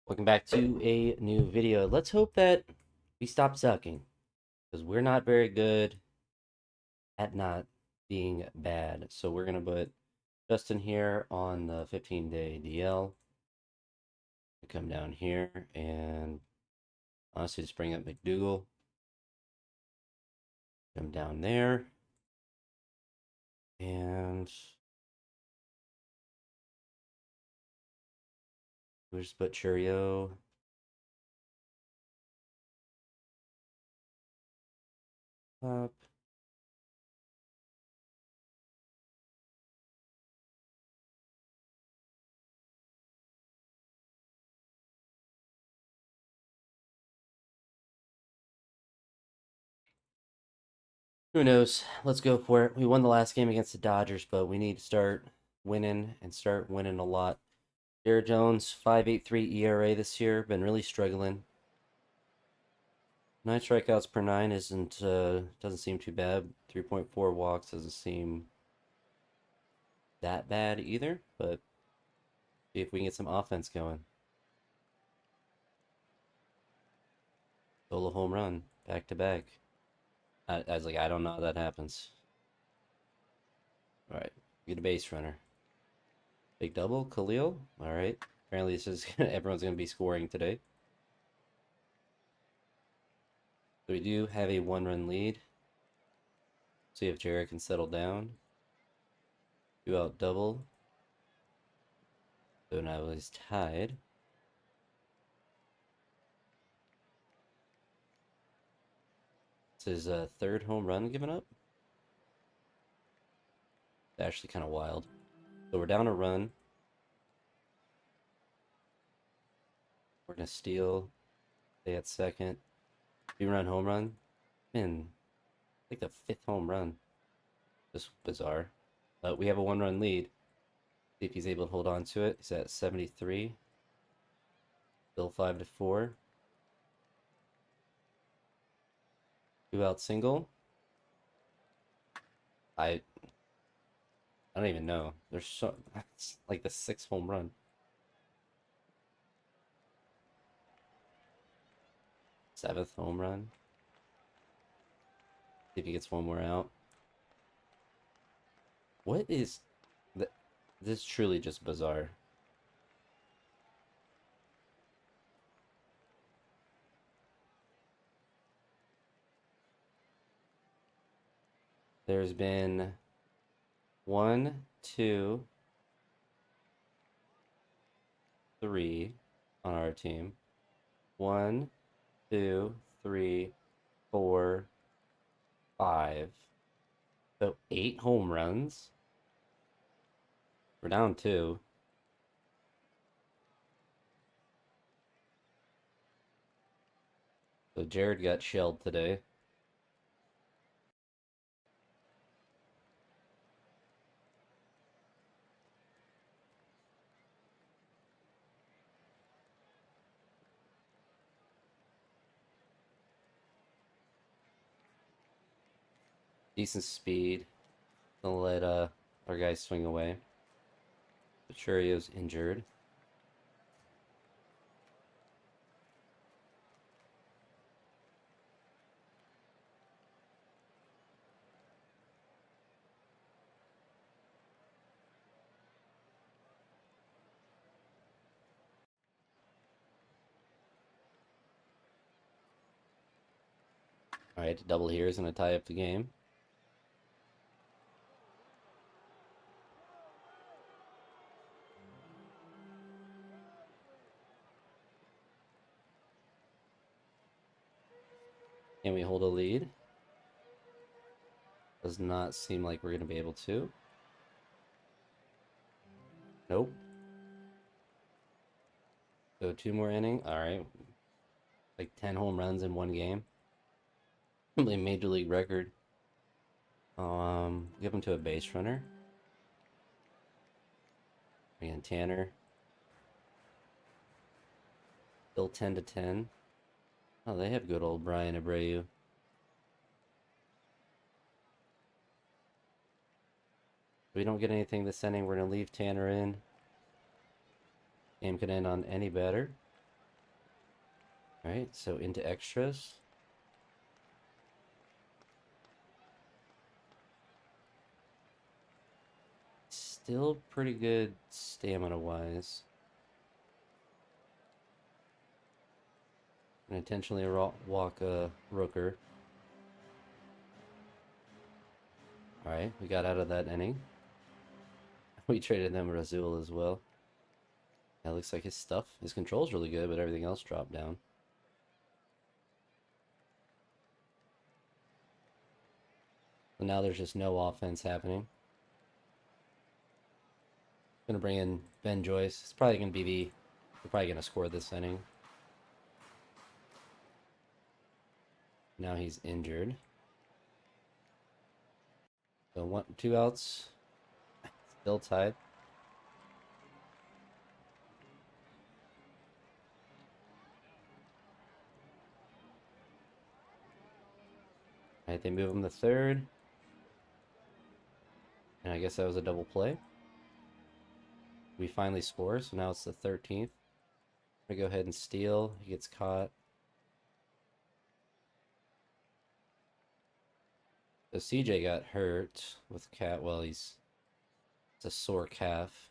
Welcome back to a new video. Let's hope that we stop sucking, because we're not very good at not being bad. So we're gonna put Justin here on the 15-day DL. Come down here and honestly just bring up McDougal. Come down there and we'll just put Churio up. Who knows? Let's go for it. We won the last game against the Dodgers, but we need to start winning and start winning a lot. Jared Jones, 5.83 ERA this year, been really struggling. 9 strikeouts per nine isn't doesn't seem too bad. 3.4 walks doesn't seem that bad either, but see if we can get some offense going. Solo home run, back to back. I was like, I don't know how that happens. All right, get a base runner. Big double, Khalil. All right. Apparently, this is everyone's gonna be scoring today. So we do have a one-run lead. See if Jared can settle down. 2-out double. So now he's tied. This is a third home run given up. It's actually kind of wild. So we're down a run. We're gonna steal. Stay at second. 2-run home run. Man, like the fifth home run. Just bizarre. But we have a one-run lead. See if he's able to hold on to it. He's at 73. Still 5-4. 2-out single. I don't even know. There's so that's like the sixth home run. Seventh home run. See if he gets one more out. What is th this? Is truly just bizarre. There's been one, two, three on our team. One, two, three, four, five. So 8 home runs. We're down two. So Jared got shelled today. Decent speed. Gonna let our guy swing away. But Churio's injured. Alright, double here is gonna tie up the game. Can we hold a lead? Does not seem like we're gonna be able to. Nope. So 2 more innings. Alright. Like 10 home runs in one game. Probably a major league record. Give him to a base runner. Again, Tanner. Still 10-10. Oh, they have good old Brian Abreu. If we don't get anything this inning, we're gonna leave Tanner in. Game could end on any batter. All right, so into extras. Still pretty good stamina-wise. And intentionally walk a Rooker. All right, we got out of that inning. We traded them Razul as well. That looks like his control's really good, but everything else dropped down. So now there's just no offense happening. Gonna bring in Ben Joyce. It's probably gonna be we're probably gonna score this inning. Now he's injured. So 2 outs. Still tied. All right, they move him to third. And I guess that was a double play. We finally score, so now it's the 13th. I'm gonna go ahead and steal. He gets caught. So CJ got hurt with cat. Well, it's a sore calf.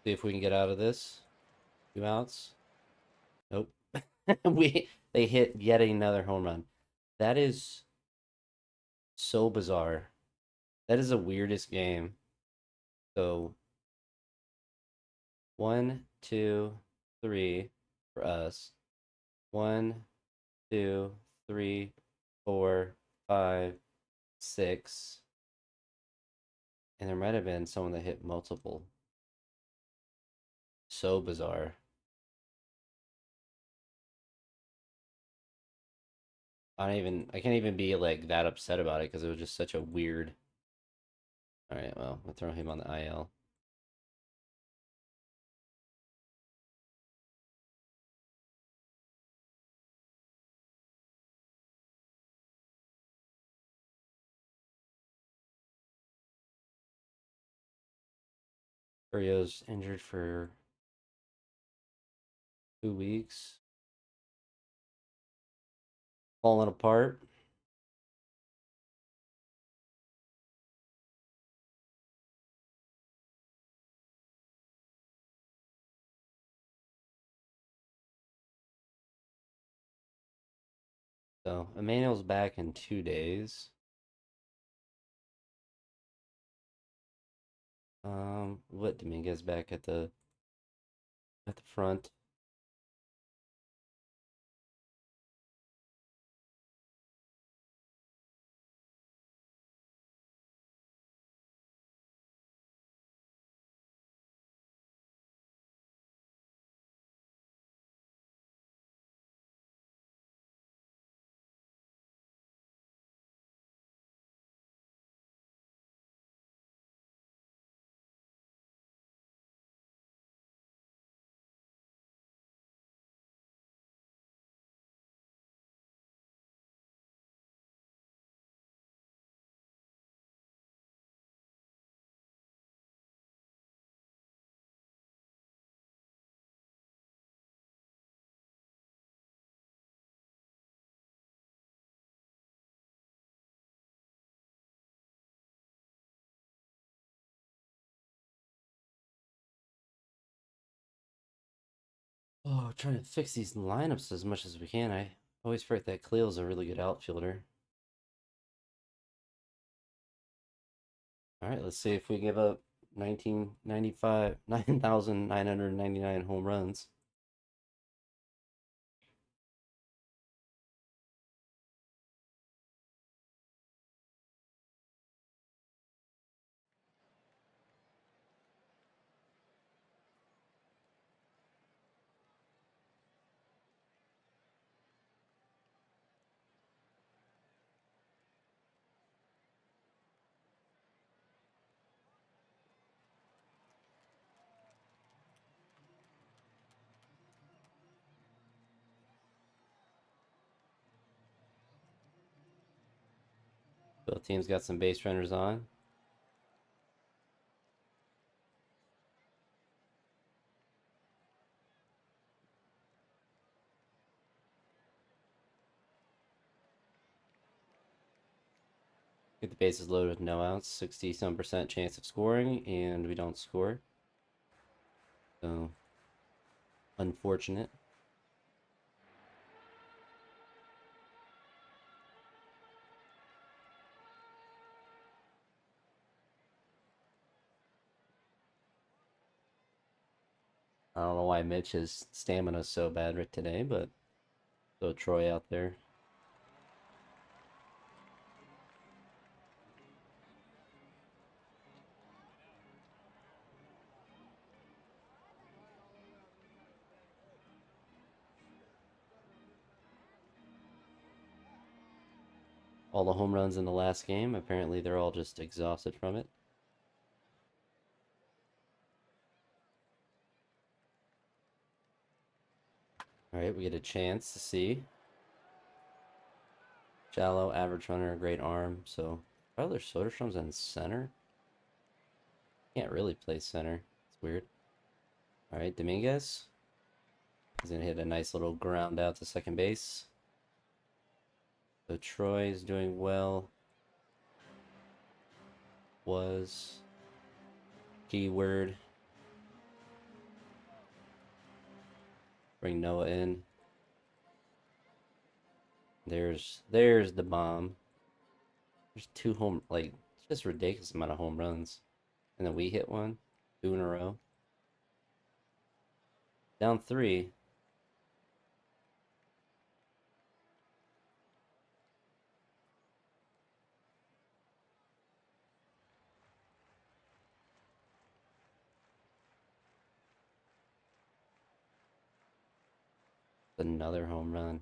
See if we can get out of this. 2 outs. Nope. They hit yet another home run. That is so bizarre. That is the weirdest game. So 1, 2, 3 for us. 1, 2, 3, 4, 5, 6. And there might have been someone that hit multiple. So bizarre. I can't even be like that upset about it because it was just such a weird. All right, well, I'll throw him on the IL. Urio's injured for 2 weeks. Falling apart. So Emmanuel's back in 2 days. What Dominguez back at the front. Oh, trying to fix these lineups as much as we can. I always forget that Cleo's a really good outfielder. All right, let's see if we give up 1995, 9,999 home runs. Both teams got some base runners on. Get the bases loaded with no outs, 60-some% chance of scoring, and we don't score. So, unfortunate. I don't know why Mitch's stamina is so bad right today, but throw Troy out there. All the home runs in the last game, apparently they're all just exhausted from it. All right, we get a chance to see. Shallow, average runner, great arm. So, Tyler Soderstrom's in center. Can't really play center. It's weird. All right, Dominguez. He's gonna hit a nice little ground out to second base. So Troy is doing well. Was keyword. Bring Noah in. There's the bomb. There's two home, like, it's just ridiculous amount of home runs. And then we hit one, two in a row. Down three. Another home run.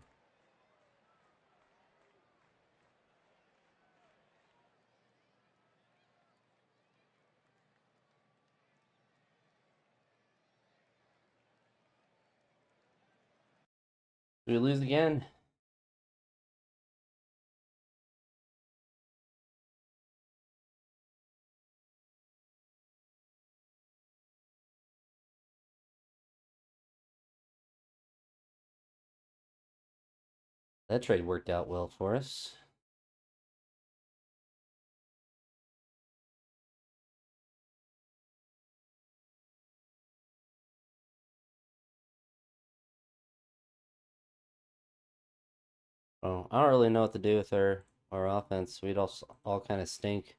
We lose again. That trade worked out well for us. Oh, I don't really know what to do with our offense. We'd all kind of stink.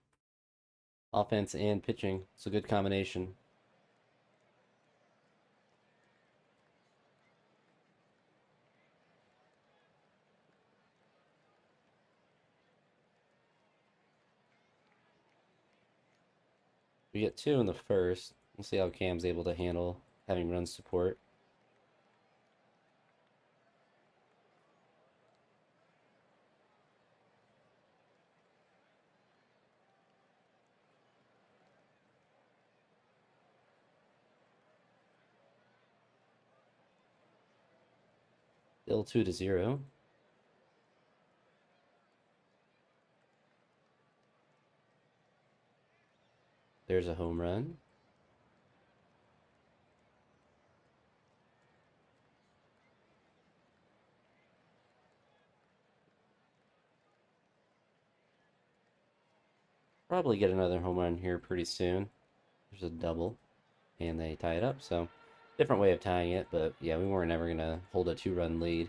Offense and pitching. It's a good combination. We get two in the first. We'll see how Cam's able to handle having run support. Still 2-0. There's a home run. Probably get another home run here pretty soon. There's a double. And they tie it up, so different way of tying it, but yeah, we weren't ever gonna hold a 2-run lead.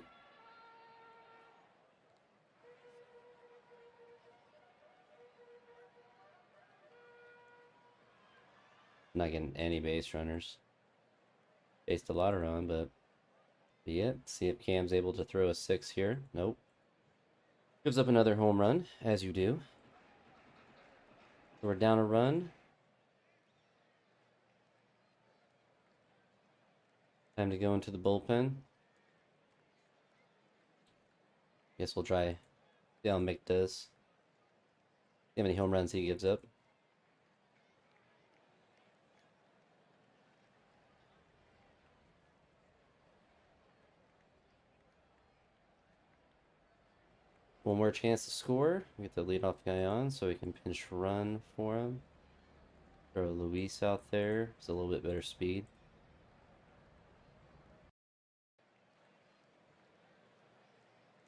Not getting any base runners. Based a lot of run, but yeah, see if Cam's able to throw a six here. Nope. Gives up another home run, as you do. So we're down a run. Time to go into the bullpen. Guess we'll try see how Mick does. See how many home runs he gives up. One more chance to score. We get the leadoff guy on so we can pinch run for him. Throw Luis out there. It's a little bit better speed.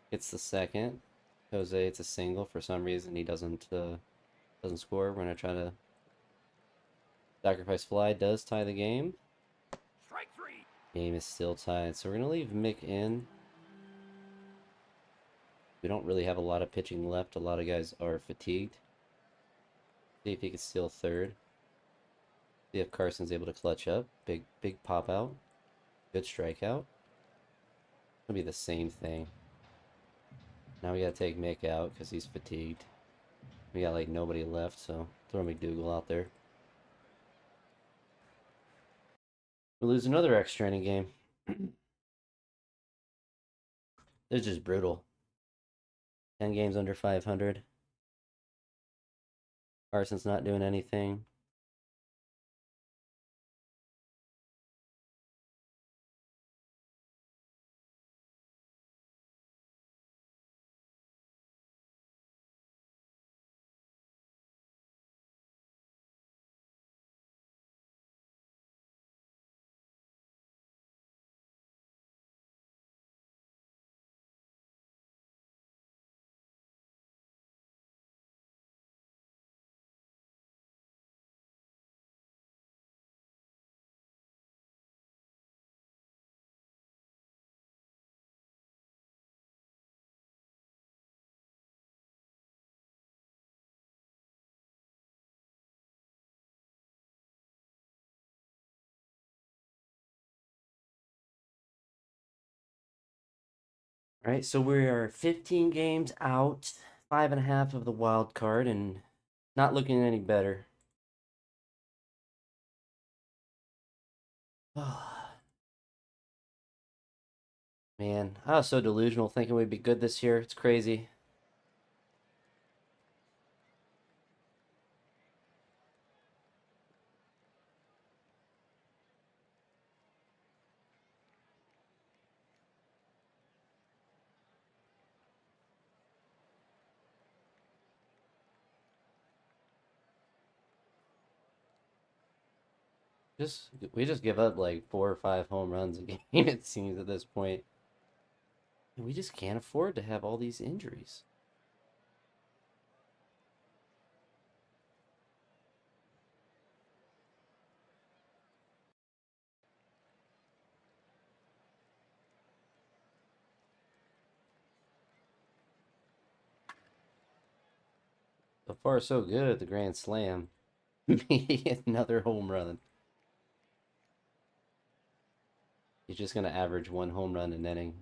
It's the second. Jose, it's a single. For some reason, he doesn't Doesn't score. We're gonna try to sacrifice fly. Does tie the game. Strike three. Game is still tied, so we're gonna leave Mick in. We don't really have a lot of pitching left. A lot of guys are fatigued. See if he can steal third. See if Carson's able to clutch up. Big pop out. Good strikeout. It'll be the same thing. Now we gotta take Mick out because he's fatigued. We got like nobody left, so throw McDougal out there. We lose another extra inning game. It's just brutal. 10 games under 500. Carson's not doing anything. All right, so we are 15 games out, 5.5 of the wild card, and not looking any better. Man, I was so delusional thinking we'd be good this year. It's crazy. We just give up like 4 or 5 home runs a game, it seems at this point. And we just can't afford to have all these injuries. So far, so good at the Grand Slam. Another home run. He's just going to average 1 home run an inning.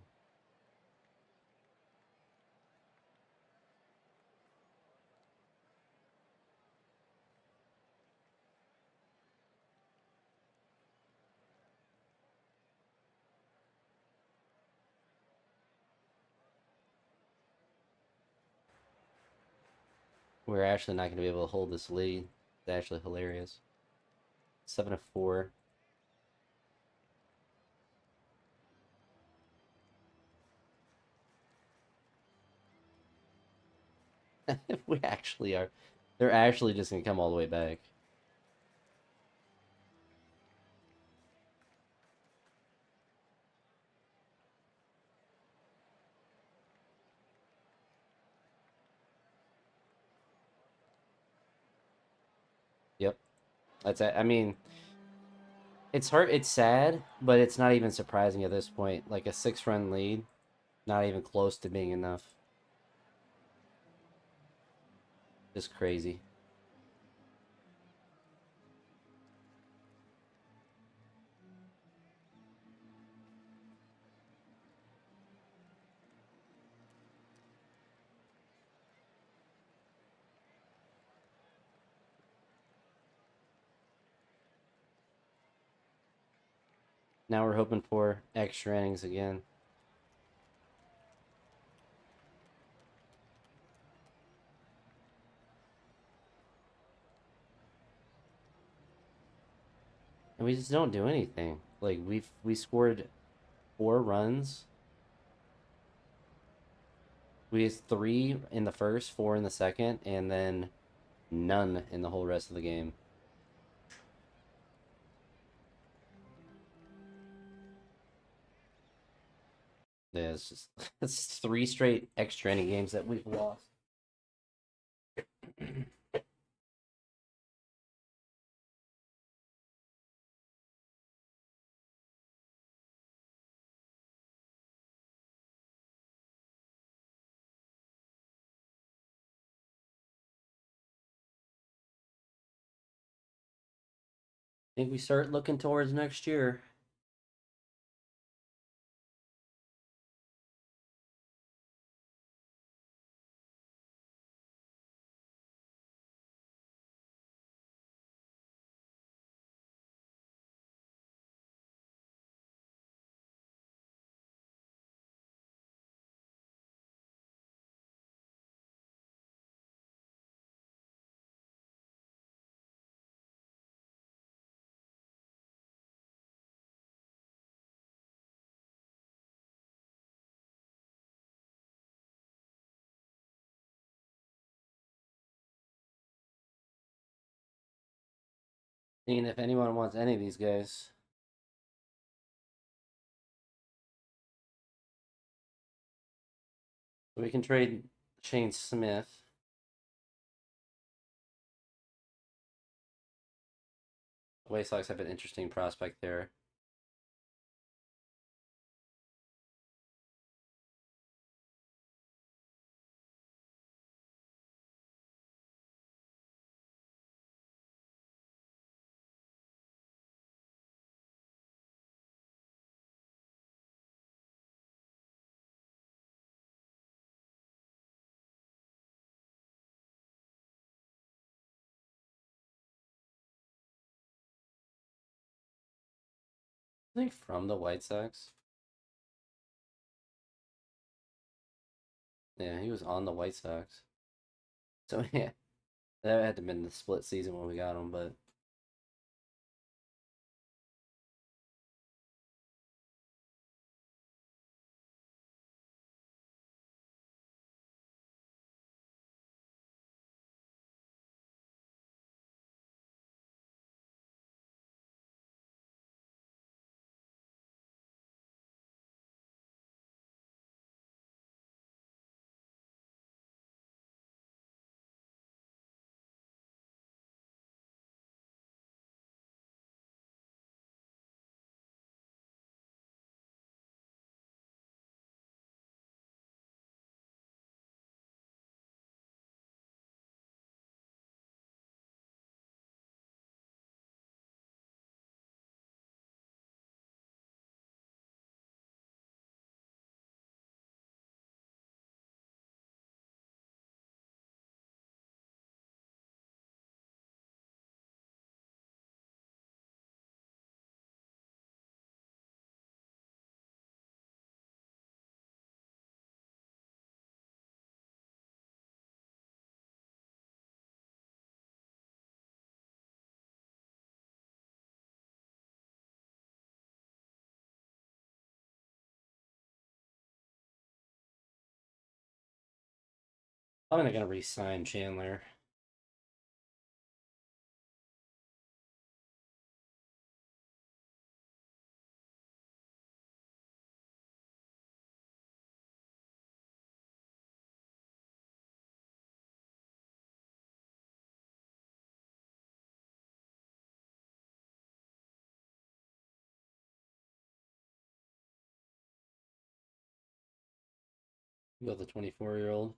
We're actually not going to be able to hold this lead. It's actually hilarious. 7-4. We actually are. They're actually just going to come all the way back. Yep. I mean, it's hard. It's sad, but it's not even surprising at this point. Like a 6-run lead, not even close to being enough. Just crazy. Now we're hoping for extra innings again. And we just don't do anything. Like we scored 4 runs. We had 3 in the first, 4 in the second, and then none in the whole rest of the game. Yeah, it's just it's 3 straight extra inning games that we've lost. think we start looking towards next year. Seeing if anyone wants any of these guys. We can trade Shane Smith. The White Sox have an interesting prospect there. I think from the White Sox. Yeah, he was on the White Sox. So yeah, that had to have been the split season when we got him, but I'm not gonna re-sign Chandler. You got the 24-year-old.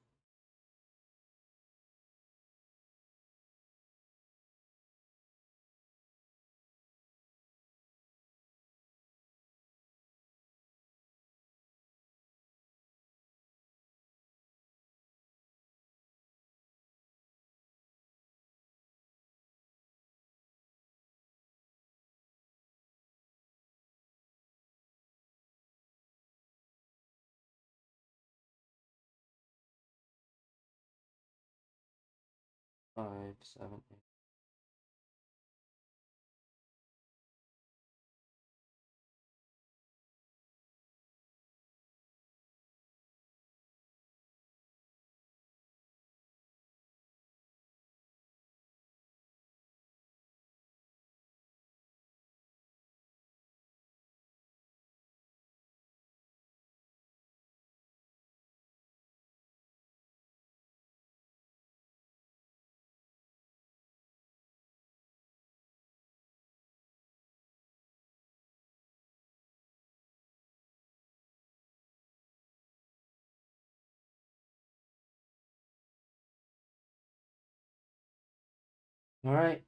Five, seven, eight. All right.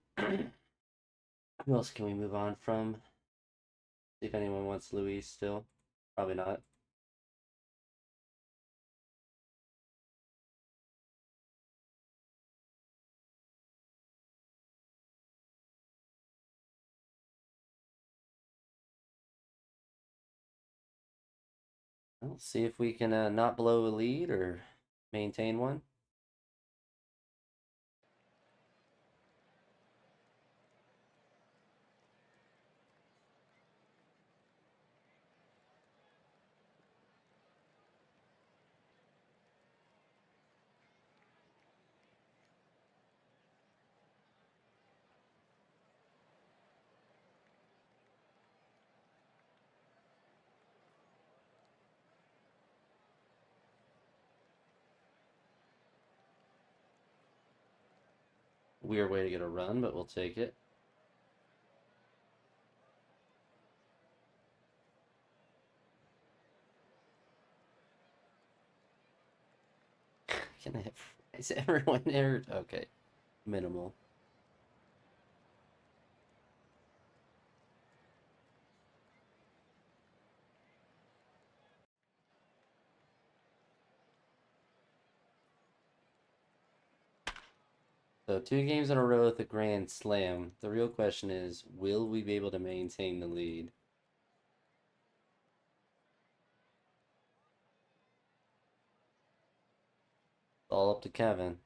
Who else can we move on from? See if anyone wants Luis still. Probably not. Let's see if we can not blow a lead or maintain one. Weird way to get a run, but we'll take it. Can I have, is everyone there? Okay, minimal. So 2 games in a row with a grand slam. The real question is, will we be able to maintain the lead? All up to Kevin.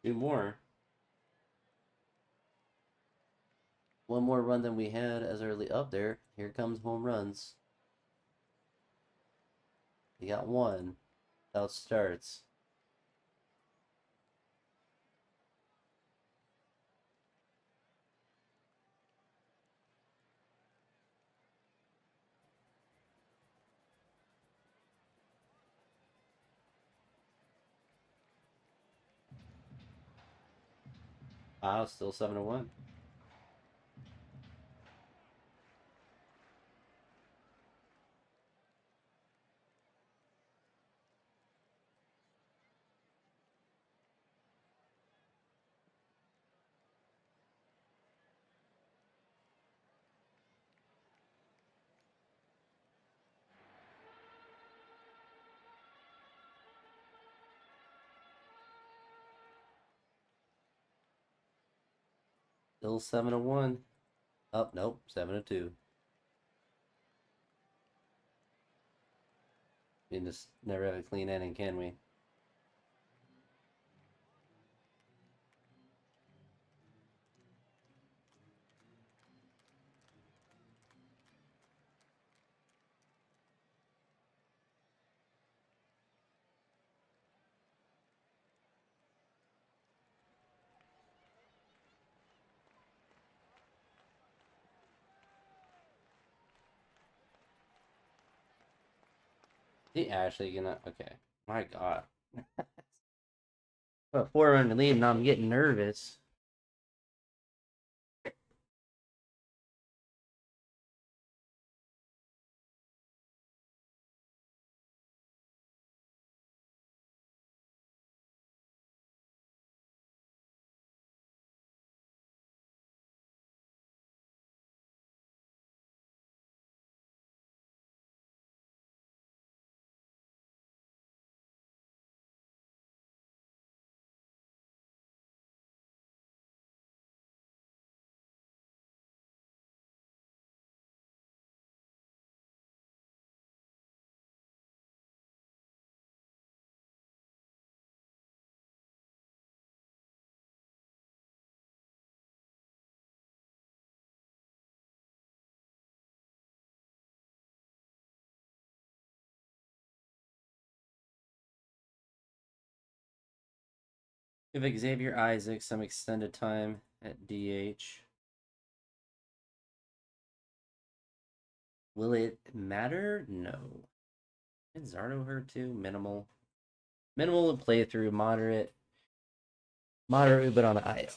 Two more. One more run than we had as early up there. Here comes home runs. We got one. Out starts. Wow, still 7-1. Still 7-1. Oh, nope, 7-2. We just never have a clean inning, can we? He actually gonna. Okay. My God. A 4-run lead, and I'm getting nervous. Give Xavier Isaac some extended time at DH. Will it matter? No. Is Zardo hurt too? Minimal. Minimal playthrough, moderate. Moderate, but on the IL.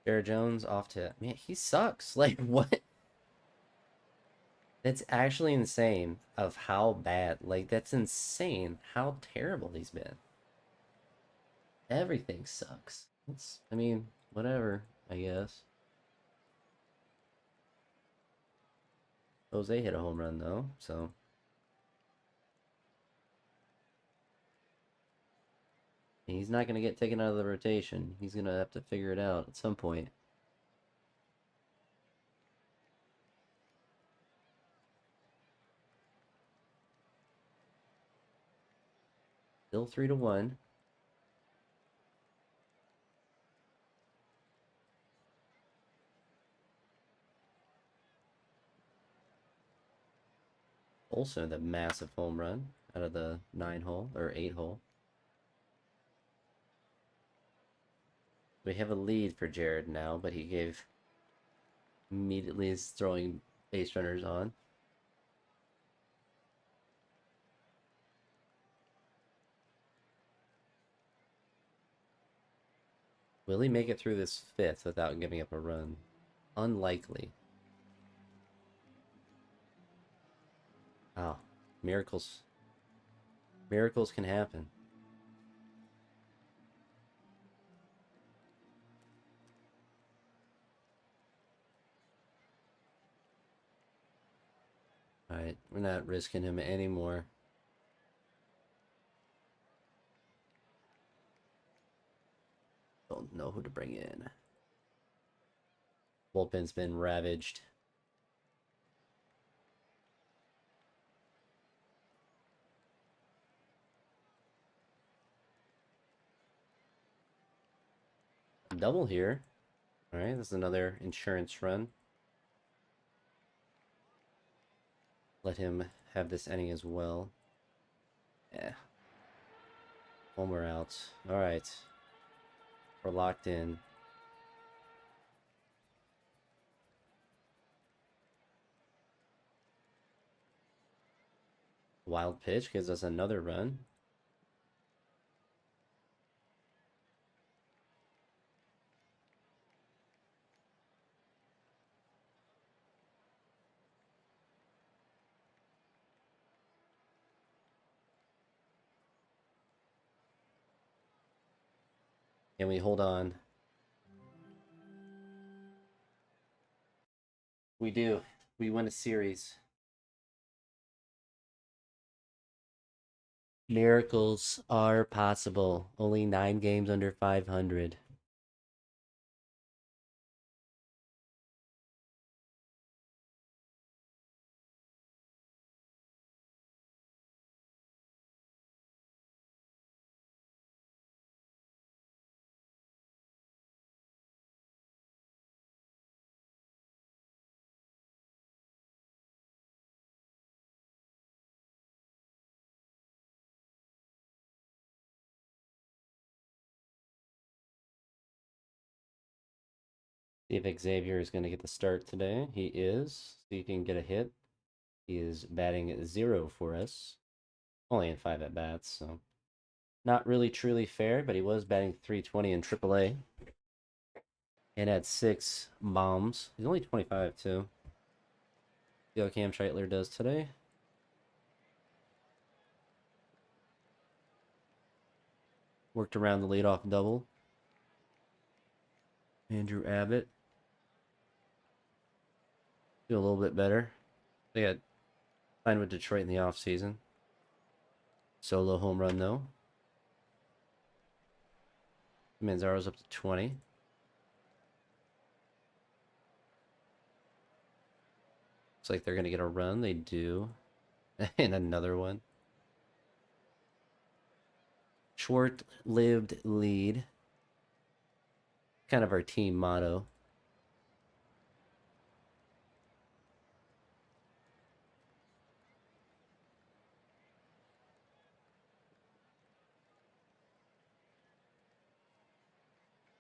Jared Jones off to man, he sucks. Like what? That's actually insane of how bad. Like that's insane how terrible he's been. Everything sucks. It's I mean, whatever, I guess. Jose hit a home run though, so he's not gonna get taken out of the rotation. He's gonna have to figure it out at some point. Still 3-1. Also, the massive home run out of the 9 hole or 8 hole. We have a lead for Jared now, but he gave immediately is throwing base runners on. Will he make it through this fifth without giving up a run? Unlikely. Oh, miracles. Miracles can happen. All right, we're not risking him anymore. Don't know who to bring in. Bullpen's been ravaged. Double here. All right, this is another insurance run. Let him have this inning as well. Yeah. One more out. All right. We're locked in. Wild pitch gives us another run. Can we hold on? We do. We win a series. Miracles are possible. Only 9 games under 500. See if Xavier is going to get the start today. He is. See if he can get a hit. He is batting at 0 for us. Only in 5 at bats, so not really truly fair, but he was batting 320 in AAA. And had 6 bombs. He's only 25 too. See how Cam Scheitler does today. Worked around the leadoff double. Andrew Abbott. Do a little bit better. They got signed with Detroit in the offseason. Solo home run though. Manzaro's up to 20. Looks like they're going to get a run. They do. And another one. Short-lived lead. Kind of our team motto.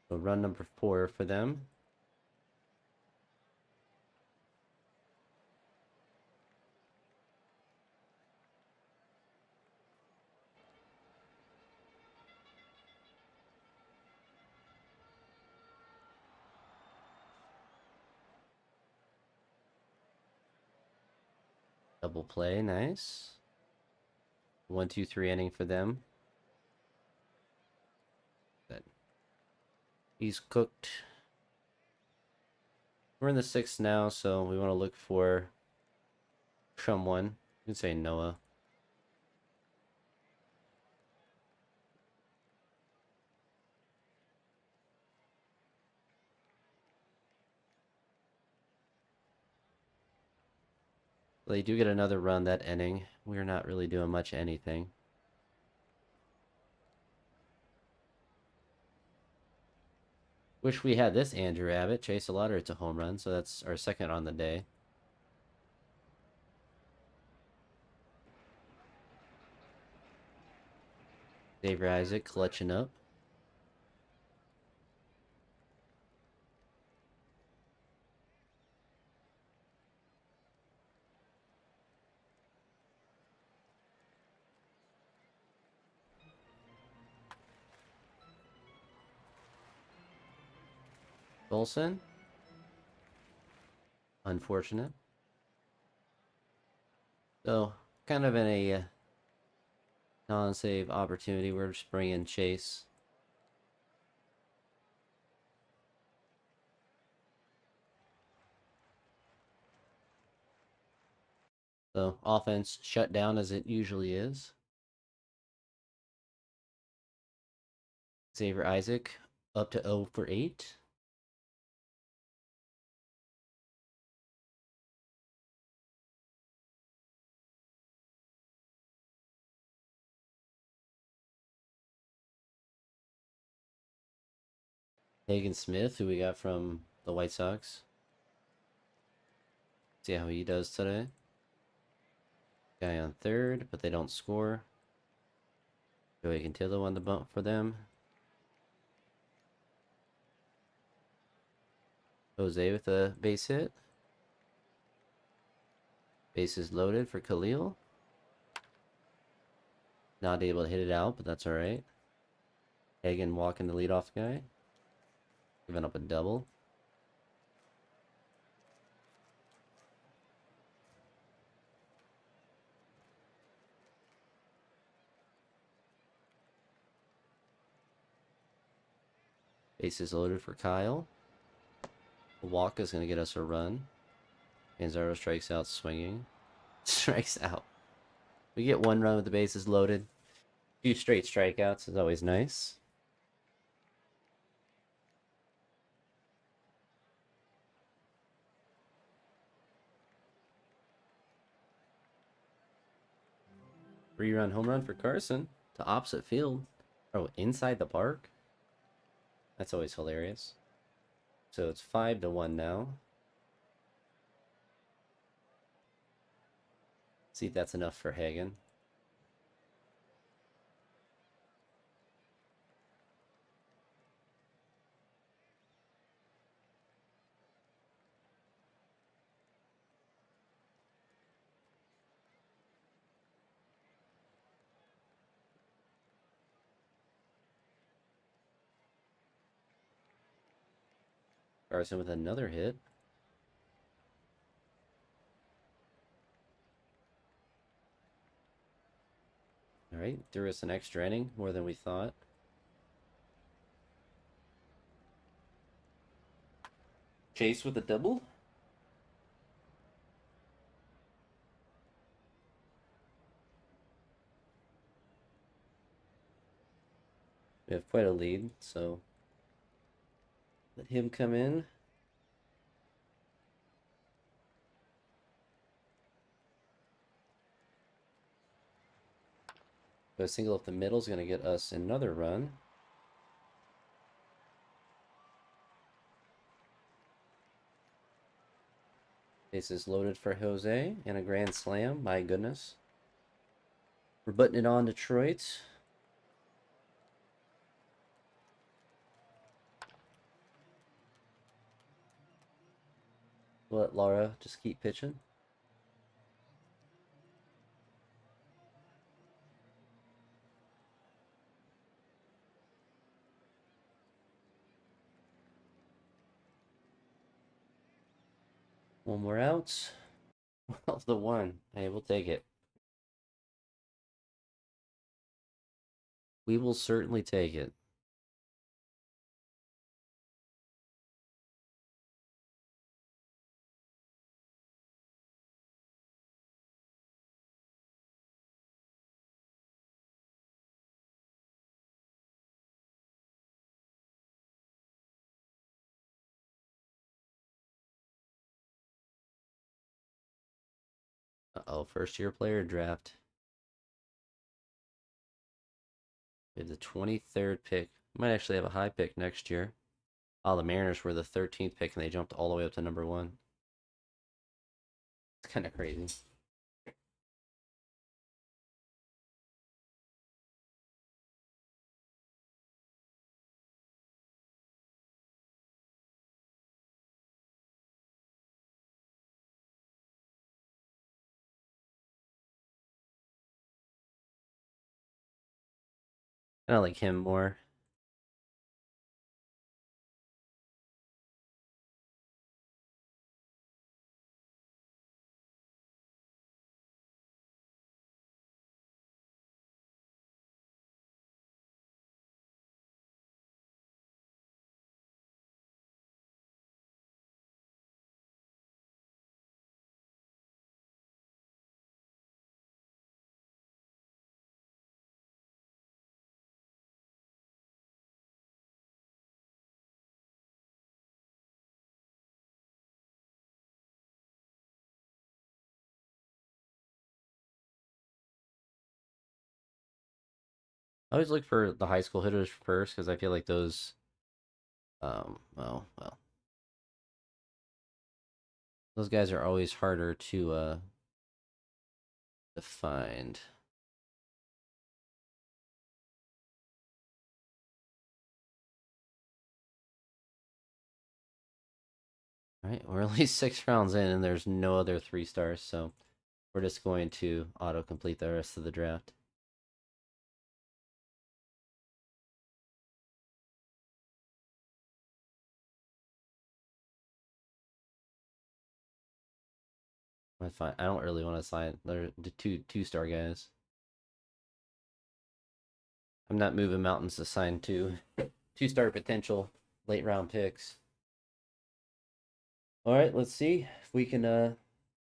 So run number 4 for them. Double play, nice. 1-2-3 inning for them. Good. He's cooked. We're in the 6th now, so we want to look for someone. You can say Noah. They do get another run that inning. We're not really doing much anything. Wish we had this Andrew Abbott. Chase a Lauder, it's a home run, so that's our 2nd on the day. Xavier Isaac clutching up. Olsen. Unfortunate. So, kind of in a non-save opportunity. We're just bringing Chase. So, offense shut down as it usually is. Xavier Isaac up to 0 for 8. Hagen Smith, who we got from the White Sox. See how he does today. Guy on 3rd, but they don't score. Joey Cantillo on the bump for them. Jose with a base hit. Bases loaded for Khalil. Not able to hit it out, but that's alright. Hagen walking the leadoff guy. Giving up a double. Bases loaded for Kyle. A walk is going to get us a run. Manzaro strikes out swinging. Strikes out. We get 1 run with the bases loaded. 2 straight strikeouts is always nice. Three-run home run for Carson to opposite field. Oh, inside the park? That's always hilarious. So it's 5-1 now. See if that's enough for Hagen. Carson with another hit. Alright, threw us an extra inning, more than we thought. Chase with a double. We have quite a lead, so let him come in. So a single up the middle is going to get us another run. Bases loaded for Jose and a grand slam. My goodness. We're putting it on Detroit. We'll let Laura just keep pitching. One more out. Well, the one. Hey, we'll take it. We will certainly take it. Uh-oh, first year player draft. We have the 23rd pick. Might actually have a high pick next year. Oh, the Mariners were the 13th pick and they jumped all the way up to number one. It's kind of crazy. I like him more. I always look for the high school hitters first because I feel like those, well, those guys are always harder to find. All right, we're only 6 rounds in, and there's no other 3 stars, so we're just going to auto complete the rest of the draft. That's fine. I don't really want to sign the two-star guys. I'm not moving mountains to sign two-star potential late round picks. All right, let's see if we can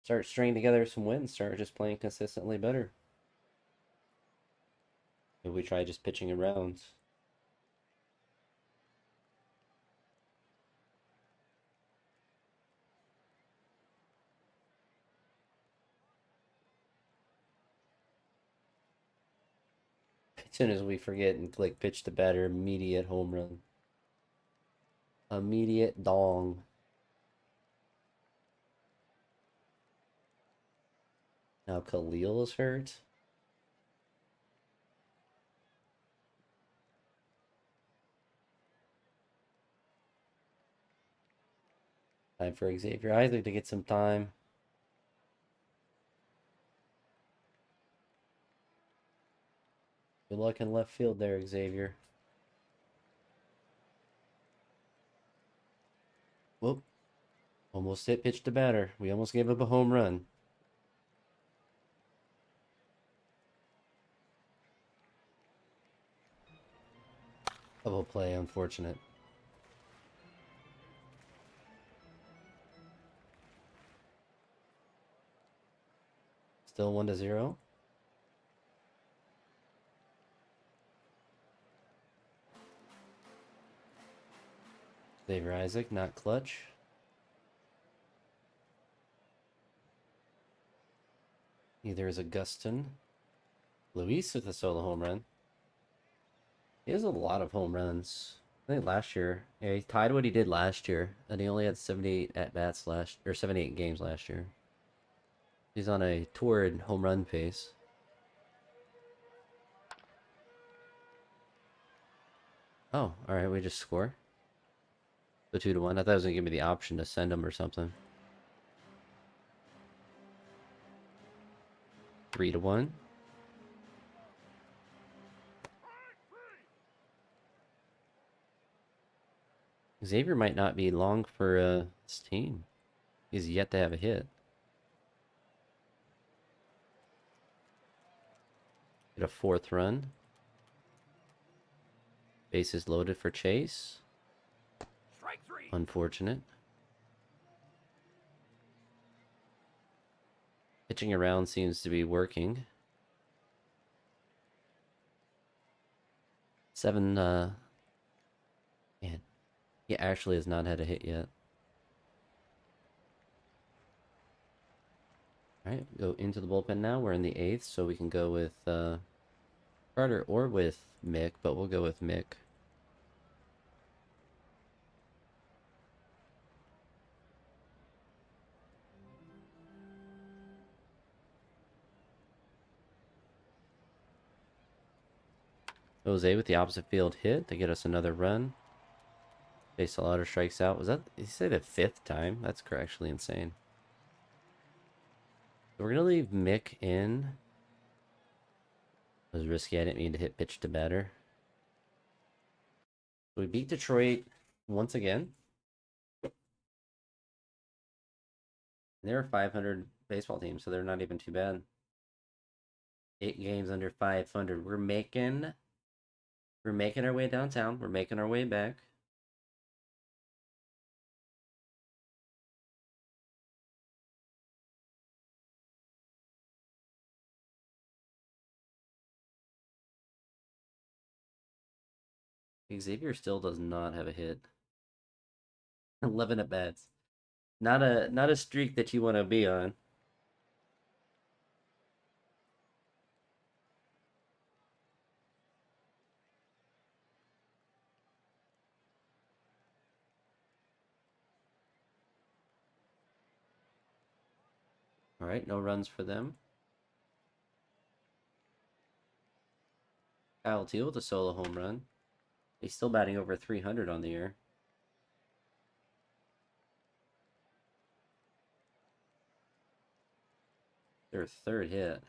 start stringing together some wins. Start just playing consistently better. Maybe we try just pitching in rounds. As soon as we forget and click pitch to batter, immediate home run. Immediate dong. Now Khalil is hurt. Time for Xavier Isaac to get some time. Good luck in left field there, Xavier. Whoop. Almost hit pitch to batter. We almost gave up a home run. Double play, unfortunate. Still 1-0. Xavier Isaac, not clutch. Neither is Augustin. Luis with a solo home run. He has a lot of home runs. I think last year, yeah, he tied what he did last year, and he only had 78 at bats 78 games last year. He's on a torrid home run pace. Oh, all right, we just score. The 2-1. I thought it was gonna give me the option to send him or something. 3-1. Xavier might not be long for his team. He's yet to have a hit. Get a fourth run. Bases loaded for Chase. Strike three. Unfortunate. Pitching around seems to be working. 7, man. He actually has not had a hit yet. Alright, go into the bullpen now. We're in the 8th, so we can go with Carter or with Mick, but we'll go with Mick. Jose with the opposite field hit to get us another run. Base Salado strikes out. Was that, did he say the 5th time? That's actually insane. So we're going to leave Mick in. It was risky. I didn't mean to hit pitch to batter. So we beat Detroit once again. They're a 500 baseball team, so they're not even too bad. 8 games under 500. We're making our way downtown. We're making our way back. Xavier still does not have a hit. 11 at bats. Not a streak that you want to be on. All right, no runs for them. Kyle Teal with a solo home run. He's still batting over 300 on the year. Their 3rd hit.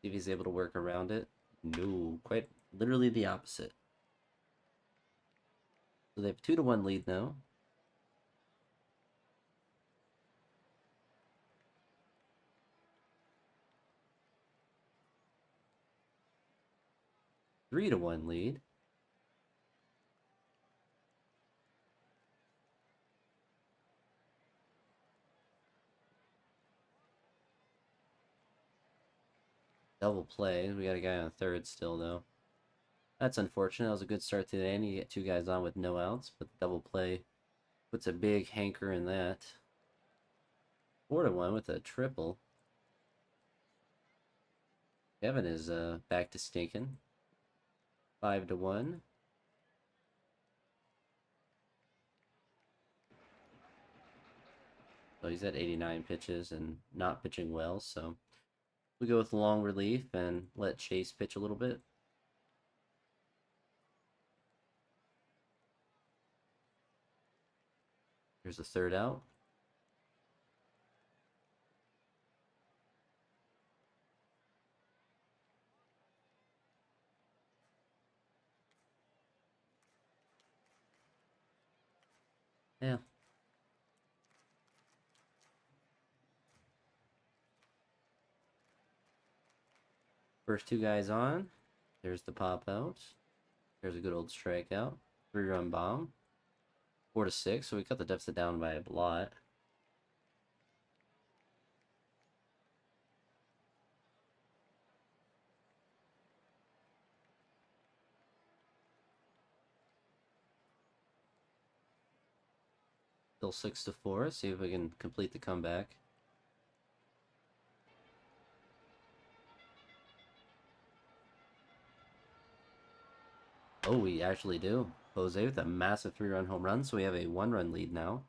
See if he's able to work around it. No, quite literally the opposite. So they have 2-1 lead now. Three to one lead. Double play. We got a guy on 3rd still though. That's unfortunate. That was a good start to the inning. You get 2 guys on with no outs, but the double play puts a big hanker in that. 4-1 with a triple. Kevin is back to stinking. 5-1. So he's at 89 pitches and not pitching well, so we go with long relief and let Chase pitch a little bit. Here's the 3rd out. Yeah. First 2 guys on. There's the pop out. There's a good old strikeout. 3-run bomb. 4-6, so we cut the deficit down by a lot. Still 6-4. See if we can complete the comeback. Oh, we actually do. Jose with a massive 3-run home run, so we have a 1-run lead now.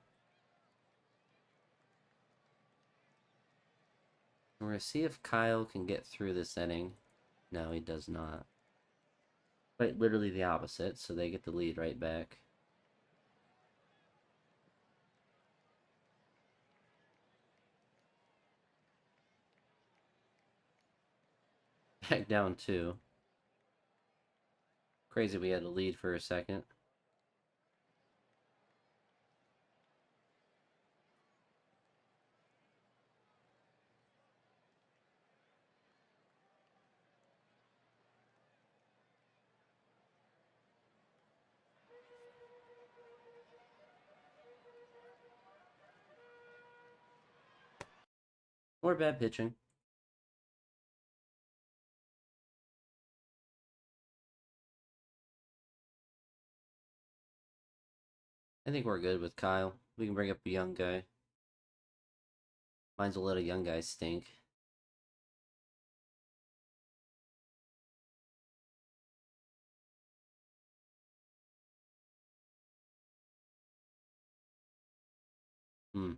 We're going to see if Kyle can get through this inning. No, he does not. Quite literally the opposite, so they get the lead right back. Back down 2. Crazy we had a lead for a second. or bad pitching. I think we're good with Kyle. We can bring up a young guy. Mine's a little young guy stink. Hmm.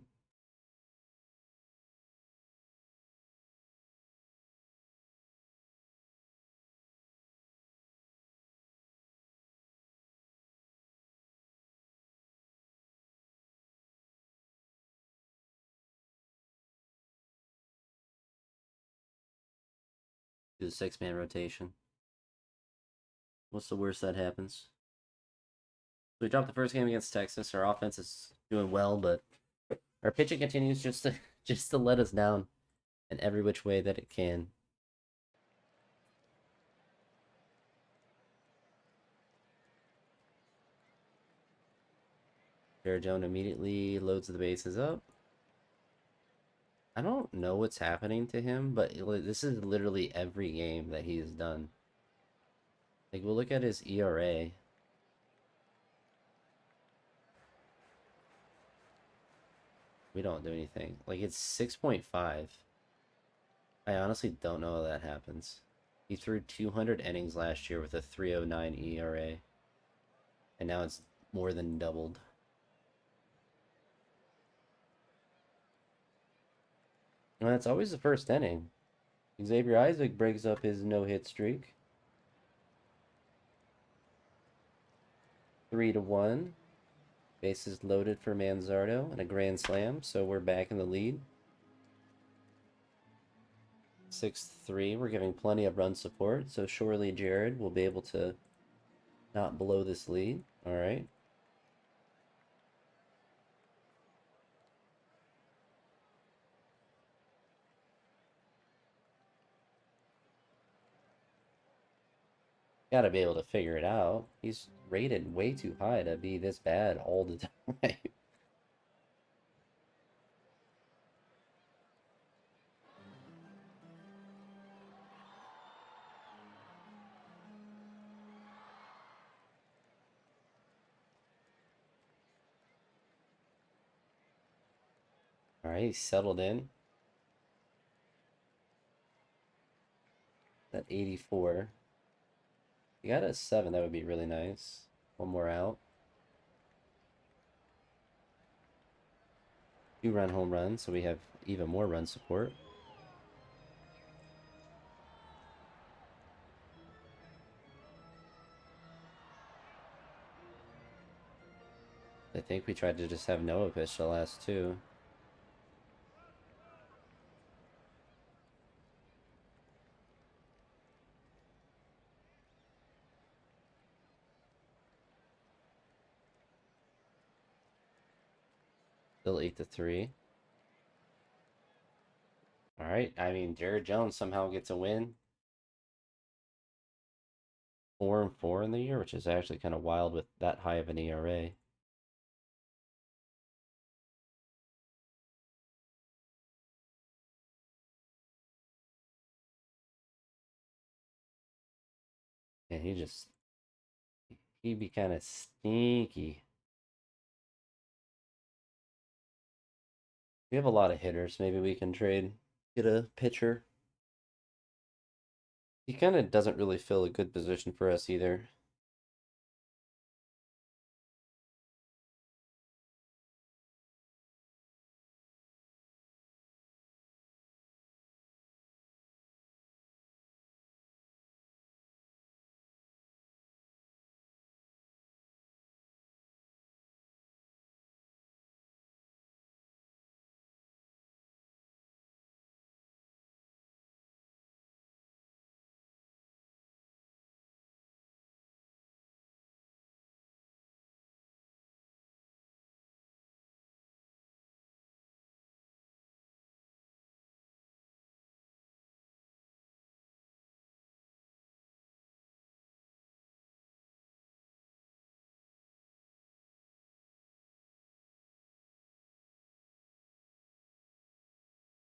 Do the 6-man rotation. What's the worst that happens? We dropped the first game against Texas. Our offense is doing well, but our pitching continues just to just to let us down in every which way that it can. Jared Jones immediately loads the bases up. I don't know what's happening to him, but this is literally every game that he has done. Like, we'll look at his ERA. We don't do anything. Like, it's 6.5. I honestly don't know how that happens. He threw 200 innings last year with a 309 ERA, and now it's more than doubled. And that's always the first inning. Xavier Isaac breaks up his no-hit streak. 3-1. Bases loaded for Manzardo and a grand slam, so we're back in the lead. 6-3. We're giving plenty of run support, so surely Jared will be able to not blow this lead. All right. Gotta be able to figure it out. He's rated way too high to be this bad all the time. All right, he's settled in. That 84. If you got a 7, that would be really nice. One more out. 2-run home run, so we have even more run support. I think we tried to just have Noah pitch the last two. Still 8-3. All right. I mean, Jared Jones somehow gets a win. 4-4 in the year, which is actually kind of wild with that high of an ERA. And he'd be kind of stinky. We have a lot of hitters. Maybe we can get a pitcher. He kind of doesn't really fill a good position for us either.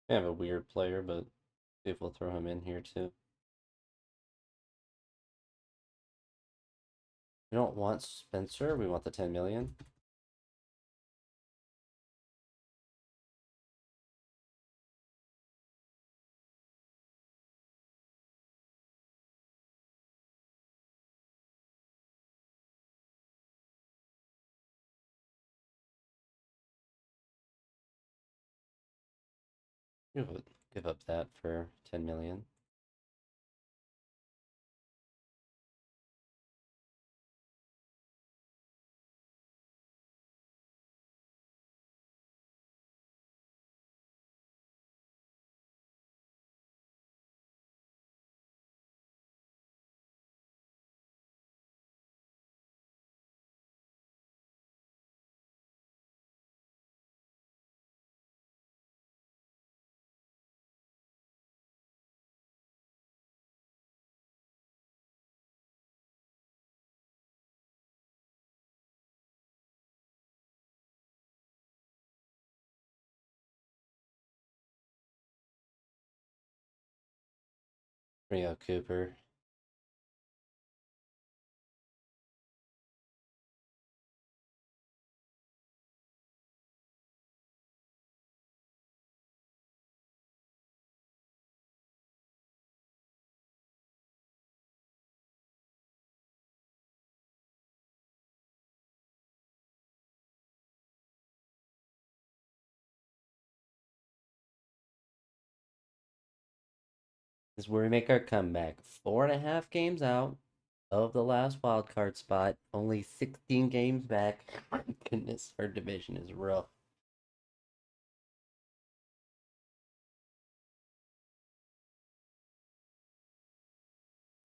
Kind of a weird player, but see if we'll throw him in here too. We don't want Spencer. We want the 10 million. Give up that for 10 million. Bring out Cooper. This is where we make our comeback. 4.5 games out of the last wild card spot. Only 16 games back. My goodness, our division is rough.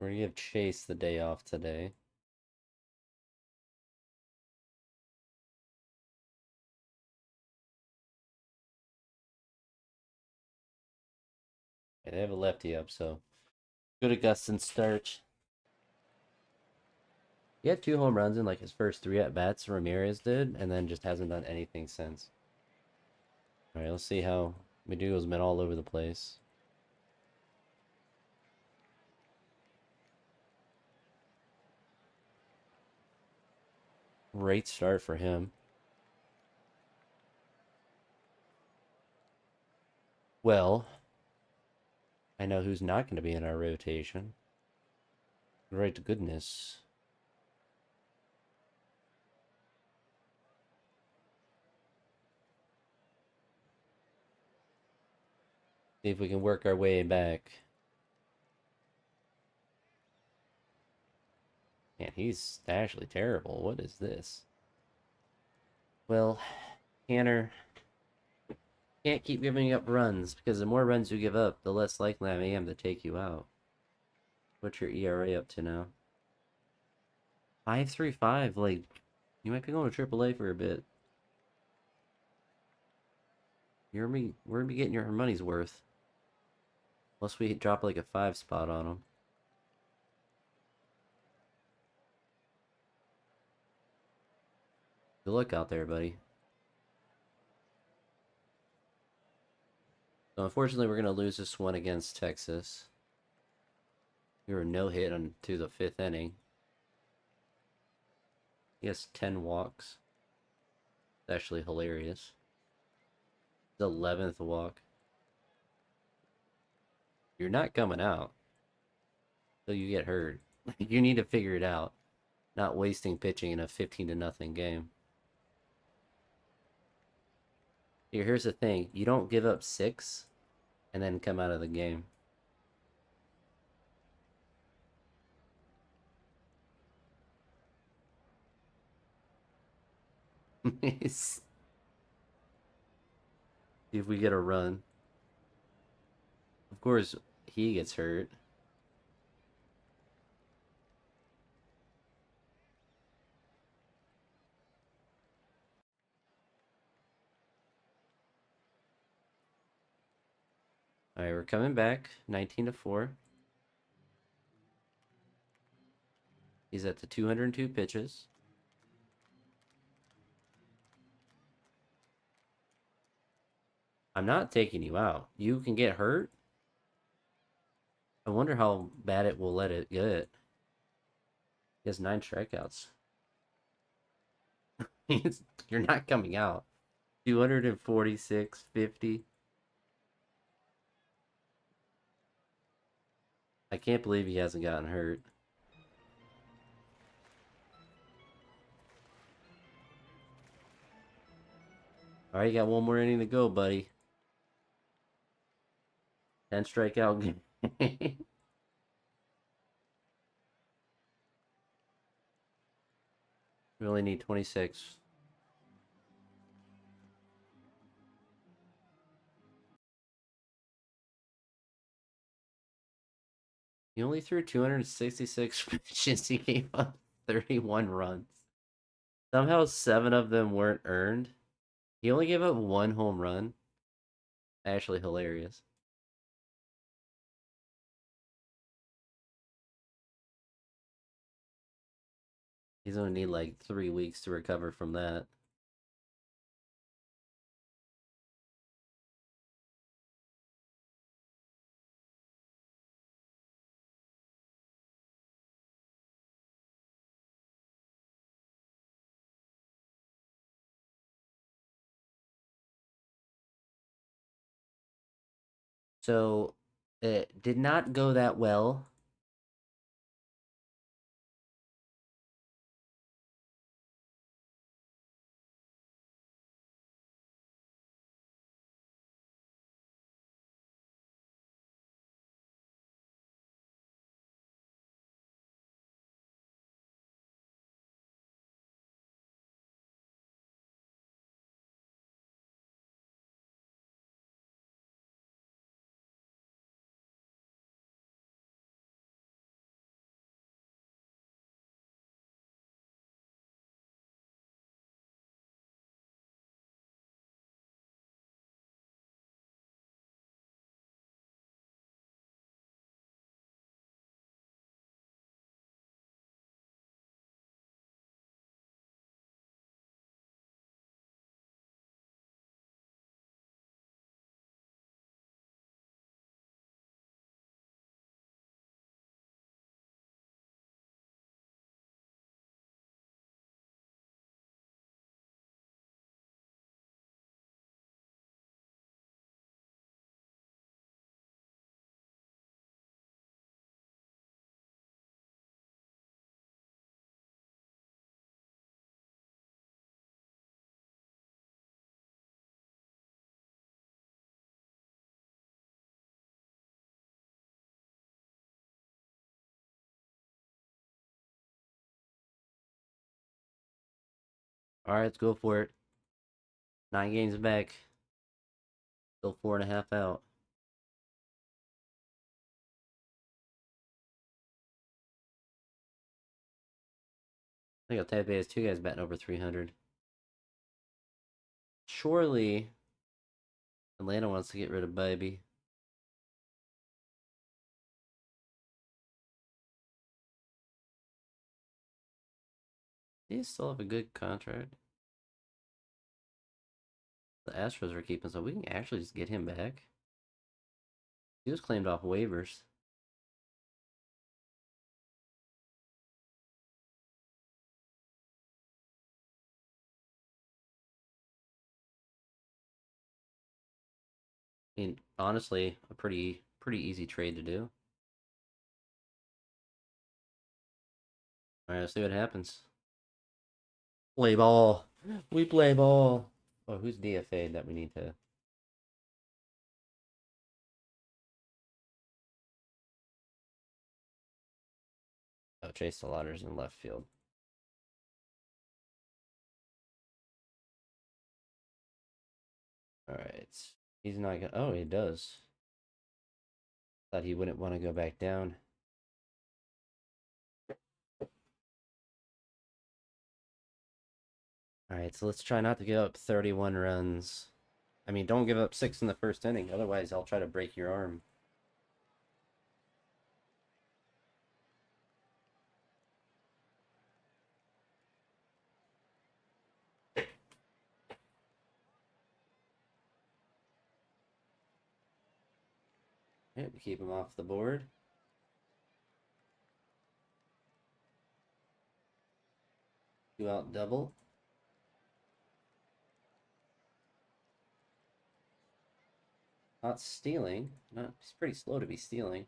We're gonna give Chase the day off today. Okay, they have a lefty up, so good Augustin start. He had 2 home runs in like his first 3 at bats, Ramirez did, and then just hasn't done anything since. Alright, let's see how Medugo's been all over the place. Great start for him. Well, I know who's not going to be in our rotation. Right to goodness. See if we can work our way back. Man, he's actually terrible. What is this? Well, Tanner can't keep giving up runs because the more runs you give up, the less likely I am to take you out. What's your ERA up to now? 5.35. Like, you might be going to AAA for a bit. We're gonna be getting your money's worth. Unless we drop like a 5 spot on him. Good luck out there, buddy. So unfortunately, we're gonna lose this one against Texas. We were no hit to the 5th inning. He has 10 walks. It's actually hilarious. The 11th walk. You're not coming out till you get hurt. You need to figure it out. Not wasting pitching in a 15-0 game. Here's the thing. You don't give up 6 and then come out of the game. See if we get a run. Of course, he gets hurt. All right, we're coming back. 19-4. He's at the 202 pitches. I'm not taking you out. You can get hurt. I wonder how bad it will let it get. He has 9 strikeouts. You're not coming out. 246, 50. I can't believe he hasn't gotten hurt. All right, you got one more inning to go, buddy. 10 strikeout game. We only need 26. He only threw 266 pitches. He gave up 31 runs. Somehow 7 of them weren't earned. He only gave up 1 home run. Actually hilarious. He's gonna need like 3 weeks to recover from that. So it did not go that well. All right, let's go for it. 9 games back. Still 4.5 out. I think Tampa Bay has 2 guys batting over 300. Surely Atlanta wants to get rid of Baby. He still have a good contract. The Astros are keeping, so we can actually just get him back. He was claimed off waivers. I mean, honestly, a pretty easy trade to do. All right, let's see what happens. Play ball. We play ball. Oh, who's DFA'd that we need to? Oh, Chase Delauder's in left field. All right, he's not gonna. Oh, he does. Thought he wouldn't want to go back down. All right, so let's try not to give up 31 runs. I mean, don't give up 6 in the first inning. Otherwise, I'll try to break your arm. All right, we keep him off the board. Two out double. Not stealing. Not. He's pretty slow to be stealing.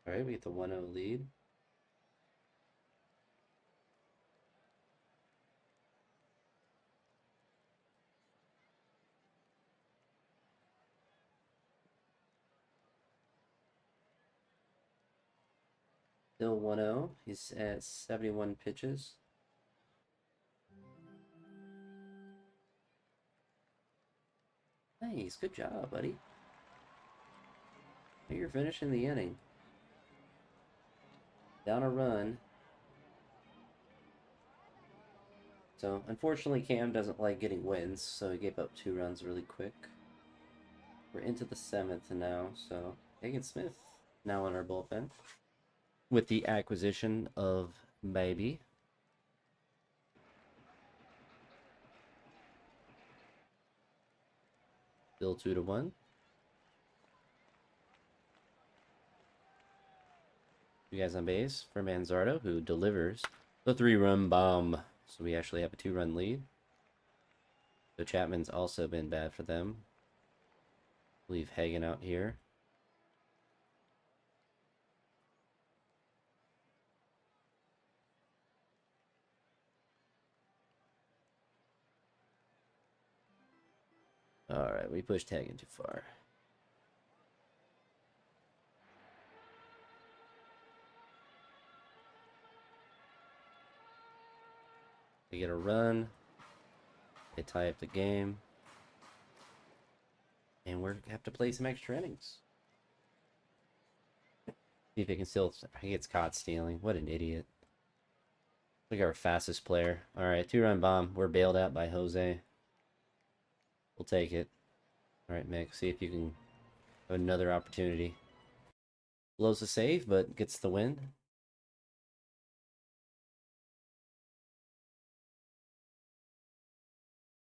All right, we get the 1-0 lead. Still 1-0. He's at 71 pitches. Nice, good job, buddy. You're finishing the inning. Down a run. So, unfortunately, Cam doesn't like getting wins, so he gave up 2 runs really quick. We're into the 7th now, so Hagen Smith now on our bullpen. With the acquisition of Baby. Still 2-1. You guys on base for Manzardo, who delivers the 3-run bomb. So we actually have a 2-run lead. So Chapman's also been bad for them. Leave Hagen out here. Alright, we pushed Hagen too far. They get a run. They tie up the game. And we have to play some extra innings. See if he can still... He gets caught stealing. What an idiot. Look at our fastest player. Alright, 2-run bomb. We're bailed out by Jose. We'll take it. Alright, Mick. See if you can have another opportunity. Blows the save, but gets the win.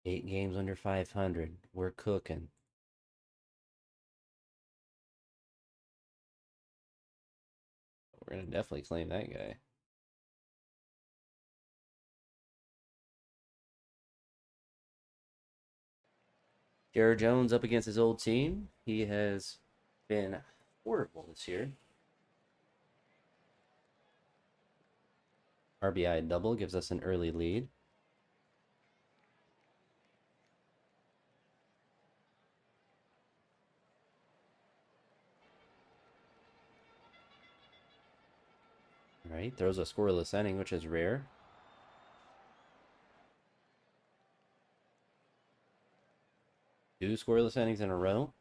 Eight games under 500. We're cooking. We're going to definitely claim that guy. Jared Jones up against his old team. He has been horrible this year. RBI double gives us an early lead. All right, throws a scoreless inning, which is rare. Two scoreless innings in a row.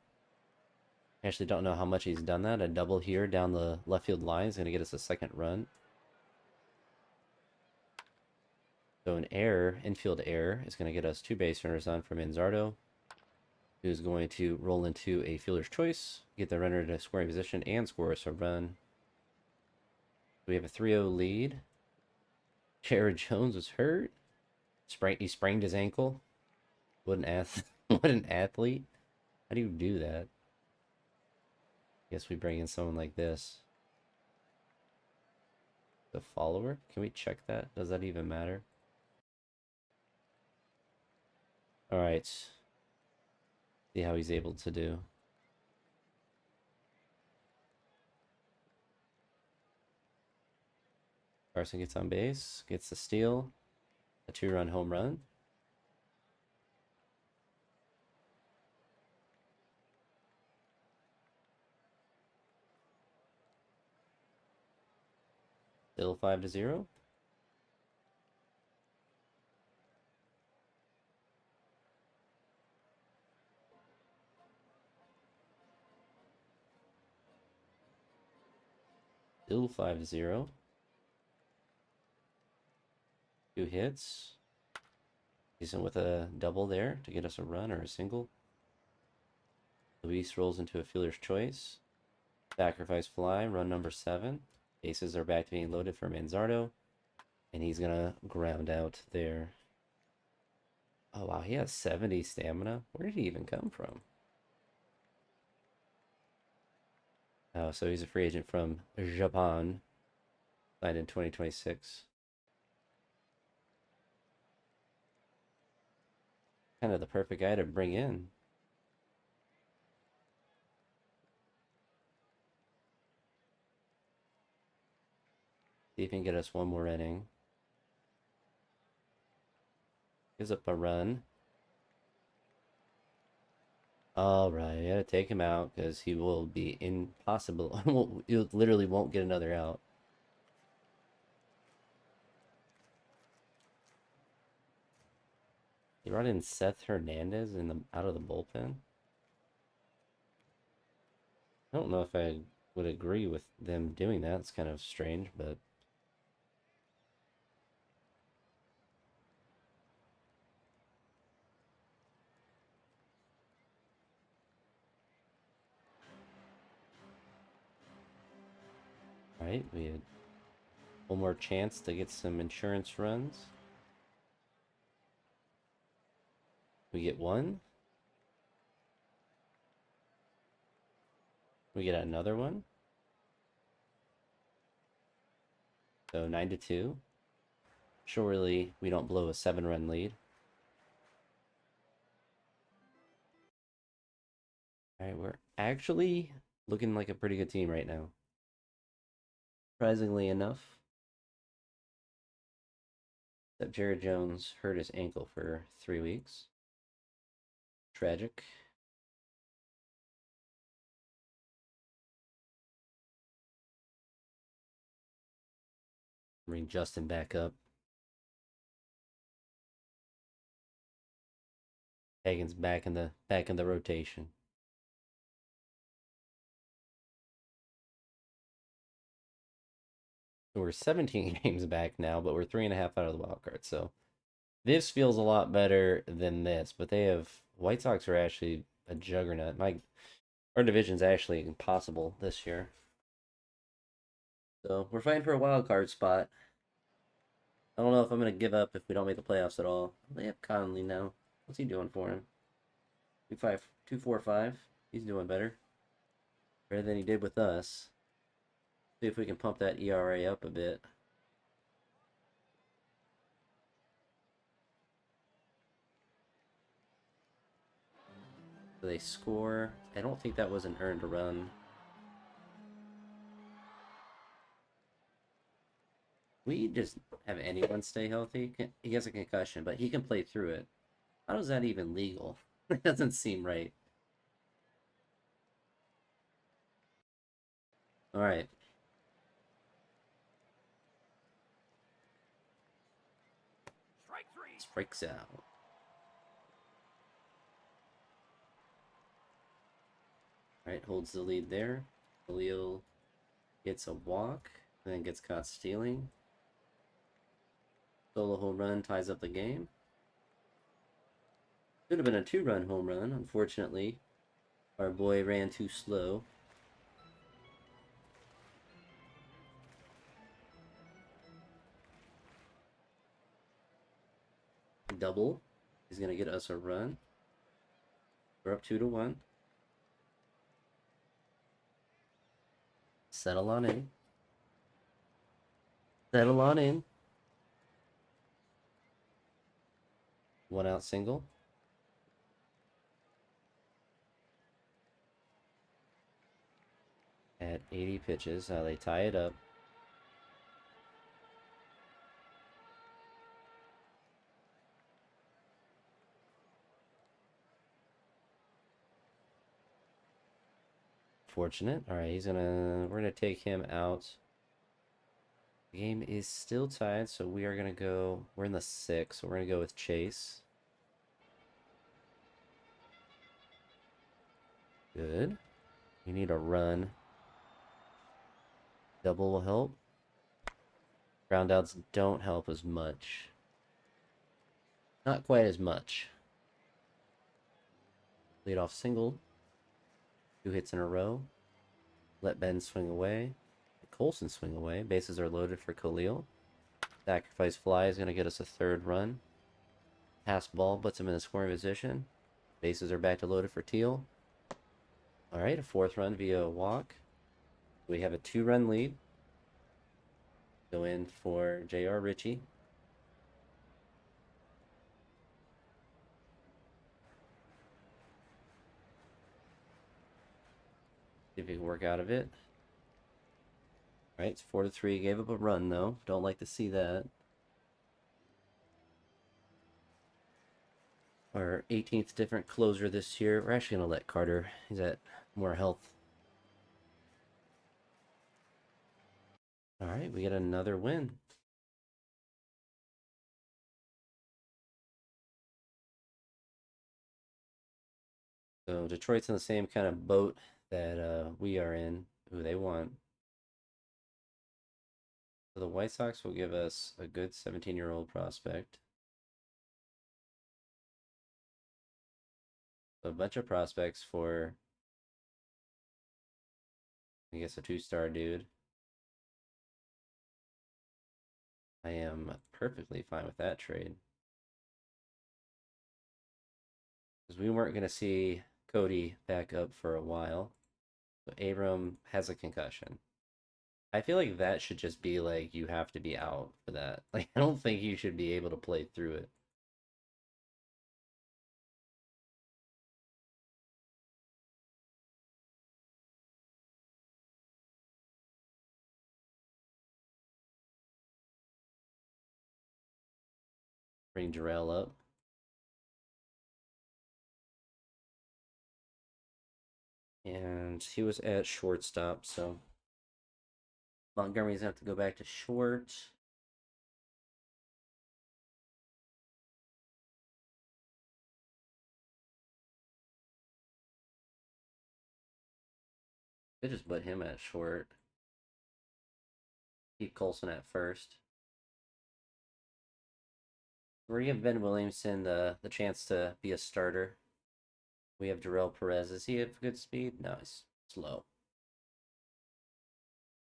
I actually don't know how much he's done that. A double here down the left field line is going to get us a second run. So an error, infield error, is going to get us 2 base runners on for Manzardo, who's going to roll into a fielder's choice, get the runner to scoring position, and score us a run. We have a 3-0 lead. Jared Jones was hurt. He sprained his ankle. What an what an athlete. How do you do that? Guess we bring in someone like this. The follower? Can we check that? Does that even matter? Alright. See how he's able to do. Carson gets on base, gets the steal, a 2-run home run. Still 5-0. Still 5-0. 2 hits. Decent with a double there to get us a run or a single. Luis rolls into a fielder's choice. Sacrifice fly, run number 7. Bases are back to being loaded for Manzardo. And he's gonna ground out there. Oh wow, he has 70 stamina. Where did he even come from? Oh, so he's a free agent from Japan. Signed in 2026. Kind of the perfect guy to bring in. See if he can get us one more inning. Gives up a run. All right, I gotta take him out because he will be impossible. He literally won't get another out. He brought in Seth Hernandez out of the bullpen. I don't know if I would agree with them doing that. It's kind of strange, but all right, we had one more chance to get some insurance runs. We get one. We get another one. So 9-2. Surely we don't blow a 7-run lead. All right, we're actually looking like a pretty good team right now. Surprisingly enough. Except Jared Jones hurt his ankle for 3 weeks. Tragic. Bring Justin back up. Hagen's back in the rotation. So we're 17 games back now, but we're 3.5 out of the wild card. So this feels a lot better than this. But they have White Sox are actually a juggernaut. Our division's actually impossible this year. So we're fighting for a wild card spot. I don't know if I'm gonna give up if we don't make the playoffs at all. They have Conley now. What's he doing for him? 2.45. He's doing better. Better than he did with us. See if we can pump that ERA up a bit. So they score. I don't think that was an earned run. We just have anyone stay healthy. He has a concussion, but he can play through it. How is that even legal? It doesn't seem right. All right. Strike 3. Strikes out. All right, holds the lead there. Khalil gets a walk, then gets caught stealing. Solo home run ties up the game. Could have been a 2-run home run. Unfortunately, our boy ran too slow. Double. He's going to get us a run. We're up 2-1. Settle on in. Settle on in. 1-out single. At 80 pitches. They tie it up. Fortunate. All right, we're gonna take him out. The game is still tied, so we're in the 6th, so we're gonna go with Chase. Good. We need a run. Double will help. Ground outs don't help as much. Not quite as much. Lead off single. 2 hits in a row. Let Ben swing away. Colson swing away. Bases are loaded for Khalil. Sacrifice fly is going to get us a 3rd run. Pass ball puts him in a scoring position. Bases are back to loaded for Teal. Alright, a 4th run via a walk. We have a 2-run lead. Go in for J.R. Ritchie. See if he can work out of it. Alright, it's 4-3. Gave up a run, though. Don't like to see that. Our 18th different closer this year. We're actually going to let Carter. He's at more health. Alright, we get another win. So Detroit's in the same kind of boat that we are in, who they want. So the White Sox will give us a good 17-year-old prospect. So a bunch of prospects for, I guess, a 2-star dude. I am perfectly fine with that trade. Because we weren't going to see Cody back up for a while. So Abram has a concussion. I feel like that should just be like, you have to be out for that. Like, I don't think you should be able to play through it. Bring Jarrell up. And he was at shortstop, so Montgomery's gonna have to go back to short. Could just put him at short. Keep Colson at first. We're gonna give Ben Williamson the chance to be a starter. We have Darrell Perez. Does he have good speed? No, he's slow.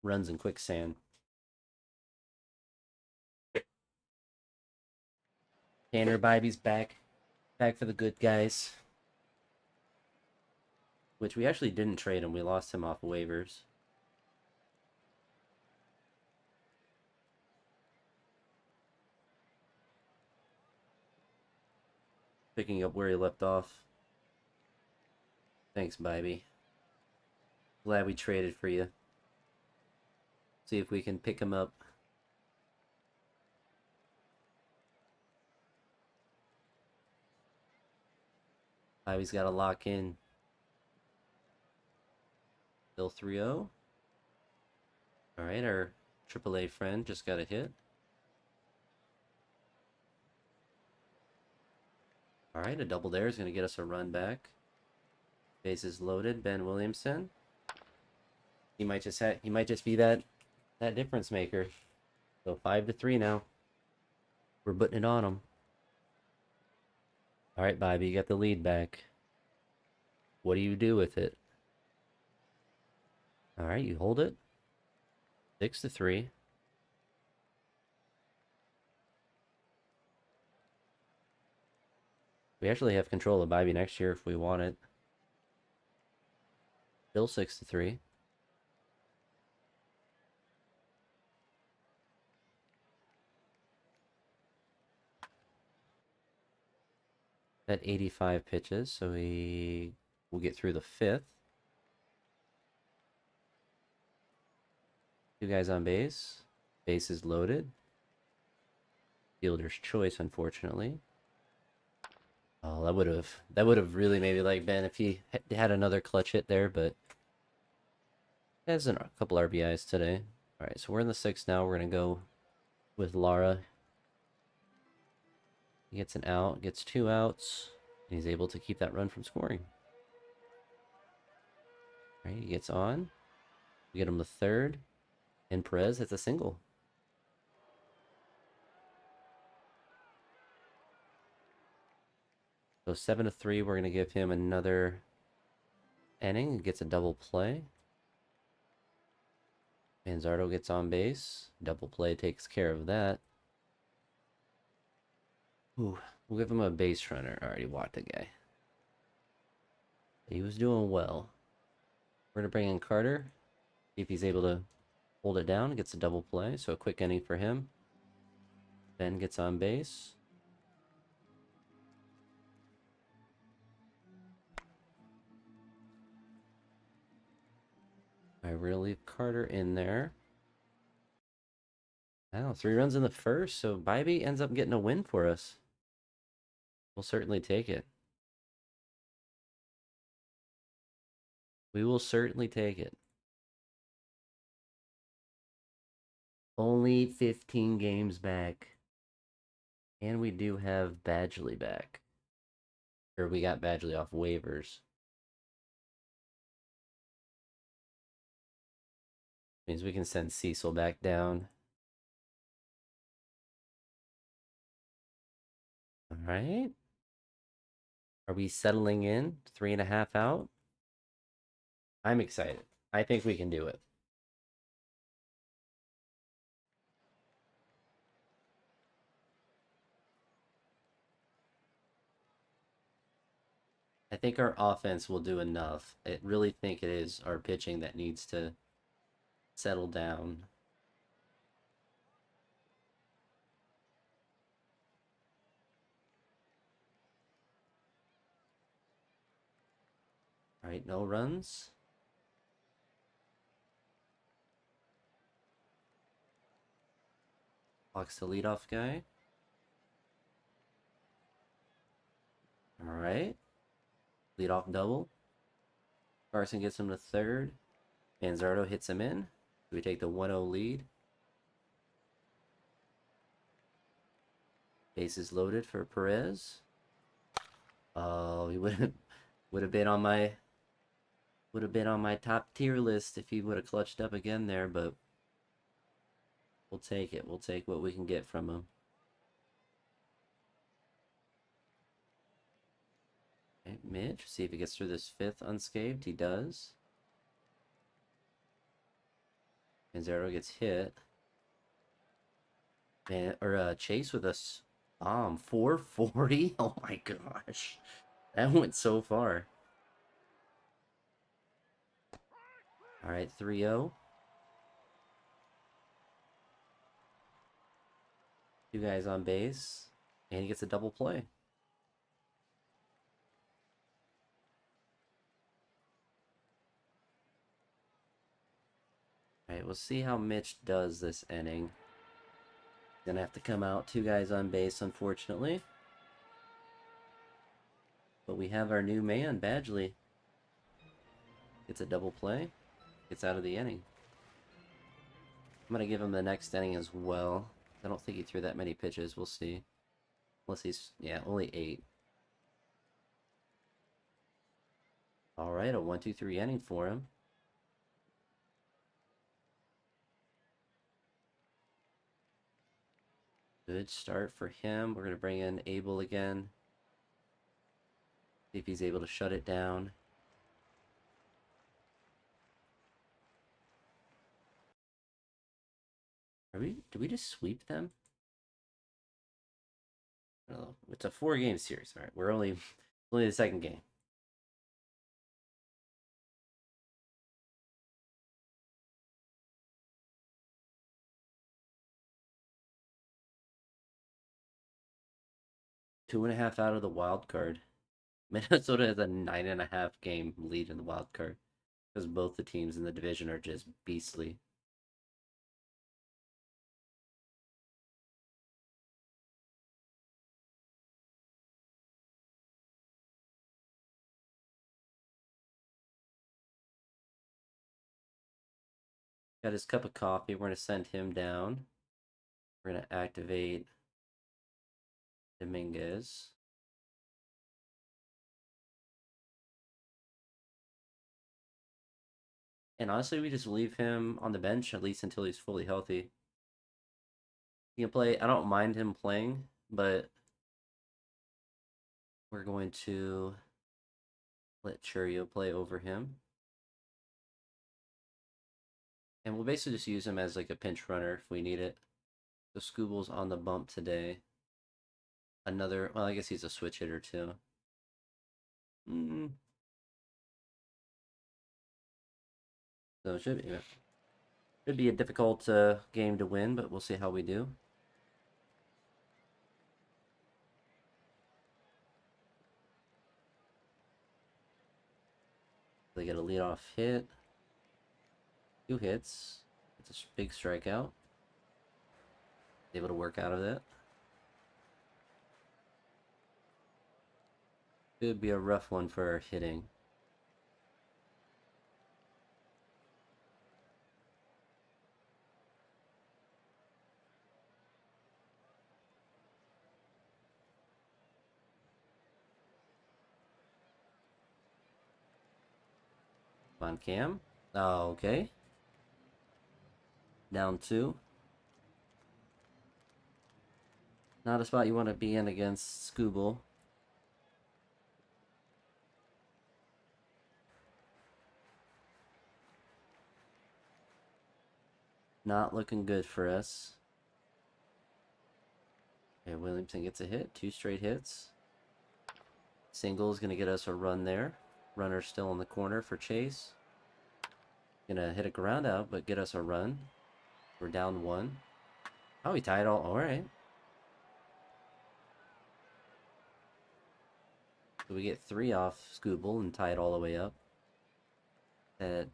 Runs in quicksand. Tanner Bibby's back. Back for the good guys. Which we actually didn't trade him. We lost him off waivers. Picking up where he left off. Thanks, Bibby. Glad we traded for you. See if we can pick him up. Bibby's got to lock in. Still 3-0. Alright, our AAA friend just got a hit. Alright, a double there is going to get us a run back. Bases loaded. Ben Williamson. He might just be that difference maker. So 5-3 now. We're putting it on him. Alright, Bobby, you got the lead back. What do you do with it? Alright, you hold it. 6-3. We actually have control of Bobby next year if we want it. Still 6-3. At 85 pitches, so we will get through the 5th. 2 guys on base. Bases loaded. Fielder's choice, unfortunately. Oh, that would have really maybe like Ben if he had another clutch hit there, but he has a couple RBIs today. All right, so we're in the 6th now. We're gonna go with Lara. He gets an out, gets 2 outs, and he's able to keep that run from scoring. All right, he gets on. We get him the 3rd, And Perez hits a single. So 7-3, we're going to give him another inning. Gets a double play. Manzardo gets on base. Double play takes care of that. Ooh, we'll give him a base runner. I already walked the guy. He was doing well. We're going to bring in Carter. See if he's able to hold it down. Gets a double play. So a quick inning for him. Ben gets on base. I will leave Carter in there. Wow, 3 runs in the first, so Bybee ends up getting a win for us. We'll certainly take it. We will certainly take it. Only 15 games back. And we do have Badgley back. Or we got Badgley off waivers. Means we can send Cecil back down. All right. Are we settling in? 3.5 out? I'm excited. I think we can do it. I think our offense will do enough. I really think it is our pitching that needs to settle down. All right, no runs. Walks the leadoff guy. All right. Leadoff double. Carson gets him to third. Manzardo hits him in. We take the 1-0 lead. Bases loaded for Perez. Oh, he would have been on my top tier list if he would have clutched up again there, but we'll take it. We'll take what we can get from him. Okay, Mitch, see if he gets through this fifth unscathed. He does. Manzardo gets hit. Chase with a bomb. 440? Oh my gosh. That went so far. Alright, 3-0. Two guys on base. And he gets a double play. Alright, we'll see how Mitch does this inning. Gonna have to come out. Two guys on base, unfortunately. But we have our new man, Badgley. Gets a double play. Gets out of the inning. I'm gonna give him the next inning as well. I don't think he threw that many pitches. We'll see. Unless he's, yeah, only 8. Alright, a 1-2-3 inning for him. Good start for him. We're going to bring in Abel again. See if he's able to shut it down. Did we just sweep them? I don't know. It's a 4-game series. All right, we're only the second game. Two and a half out of the wild card. Minnesota has a 9.5 game lead in the wild card because both the teams in the division are just beastly. Got his cup of coffee. We're going to send him down. We're going to activate Dominguez. And honestly, we just leave him on the bench at least until he's fully healthy. He can play. I don't mind him playing, but we're going to let Churio play over him. And we'll basically just use him as like a pinch runner if we need it. So Scooble's on the bump today. Well, I guess he's a switch hitter too. So it should be a difficult game to win, but we'll see how we do. They get a leadoff hit. 2 hits. It's a big strikeout. Able to work out of it. Could be a rough one for our hitting. Come on, Cam. Oh, okay. Down 2. Not a spot you want to be in against Scooble. Not looking good for us. Okay, Williamson gets a hit. 2 straight hits. Single is going to get us a run there. Runner still in the corner for Chase. Gonna hit a ground out, but get us a run. We're down 1. Oh, he tied all right. So we get 3 off Scooble and tie it all the way up. At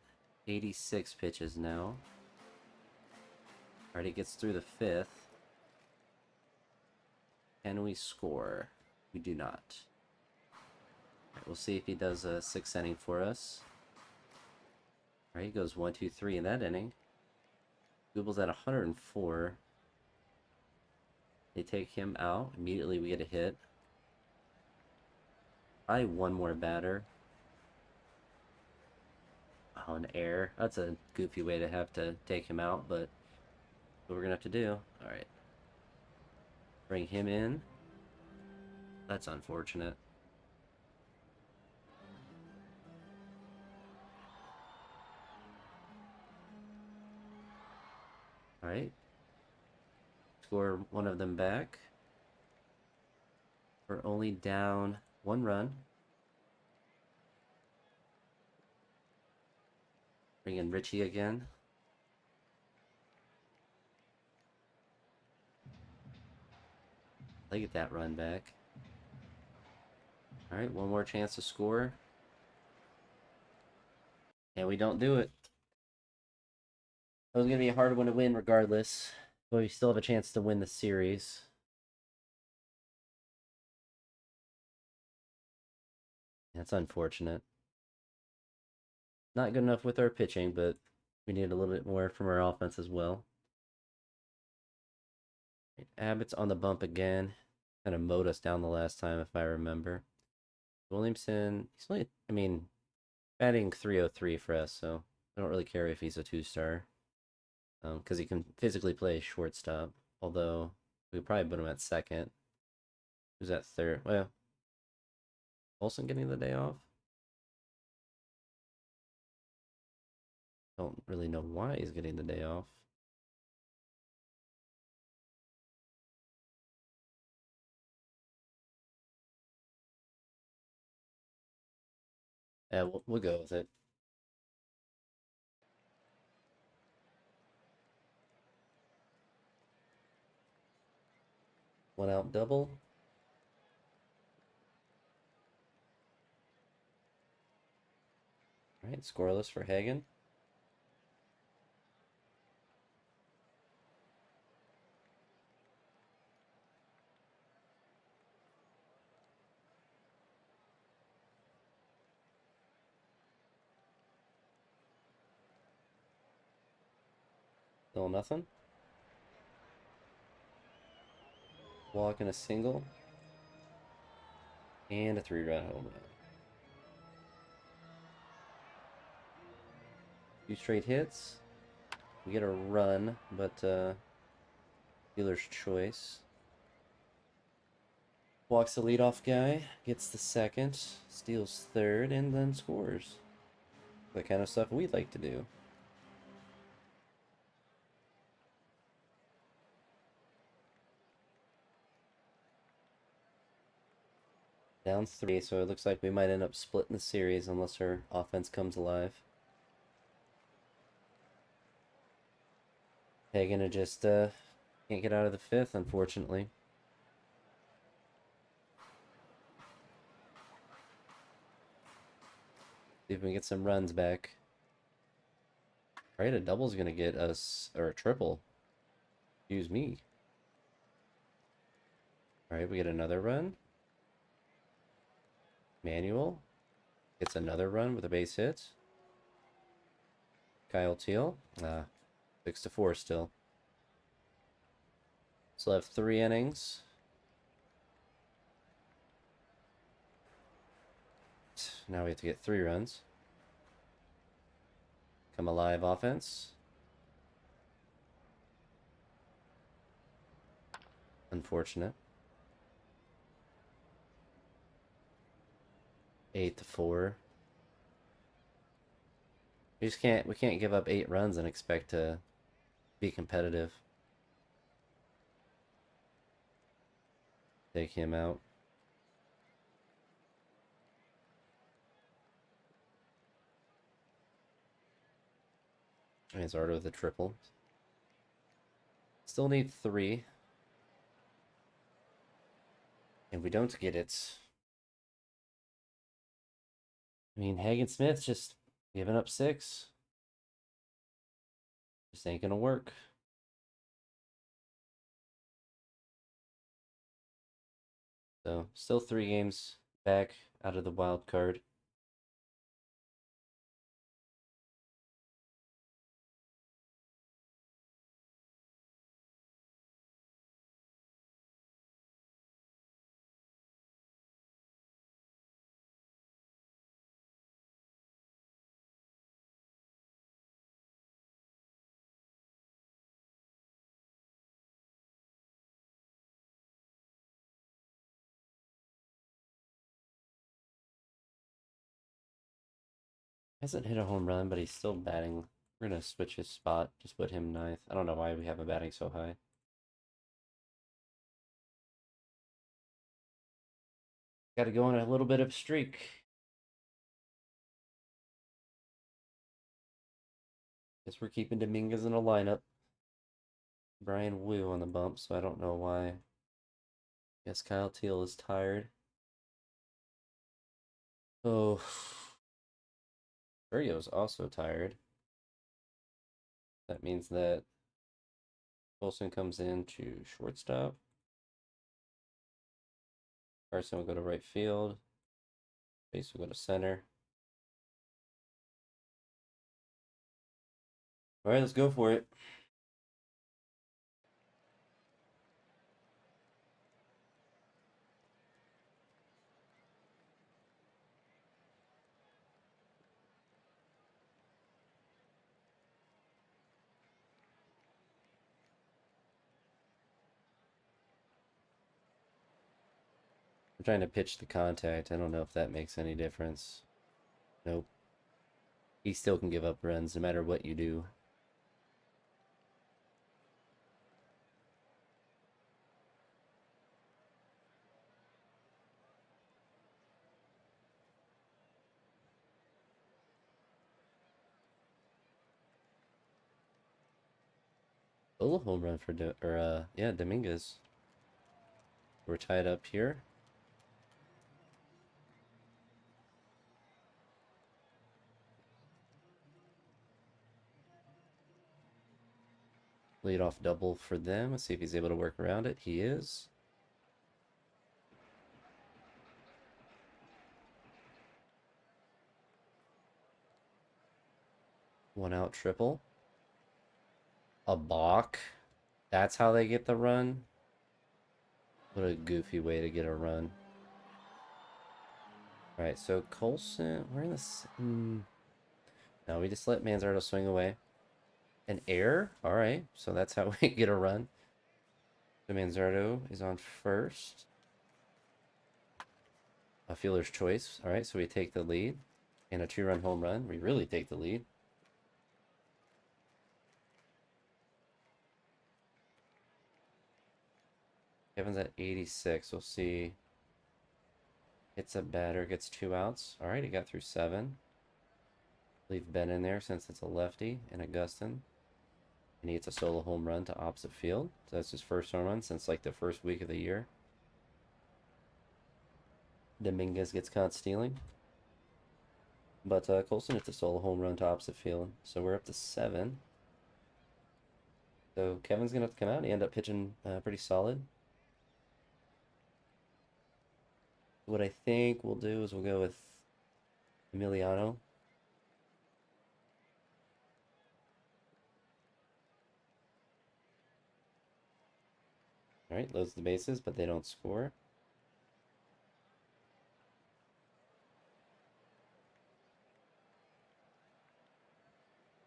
86 pitches now. Alright, he gets through the 5th. Can we score? We do not. Right, we'll see if he does a 6th inning for us. Alright, he goes 1, 2, 3 in that inning. Google's at 104. They take him out. Immediately we get a hit. Probably one more batter. Oh, an error. That's a goofy way to have to take him out, but what we're gonna have to do. Alright. Bring him in. That's unfortunate. Alright. Score one of them back. We're only down 1 run. Bring in Richie again. They get that run back. Alright, one more chance to score. And we don't do it. It was going to be a hard one to win regardless. But we still have a chance to win the series. That's unfortunate. Not good enough with our pitching, but we need a little bit more from our offense as well. Abbott's on the bump again. Kind of mowed us down the last time, if I remember. Williamson, he's only, batting 303 for us, so I don't really care if he's a 2-star. Because he can physically play shortstop. Although, we probably put him at second. Who's at third? Well, Olsen getting the day off? Don't really know why he's getting the day off. Yeah, we'll go with it. One out double. All right, scoreless for Hagen. Still nothing. Walk and a single. And a 3-run home run. 2 straight hits. We get a run, but dealer's choice. Walks the leadoff guy, gets the second, steals third, and then scores. The kind of stuff we'd like to do. Down 3, so it looks like we might end up splitting the series unless our offense comes alive. Hagen just can't get out of the 5th, unfortunately. See if we can get some runs back. Alright, a double's gonna get us, or a triple. Excuse me. Alright, we get another run. Manuel gets another run with a base hit. Kyle Teal. 6-4 still. Still have 3 innings. Now we have to get 3 runs. Come alive offense. Unfortunate. 8-4. We can't give up 8 runs and expect to be competitive. Take him out. And Zardo with a triple. Still need 3. And we don't get it. I mean, Hagen Smith just giving up 6. Just ain't gonna work. So, still 3 games back out of the wild card. Hasn't hit a home run, but he's still batting. We're gonna switch his spot. Just put him 9th. I don't know why we have him batting so high. Got to go on a little bit of a streak. Guess we're keeping Dominguez in a lineup. Brian Wu on the bump, so I don't know why. Guess Kyle Teal is tired. Oh, Burrio's also tired. That means that Wilson comes in to shortstop. Carson will go to right field. Base will go to center. All right, let's go for it. I'm trying to pitch the contact. I don't know if that makes any difference. Nope. He still can give up runs no matter what you do. A little home run for Dominguez. We're tied up here. Lead off double for them. Let's see if he's able to work around it. He is. One out triple. A balk. That's how they get the run. What a goofy way to get a run. Alright, so Colson, we're in this. No, we just let Manzardo swing away. An error? Alright, so that's how we get a run. So Manzardo is on first. A fielder's choice. Alright, so we take the lead. And a 2-run home run. We really take the lead. Kevin's at 86. We'll see. Hits a batter, gets 2 outs. Alright, he got through 7. Leave Ben in there since it's a lefty and Augustin. And he hits a solo home run to opposite field. So that's his first home run since like the first week of the year. Dominguez gets caught stealing. But Colson hits a solo home run to opposite field. So we're up to 7. So Kevin's going to have to come out. He ended up pitching pretty solid. What I think we'll do is we'll go with Emiliano. Alright, loads the bases, but they don't score.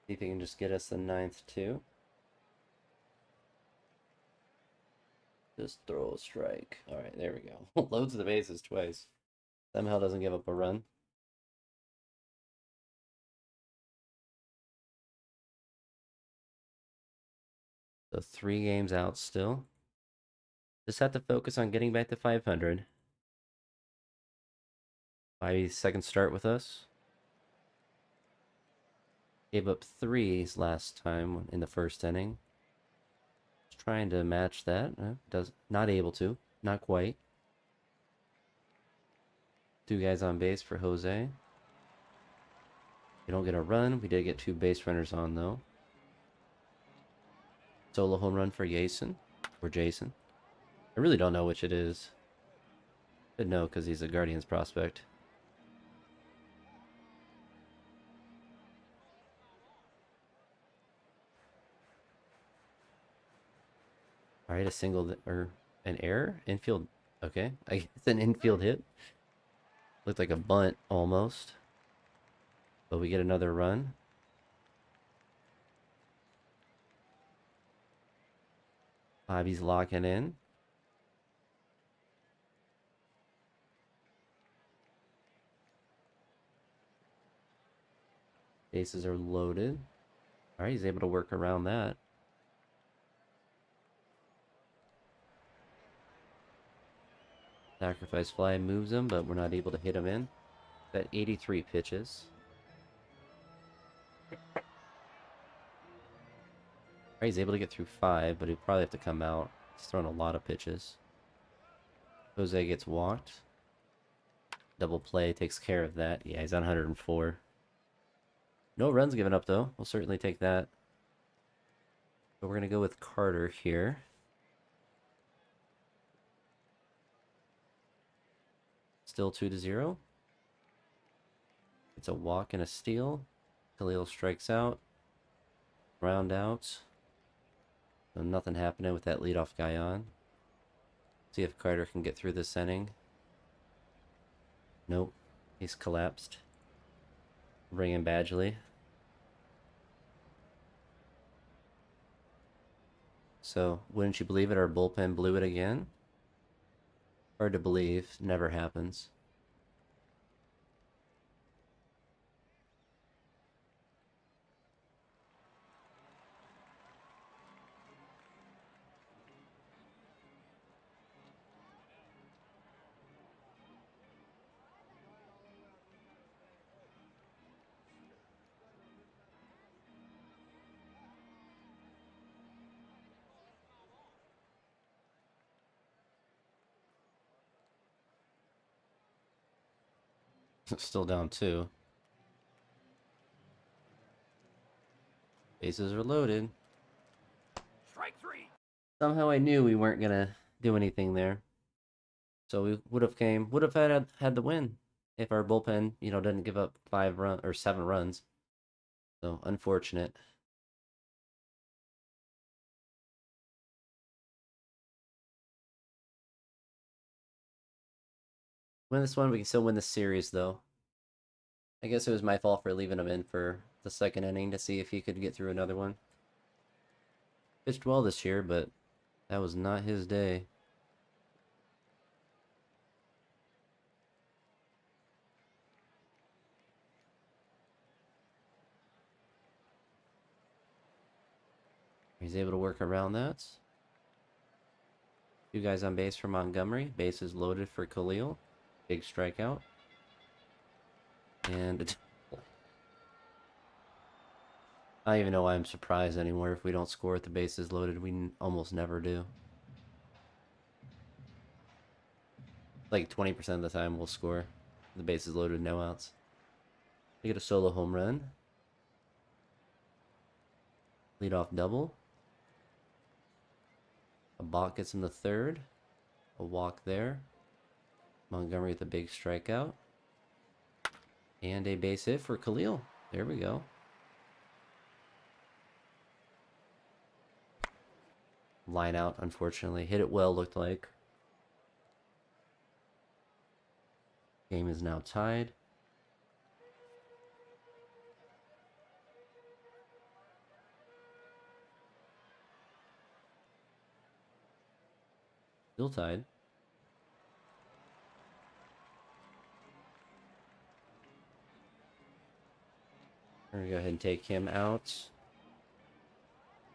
See if he can just get us the 9th too. Just throw a strike. Alright, there we go. Loads the bases twice. Somehow doesn't give up a run. So 3 games out still. Just have to focus on getting back to 500. Bobby's second start with us. Gave up 3s last time in the first inning. Just trying to match that. Does not able to. Not quite. 2 guys on base for Jose. We don't get a run. We did get 2 base runners on though. Solo home run for Jason. Or Jason. I really don't know which it is. Should know because he's a Guardians prospect. Alright, a single or an error? Infield. Okay. I guess an infield hit. Looked like a bunt almost. But we get another run. Bobby's locking in. Bases are loaded. Alright, he's able to work around that. Sacrifice fly moves him, but we're not able to hit him in. That 83 pitches. Alright, he's able to get through 5, but he'll probably have to come out. He's thrown a lot of pitches. Jose gets walked. Double play takes care of that. Yeah, he's on 104. No runs given up, though. We'll certainly take that. But we're going to go with Carter here. Still 2-0. It's a walk and a steal. Khalil strikes out. Round out. So nothing happening with that leadoff guy on. See if Carter can get through this inning. Nope. He's collapsed. Bring in Badgley. So, wouldn't you believe it, our bullpen blew it again? Hard to believe. Never happens. Still down 2. Bases are loaded. Strike 3. Somehow I knew we weren't gonna do anything there. So we would have had the win if our bullpen, didn't give up 7 runs. So unfortunate. Win this one, we can still win the series though. I guess it was my fault for leaving him in for the second inning to see if he could get through another one. Pitched well this year, but that was not his day. He's able to work around that. Two guys on base for Montgomery. Bases loaded for Khalil. Big strikeout. And I don't even know why I'm surprised anymore if we don't score with the bases loaded. We almost never do. Like 20% of the time we'll score. The bases loaded, no outs. We get a solo home run. Leadoff double. A balk gets in the third. A walk there. Montgomery with a big strikeout. And a base hit for Khalil. There we go. Line out, unfortunately. Hit it well, looked like. Game is now tied. Still tied. We're going to go ahead and take him out.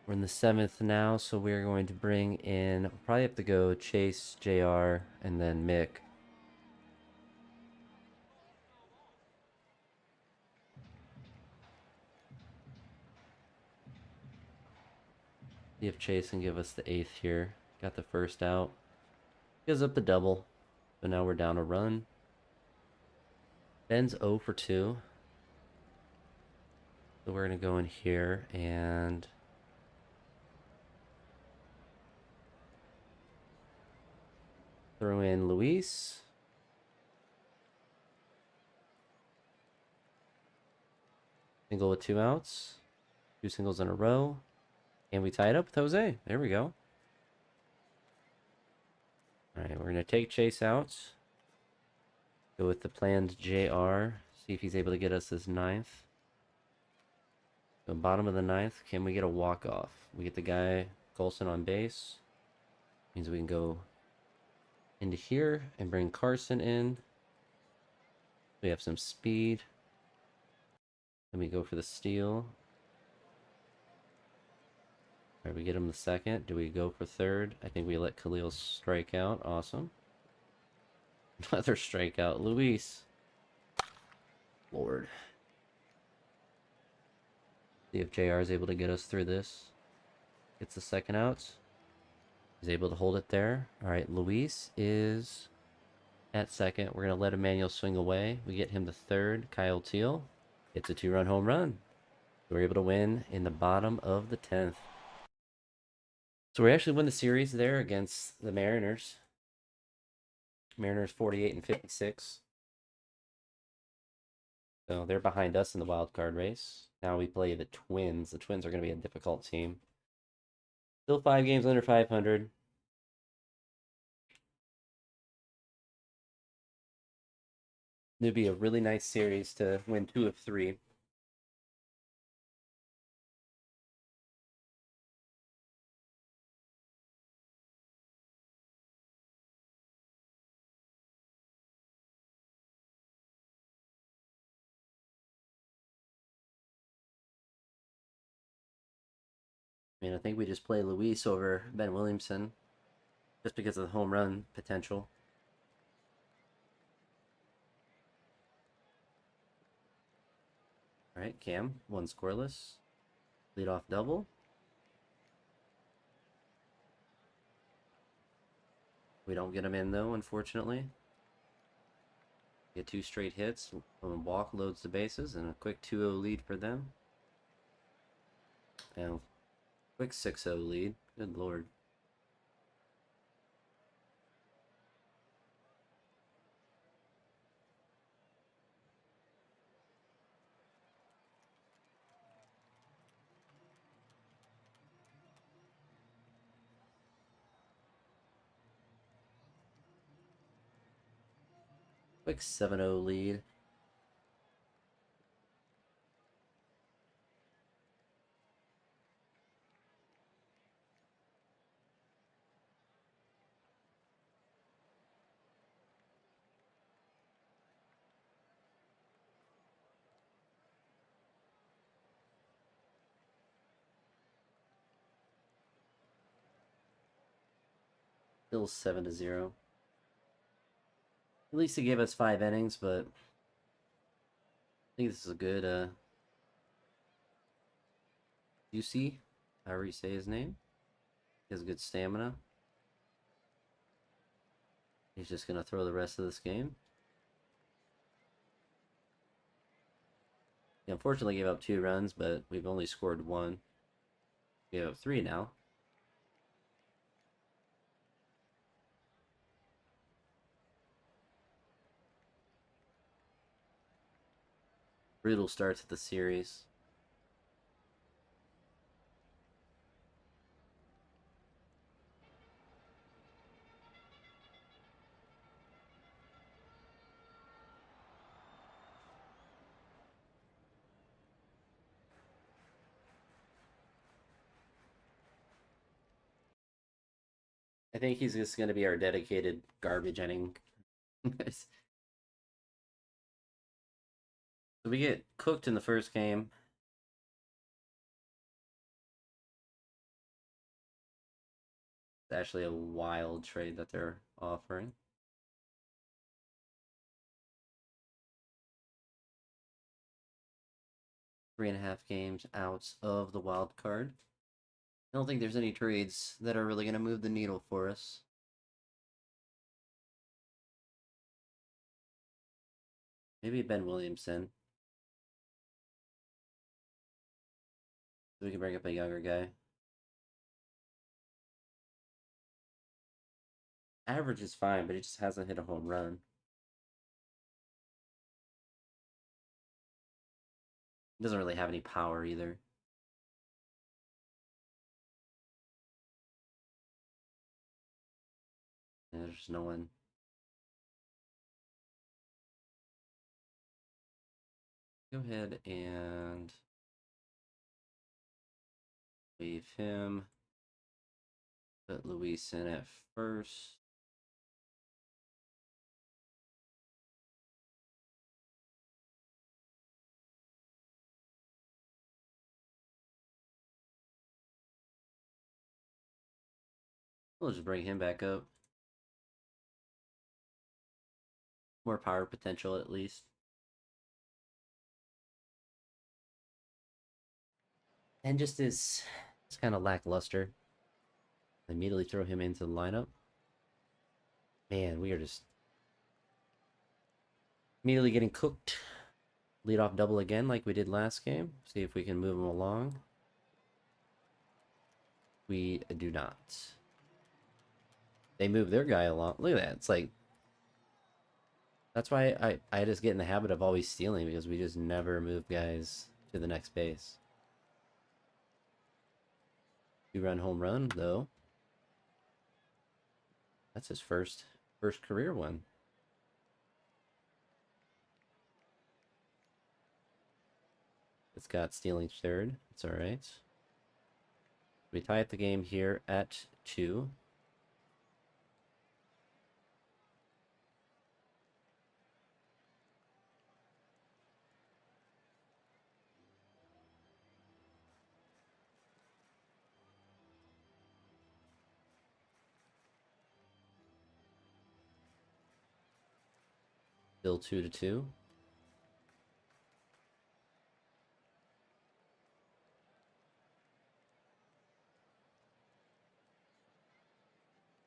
We're in the 7th now, so we're going to bring in... Probably have to go Chase, JR, and then Mick. See if Chase can give us the 8th here. Got the first out. Gives up the double. So now we're down a run. Ben's 0 for 2. So we're going to go in here and... throw in Luis. Single with 2 outs. 2 singles in a row. And we tie it up with Jose. There we go. Alright, we're going to take Chase out. Go with the planned JR. See if he's able to get us this 9th. So bottom of the 9th, can we get a walk-off? We get the guy, Colson, on base. Means we can go into here and bring Carson in. We have some speed. Then we go for the steal. Alright, we get him the 2nd. Do we go for 3rd? I think we let Khalil strike out. Awesome. Another strikeout. Luis. Lord. See if JR is able to get us through this. Gets the 2nd out. He's able to hold it there. Alright, Luis is at 2nd. We're going to let Emmanuel swing away. We get him the 3rd. Kyle Teal. It's a 2-run home run. We're able to win in the bottom of the 10th. So we actually win the series there against the Mariners. Mariners 48 and 56. So they're behind us in the wild card race. Now we play the Twins. The Twins are going to be a difficult team. Still 5 games under 500. It'd be a really nice series to win 2 of 3. I mean, I think we just play Luis over Ben Williamson just because of the home run potential. All right, Cam, 1 scoreless. Leadoff double. We don't get him in, though, unfortunately. Get 2 straight hits. Walk loads the bases, and a quick 2-0 lead for them. And quick 6-0 lead. Good lord. Quick 7-0 lead. Still 7-0. At least he gave us 5 innings, but I think this is a good UC, however you say his name. He has good stamina. He's just gonna throw the rest of this game. He unfortunately gave up 2 runs, but we've only scored 1. We have 3 now. Brutal start to the series. I think he's just going to be our dedicated garbage inning. So we get cooked in the first game. It's actually a wild trade that they're offering. Three and a half games out of the wild card. I don't think there's any trades that are really going to move the needle for us. Maybe Ben Williamson. So we can bring up a younger guy. Average is fine, but he just hasn't hit a home run. He doesn't really have any power either. And there's no one. Go ahead and leave him. Put Luis in at first. We'll just bring him back up. More power potential at least. And just is it's kind of lackluster. Immediately throw him into the lineup. Man, we are just immediately getting cooked. Lead off double again like we did last game. See if we can move him along. We do not. They move their guy along. Look at that. It's like that's why I just get in the habit of always stealing because we just never move guys to the next base. 2-run home run though. That's his first career one. It's got stealing third. It's all right. We tie up the game here at 2. Still 2-2.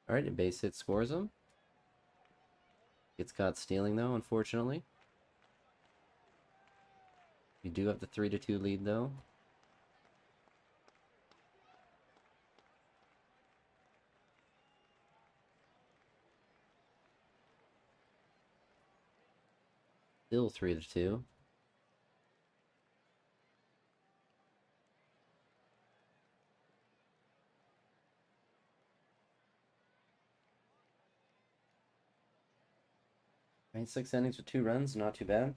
All right, a base hit scores him. Gets caught stealing though, unfortunately. We do have the 3-2 lead though. Still 3-2. Right, 6 innings with 2 runs, not too bad.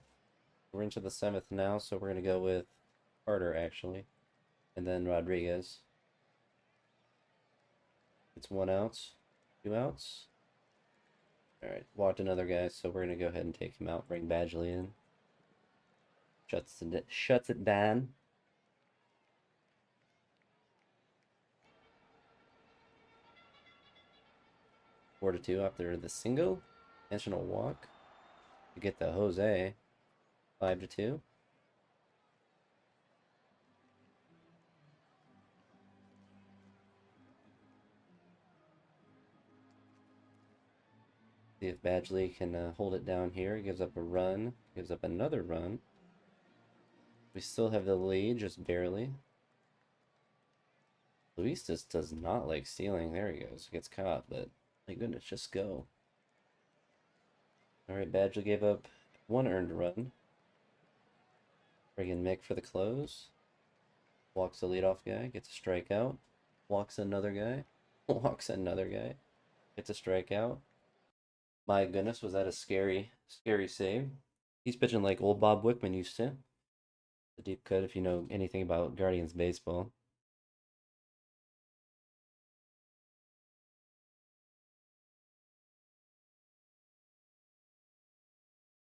We're into the 7th now, so we're gonna go with Carter actually, and then Rodriguez. It's 1 out, 2 outs. All right, walked another guy, so we're gonna go ahead and take him out. Bring Badgley in. Shuts it down. 4-2 after the single. Intentional walk to get the Jose. 5-2. See if Badgley can hold it down here. Gives up a run. Gives up another run. We still have the lead, just barely. Luis just does not like stealing. There he goes. Gets caught, but my goodness, just go. Alright, Badgley gave up one earned run. Bring in Mick for the close. Walks the leadoff guy, gets a strikeout. Walks another guy. Walks another guy. Gets a strikeout. My goodness, was that a scary, scary save? He's pitching like old Bob Wickman used to. The deep cut, if you know anything about Guardians baseball.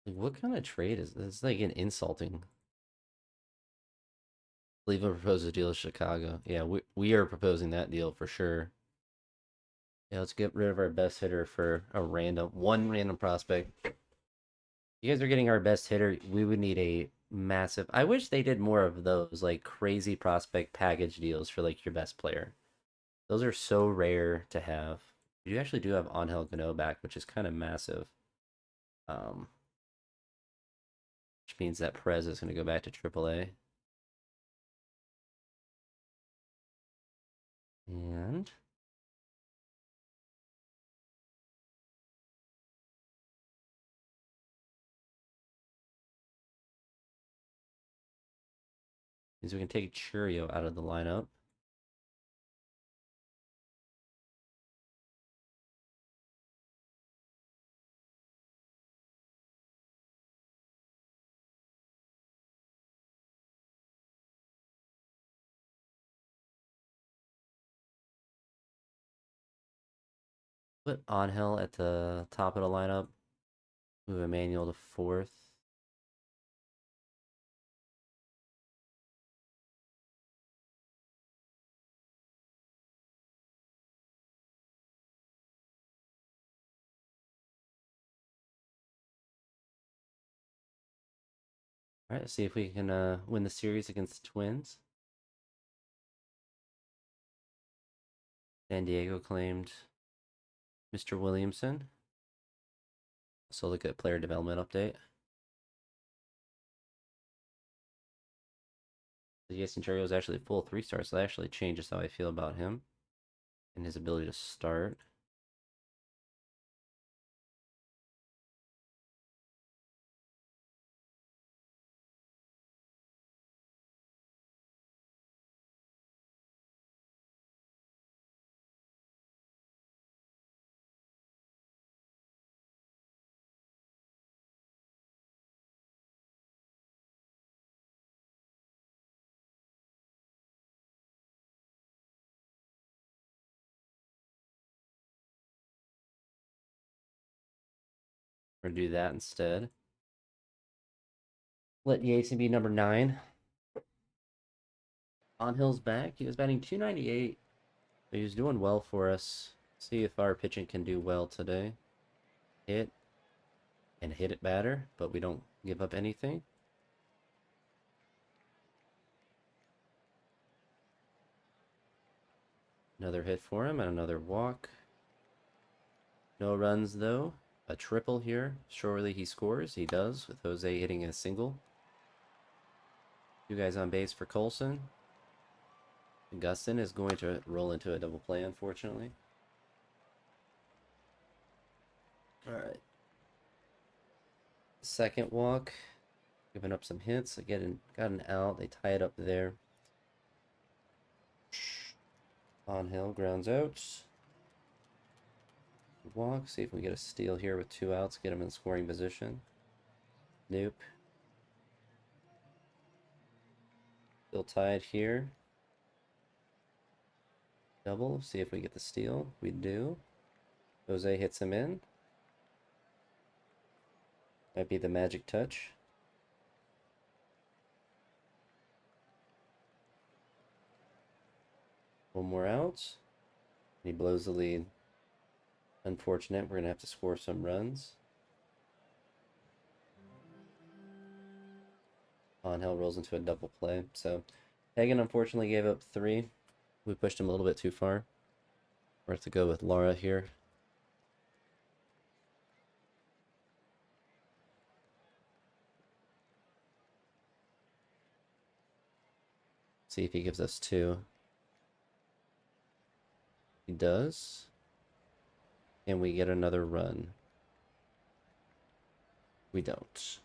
Like, what kind of trade is this? It's like an insulting. Cleveland proposed a deal to Chicago. Yeah, we are proposing that deal for sure. Yeah, let's get rid of our best hitter for a one random prospect. You guys are getting our best hitter. We would need a massive. I wish they did more of those like crazy prospect package deals for like your best player. Those are so rare to have. You actually do have Angel Gano back, which is kind of massive. Um, which means that Perez is going to go back to AAA. And means we can take Churio out of the lineup. Put Angel at the top of the lineup. Move Emmanuel to fourth. All right, let's see if we can win the series against the Twins. San Diego claimed Mr. Williamson. So look at player development update. Jason Churio is actually full 3 stars, so that actually changes how I feel about him and his ability to start. Or do that instead. Let Yason be number 9. On Hill's back. He was batting 298. But he was doing well for us. See if our pitching can do well today. Hit and hit it batter, but we don't give up anything. Another hit for him and another walk. No runs though. A triple here. Surely he scores. He does, with Jose hitting a single. 2 guys on base for Colson. Gustin is going to roll into a double play, unfortunately. Alright. Second walk. Giving up some hits. Got an out. They tie it up there. On Hill grounds out. Walk. See if we get a steal here with 2 outs. Get him in scoring position. Nope. Still tied here. Double. See if we get the steal. We do. Jose hits him in. Might be the magic touch. One more out. He blows the lead. Unfortunate. We're gonna have to score some runs. Hill rolls into a double play. So Hagen unfortunately gave up 3. We pushed him a little bit too far. We're have to go with Laura here. See if he gives us 2. He does. And we get another run. We don't.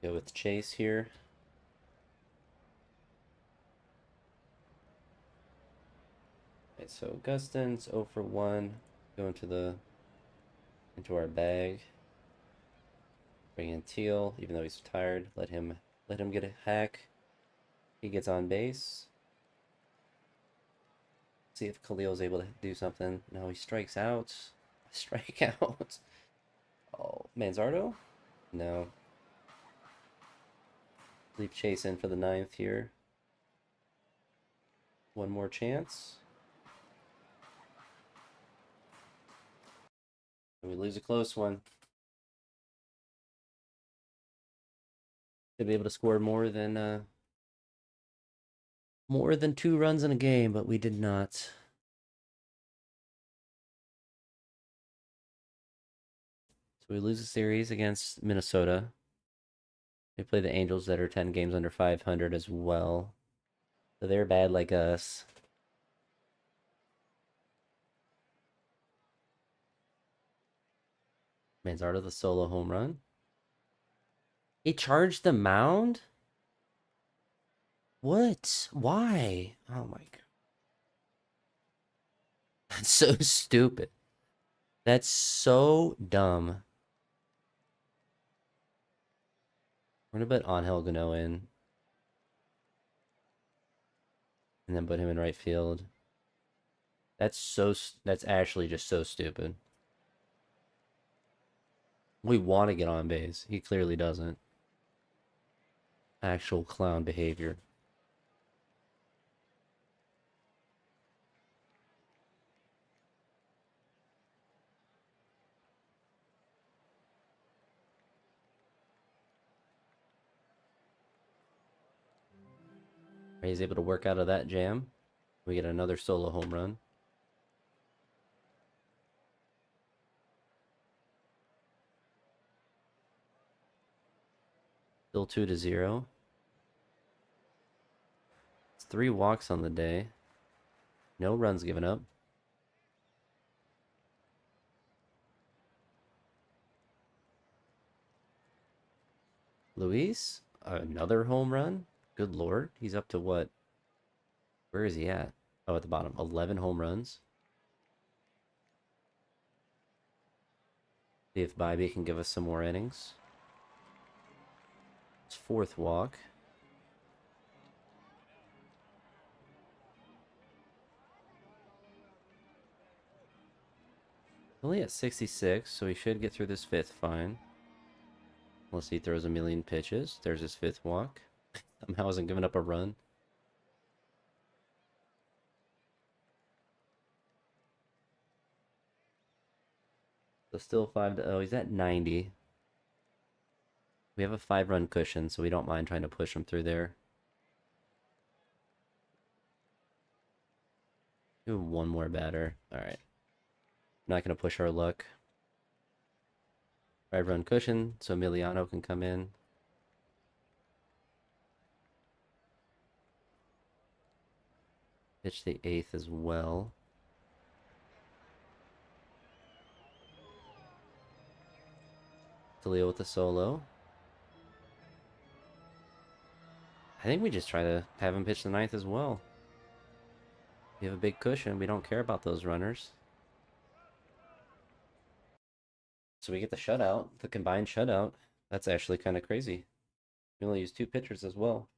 Go with Chase here. Okay, so Augustin's 0 for 1. Go into our bag. Bring in Teal, even though he's tired. Let him get a hack. He gets on base. See if Khalil's able to do something. No, he strikes out. Strike out. Oh, Manzardo? No. Leave Chase in for the 9th here. One more chance. And we lose a close one. Should be able to score more than 2 runs in a game, but we did not. So we lose a series against Minnesota. They play the Angels that are 10 games under 500 as well. So they're bad like us. Manzardo the solo home run. He charged the mound? What? Why? Oh my god. That's so stupid. That's so dumb. We're gonna put Angel Gano in. And then put him in right field. That's actually just so stupid. We want to get on base. He clearly doesn't. Actual clown behavior. He's able to work out of that jam. We get another solo home run. Still 2-0. It's 3 walks on the day. No runs given up. Luis, another home run. Good lord, he's up to what? Where is he at? Oh, at the bottom. 11 home runs. See if Bybee can give us some more innings. It's 4th walk. Only at 66, so he should get through this 5th fine. Unless he throws a million pitches. There's his 5th walk. Somehow hasn't given up a run. So still 5-0. He's at 90. We have a 5-run cushion, so we don't mind trying to push him through there. Do one more batter. Alright. Not going to push our luck. 5-run cushion, so Emiliano can come in. Pitch the 8th as well. Khalil with the solo. I think we just try to have him pitch the 9th as well. We have a big cushion. We don't care about those runners. So we get the shutout, the combined shutout. That's actually kind of crazy. We only use 2 pitchers as well.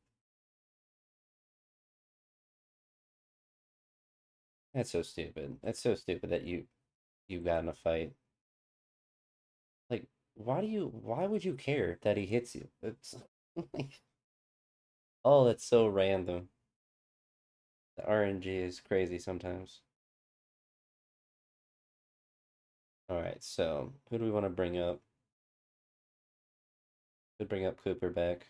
That's so stupid. That's so stupid that you got in a fight. Like, why would you care that he hits you? It's like, oh, that's so random. The RNG is crazy sometimes. Alright, so who do we want to bring up? Could bring up Cooper back.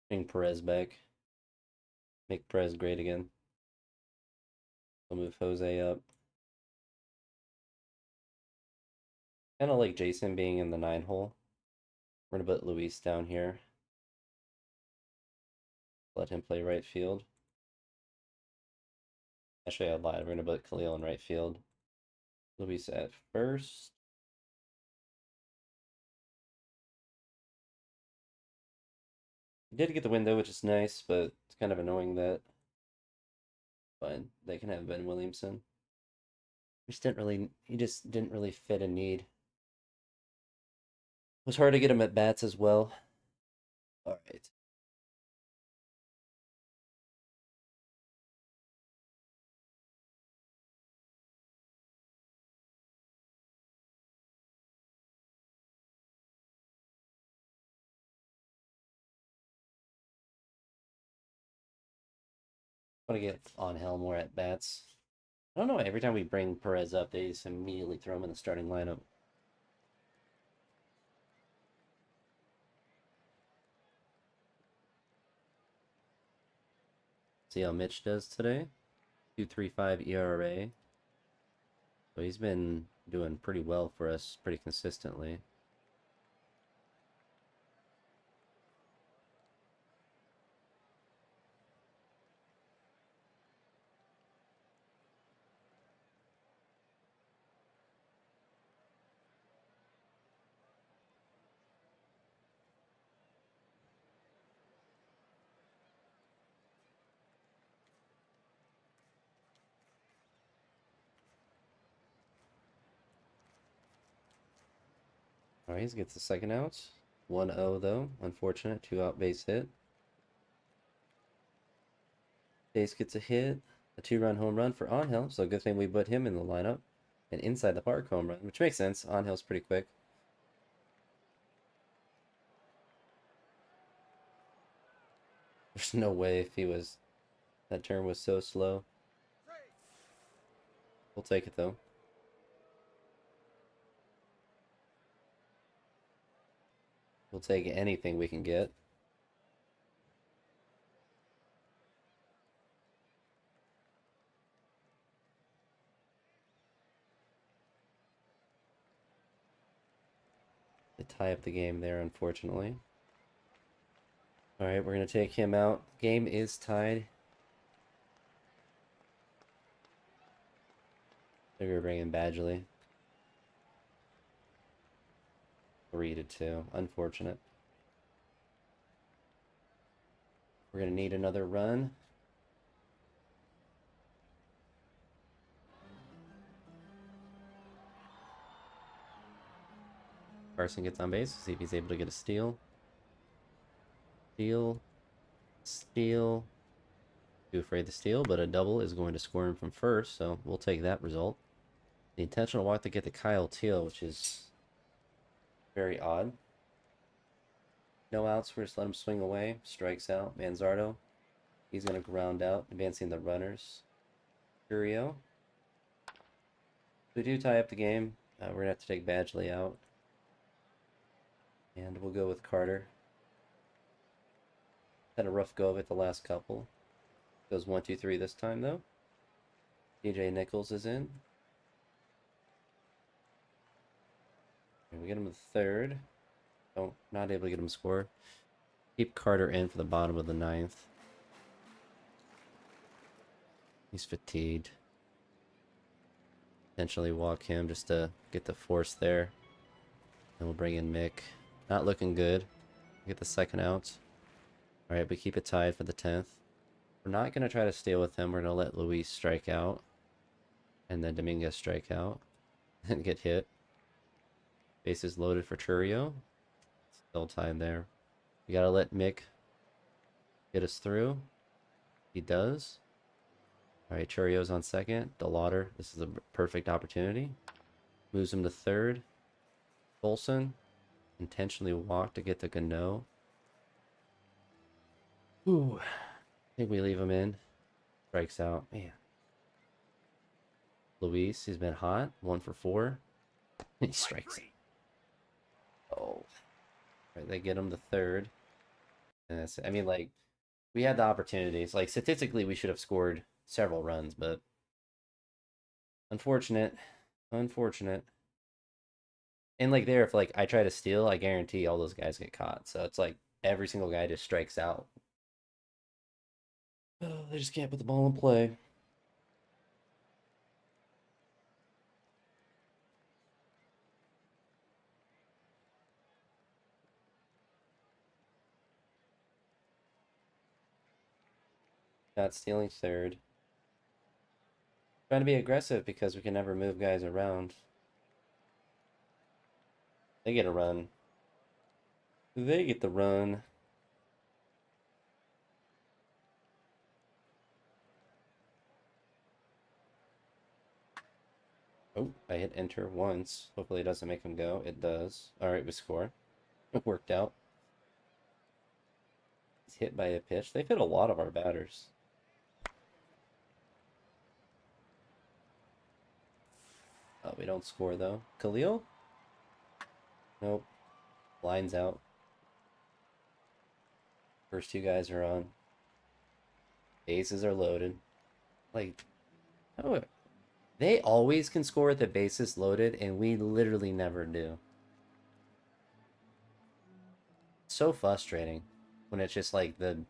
Bring Perez back. Make Perez great again. We'll move Jose up. Kind of like Jason being in the 9 hole. We're going to put Luis down here. Let him play right field. Actually, I lied. We're going to put Khalil in right field. Luis at first. Did get the window, which is nice, but it's kind of annoying that. Fine, they can have Ben Williamson. He just didn't really fit a need. It was hard to get him at bats as well. All right. Want to get on Hell more at bats. I don't know. Every time we bring Perez up, they just immediately throw him in the starting lineup. See how Mitch does today. 2.35 ERA. So he's been doing pretty well for us, pretty consistently. All right, he gets the second out. 1-0 though. Unfortunate. 2-out base hit. Dace gets a hit. A 2-run home run for Angel. So good thing we put him in the lineup. An inside the park home run, which makes sense. Angel's pretty quick. There's no way if he was... That turn was so slow. We'll take it though. We'll take anything we can get. They tie up the game there, unfortunately. Alright, we're going to take him out. Game is tied. Maybe we're bringing Badgley. 3-2. Unfortunate. We're going to need another run. Carson gets on base. See if he's able to get a steal. Steal. Steal. Too afraid to steal, but a double is going to score him from first, so we'll take that result. The intentional walk to get to Kyle Teal, which is very odd. No outs, we're just let him swing away. Strikes out. Manzardo. He's going to ground out, advancing the runners. Curio. We do tie up the game. We're going to have to take Badgley out. And we'll go with Carter. Had a rough go of it the last couple. Goes 1-2-3 this time, though. DJ Nichols is in. And we get him the third. Oh, not able to get him score. Keep Carter in for the bottom of the ninth. He's fatigued. Potentially walk him just to get the force there. And we'll bring in Mick. Not looking good. Get the second out. Alright, we keep it tied for the 10th. We're not going to try to steal with him. We're going to let Luis strike out. And then Dominguez strike out. And get hit. Bases loaded for Churio. Still tied there. We got to let Mick get us through. He does. Alright, Churio's on second. DeLauder. This is a perfect opportunity. Moves him to third. Bolson intentionally walked to get to Gano. Ooh. I think we leave him in. Strikes out. Man. Luis, he's been hot. 1 for 4. He Strike strikes. three. Oh. Right, they get him the third. And that's, I mean, like, we had the opportunities. Like, statistically, we should have scored several runs, but unfortunate. Unfortunate. And, like, there, if, like, I try to steal, I guarantee all those guys get caught. So it's like every single guy just strikes out. Oh, they just can't put the ball in play. Not stealing third. Trying to be aggressive because we can never move guys around. They get a run. They get the run. Oh, I hit enter once. Hopefully it doesn't make him go. It does. Alright, we score. It worked out. He's hit by a pitch. They've hit a lot of our batters. Oh, we don't score though. Khalil? Nope. Lines out. First two guys are on. Bases are loaded. Like, oh, they always can score with the bases loaded, and we literally never do. So frustrating when it's just like the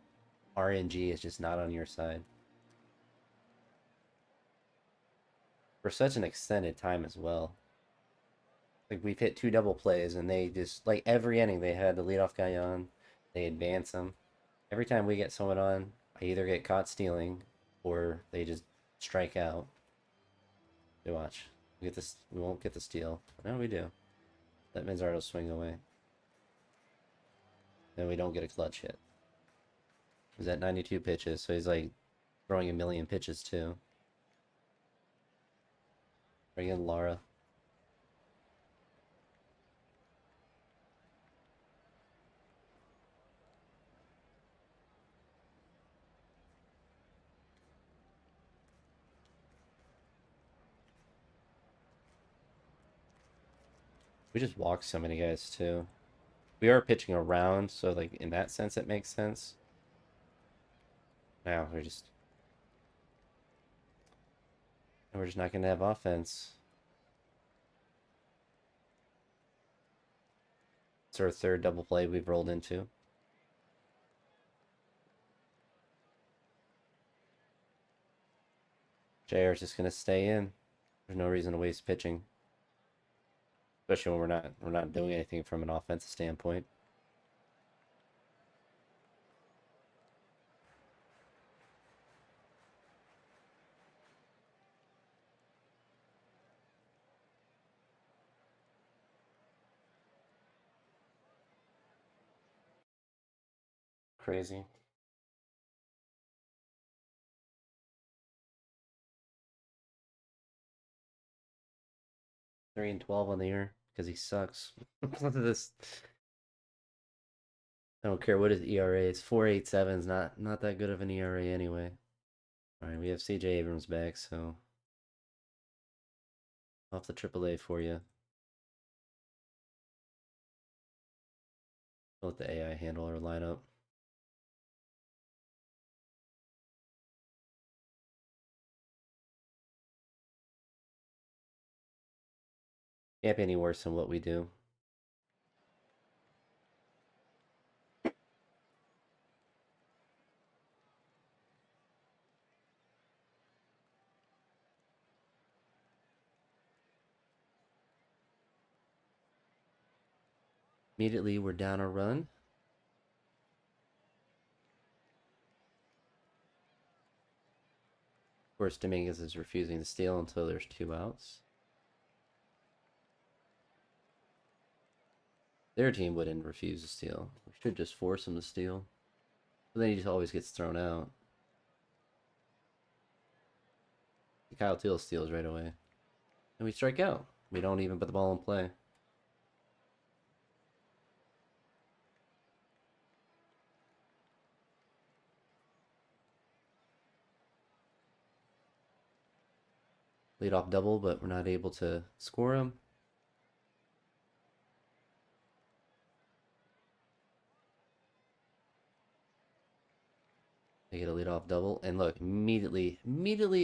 RNG is just not on your side for such an extended time as well. Like we've hit 2 double plays, and they just like every inning they had the leadoff guy on, they advance him. Every time we get someone on, I either get caught stealing, or they just strike out. You watch. We get this. We won't get the steal. No, we do. That Manzardo swing away. Then we don't get a clutch hit. He's at 92 pitches, so he's like throwing a million pitches too. Bring in Lara. We just walk so many guys too. We are pitching around, so like in that sense it makes sense. Now we're just not gonna have offense. It's our third double play we've rolled into. JR's just gonna stay in. There's no reason to waste pitching. Especially when we're not doing anything from an offensive standpoint. Crazy. 3-12 on the year because he sucks. This I don't care what his ERA is. 4.87 is not that good of an ERA anyway. All right, we have CJ Abrams back, so off the AAA for you. I'll let the AI handle our lineup. Can't be any worse than what we do. Immediately, we're down a run. Of course, Dominguez is refusing to steal until there's 2 outs. Their team wouldn't refuse to steal. We should just force him to steal. But then he just always gets thrown out. Kyle Teal steals right away. And we strike out. We don't even put the ball in play. leadoff double, but we're not able to score him. They get a leadoff double, and look, immediately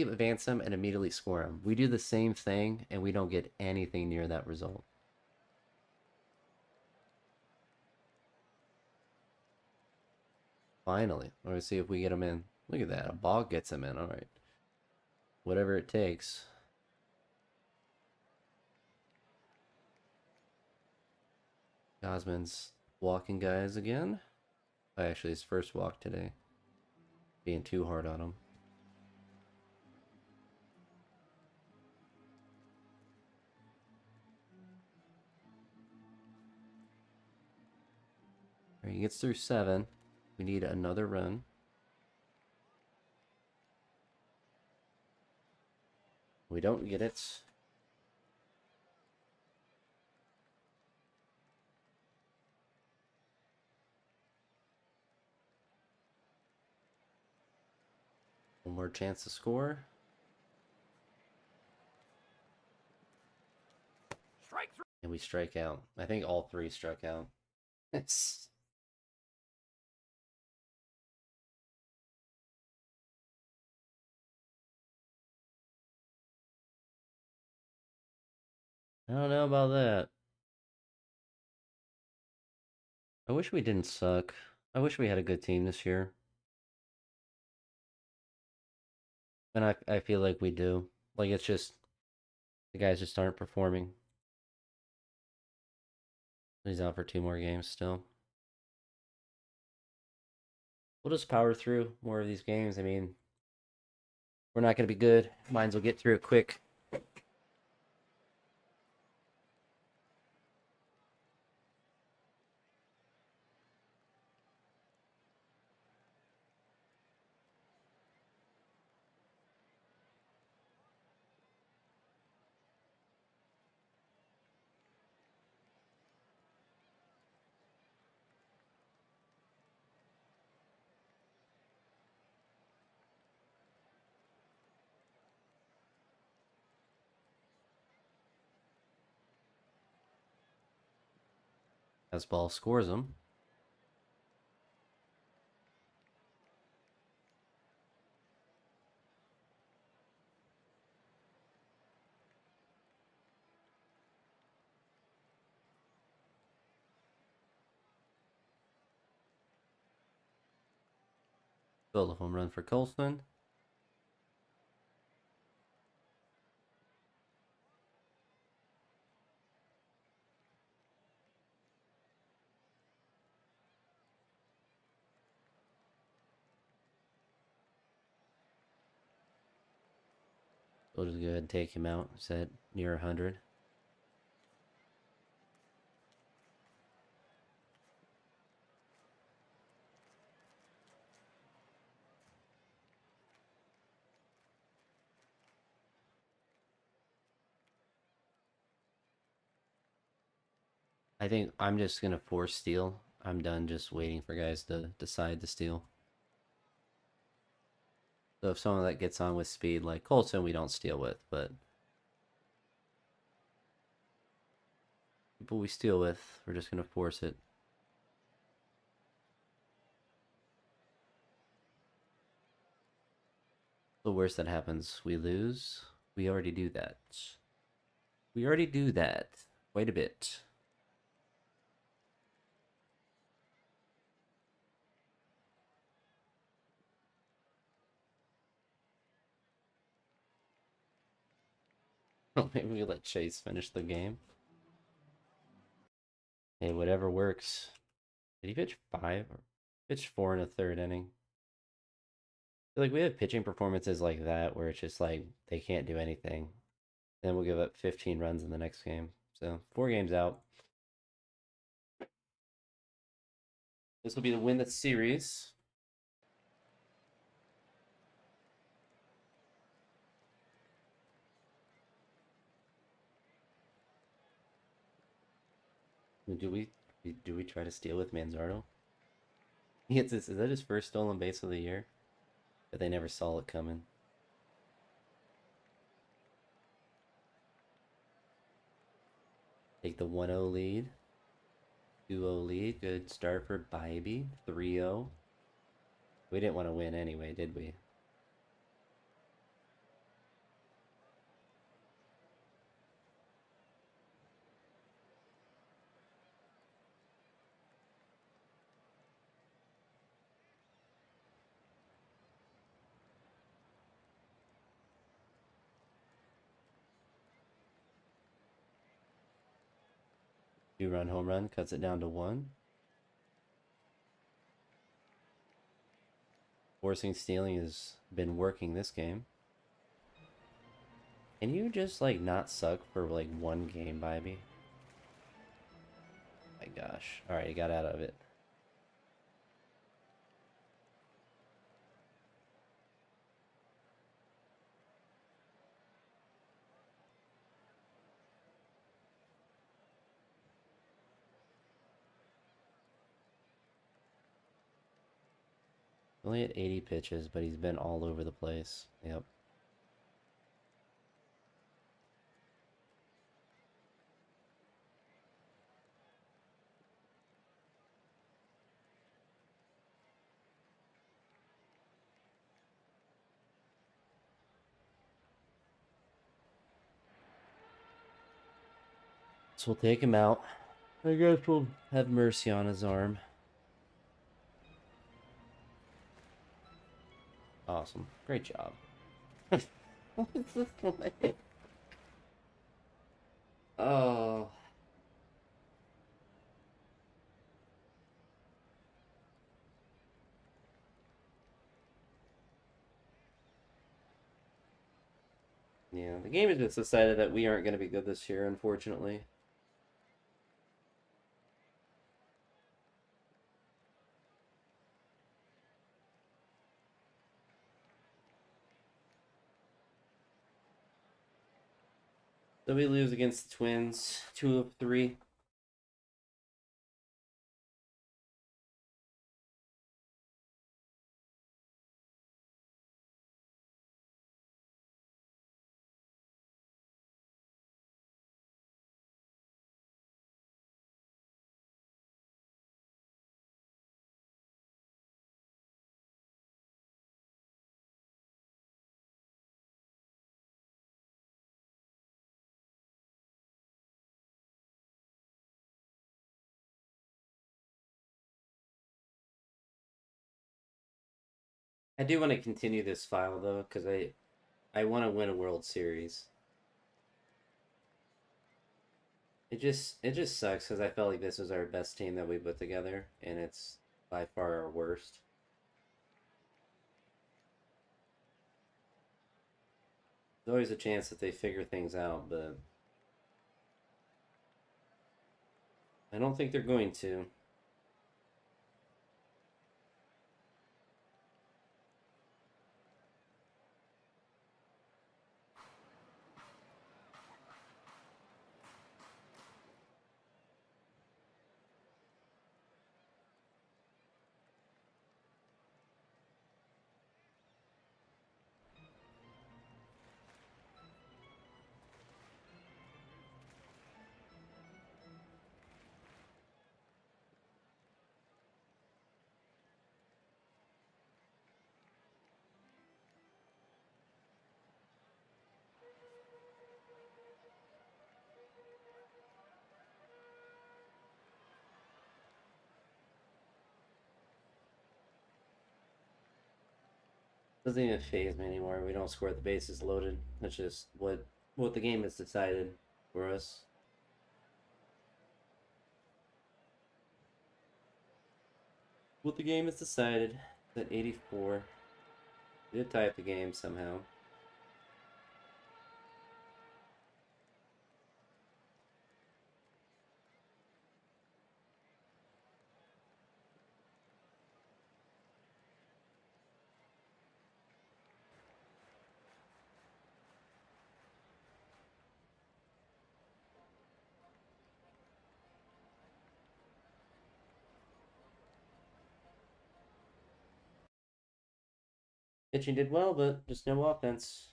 advance him and immediately score him. We do the same thing, and we don't get anything near that result. Finally, let's see if we get him in. Look at that, a ball gets him in. All right, whatever it takes. Gosman's walking guys again. Actually, his first walk today. Being too hard on him. He gets through 7. We need another run. We don't get it. One more chance to score. Strike 3. And we strike out. I think all 3 struck out. It's... I don't know about that. I wish we didn't suck. I wish we had a good team this year. And I feel like we do. Like, it's just... The guys just aren't performing. He's out for 2 more games still. We'll just power through more of these games. I mean, we're not going to be good. Mines will get through it quick. As ball scores him. Build a home run for Colston. We'll just go ahead and take him out. Set near 100. I think I'm just going to force steal. I'm done just waiting for guys to decide to steal. So if someone that gets on with speed like Colson, we don't steal with, but people we steal with, we're just going to force it. The worst that happens, we lose. We already do that. We already do that quite a bit. Maybe we let Chase finish the game. Hey, whatever works. Did he pitch 5? Or pitch 4 in a third inning? I feel like we have pitching performances like that where it's just like they can't do anything. Then we'll give up 15 runs in the next game. So 4 games out. This will be the win the series. Do we try to steal with Manzardo? He hits this. Is that his first stolen base of the year? But they never saw it coming. Take the 1-0 lead. 2-0 lead. Good start for Bybee. 3-0. We didn't want to win anyway, did we? Two-run home run cuts it down to 1. Forcing stealing has been working this game. Can you just like not suck for like one game, Bybee? My gosh. Alright, you got out of it. Only at 80 pitches, but he's been all over the place. Yep. So we'll take him out. I guess we'll have mercy on his arm. Awesome. Great job. What's this play? Oh. Yeah, the game has just decided that we aren't going to be good this year, unfortunately. So we lose against the Twins, 2 of 3. I do want to continue this file though, because I want to win a World Series. It just sucks because I felt like this was our best team that we put together, and it's by far our worst. There's always a chance that they figure things out, but I don't think they're going to. Doesn't even phase me anymore. We don't score with the bases loaded. That's just what the game has decided for us. What the game has decided. It's at 84. We did tie up the game somehow. Pitching did well, but just no offense.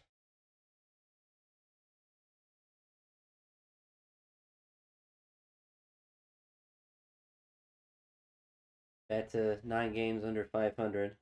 Back to 9 games under 500.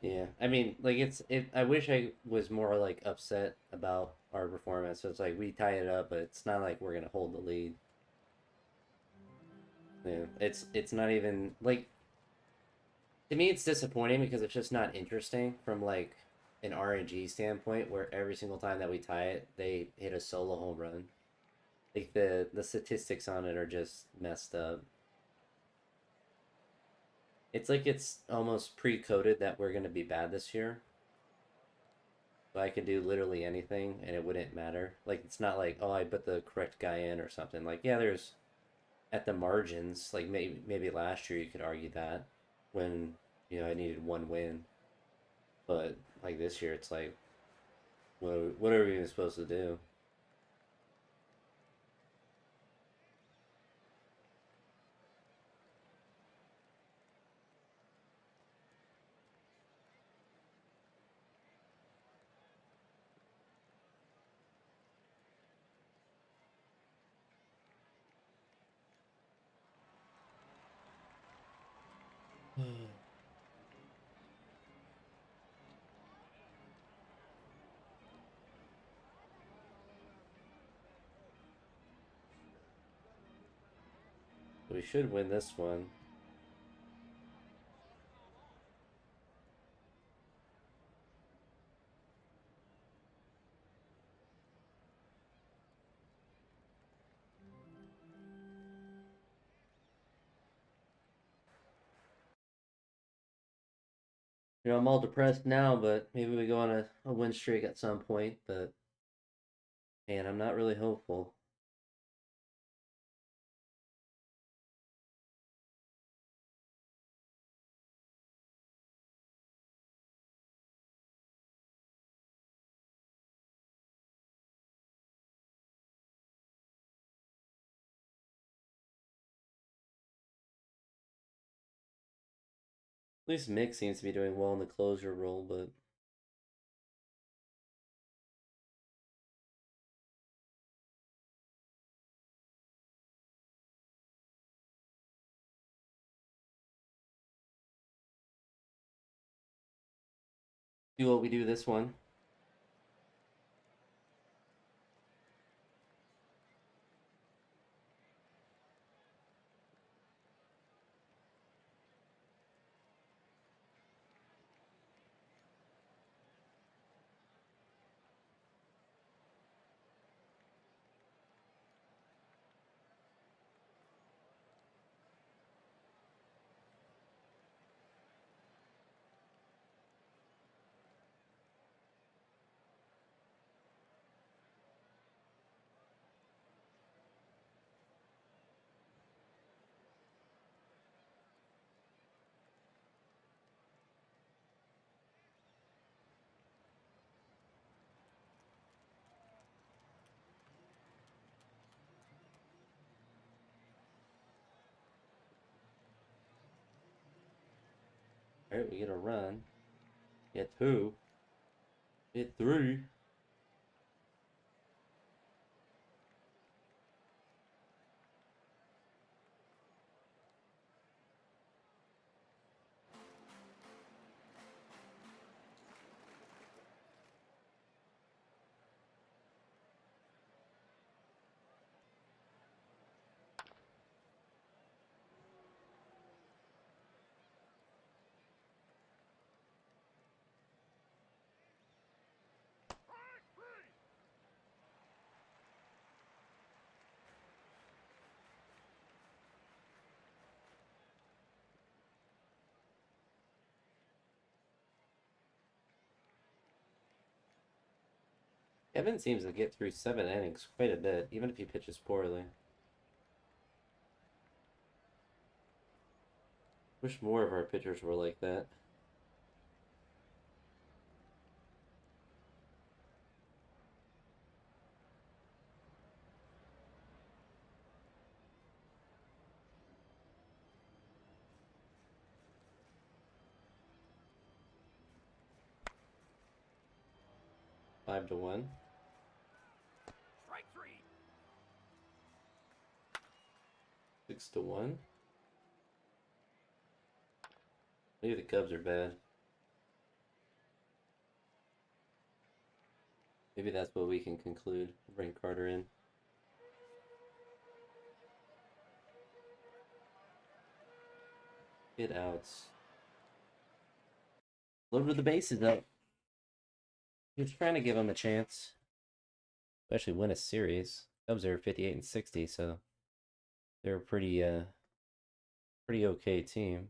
Yeah, I mean, like I wish I was more like upset about our performance. So it's like we tie it up, but it's not like we're gonna hold the lead. Yeah, it's not even like to me. It's disappointing because it's just not interesting from like an RNG standpoint, where every single time that we tie it, they hit a solo home run. Like the statistics on it are just messed up. It's like it's almost pre-coded that we're gonna be bad this year. So I could do literally anything and it wouldn't matter. Like it's not like, oh, I put the correct guy in or something. Like yeah, there's at the margins, like maybe last year you could argue that when, I needed one win. But like this year it's like what are we even supposed to do? We should win this one. I'm all depressed now, but maybe we go on a win streak at some point. But man, I'm not really hopeful. At least Mick seems to be doing well in the closer role, but do what we do this one. All right, we get a run. Get two. Get three. Kevin seems to get through 7 innings quite a bit, even if he pitches poorly. Wish more of our pitchers were like that. Five to one. Strike three. 6 to 1. Maybe the Cubs are bad. Maybe that's what we can conclude. Bring Carter in. Get outs. Load the bases up. He was trying to give him a chance. Especially win a series. Cubs are 58 and 60, so they're a pretty okay team.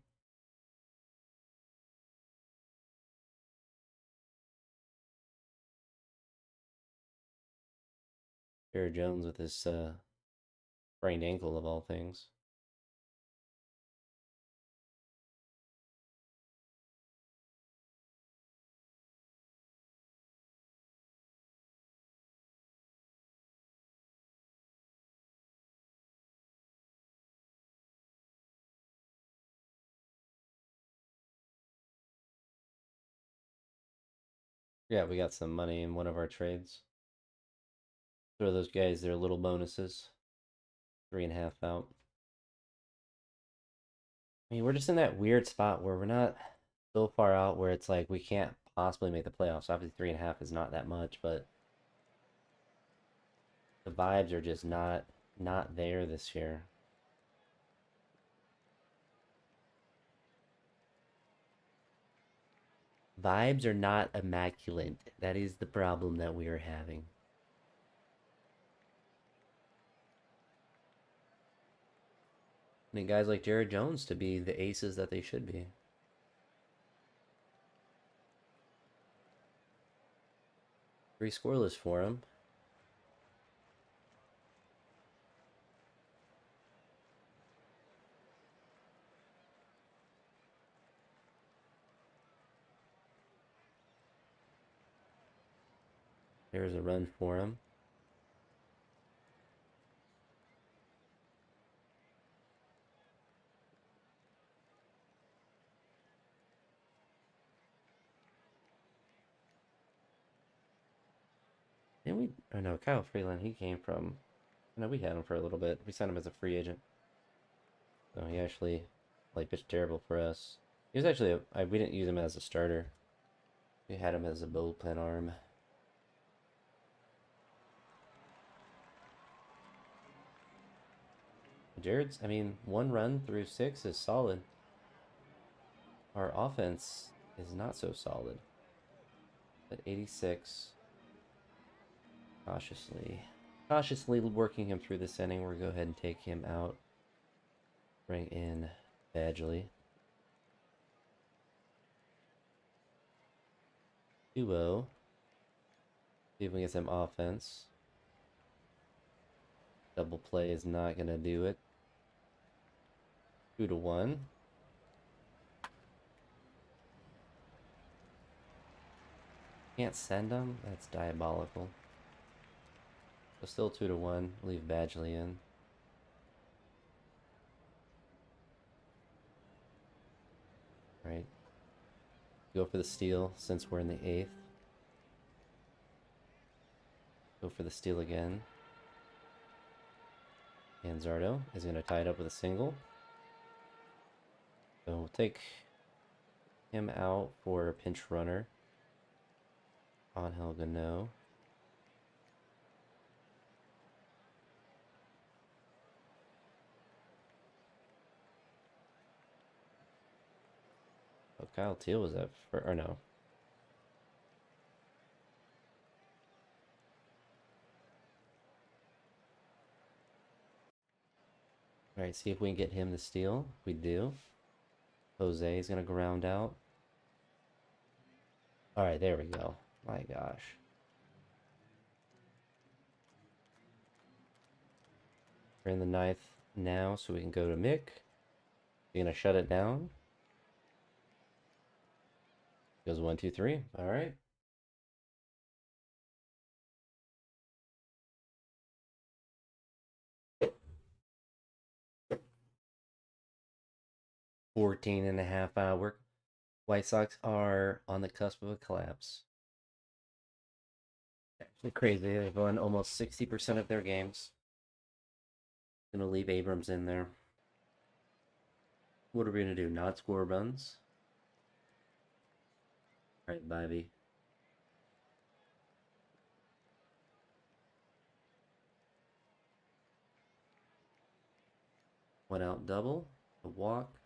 Jared Jones with his sprained ankle of all things. Yeah, we got some money in one of our trades. Throw those guys their little bonuses. 3.5 out. I mean, we're just in that weird spot where we're not so far out where it's like we can't possibly make the playoffs. Obviously, 3.5 is not that much, but the vibes are just not there this year. Vibes are not immaculate. That is the problem that we are having. I need guys like Jared Jones to be the aces that they should be. Three scoreless for him. There's a run for him. Didn't we? Oh no, Kyle Freeland. He came from. No, we had him for a little bit. We signed him as a free agent. So he actually, like, pitched terrible for us. He was actually. We didn't use him as a starter. We had him as a bullpen arm. Jared's. I mean, 1 run through 6 is solid. Our offense is not so solid. At 86. Cautiously working him through this inning. We're going to go ahead and take him out. Bring in Badgley. Duo. See if we get some offense. Double play is not going to do it. 2 to 1. Can't send him? That's diabolical. So still 2 to 1. Leave Badgley in. Right. Go for the steal since we're in the 8th. Go for the steal again. And Zardo is going to tie it up with a single. So we'll take him out for a pinch runner. Angel Gano. Oh, Kyle Teal was that for, or no. All right, see if we can get him to steal. If we do, Jose is going to ground out. All right, there we go. My gosh. We're in the ninth now, so we can go to Mick. You're gonna shut it down. Goes 1, 2, 3. All right. Fourteen and a half hour. White Sox are on the cusp of a collapse. Actually crazy. They've won almost 60% of their games. Gonna leave Abrams in there. What are we gonna do? Not score runs? All right, Bobby. One out double, a walk,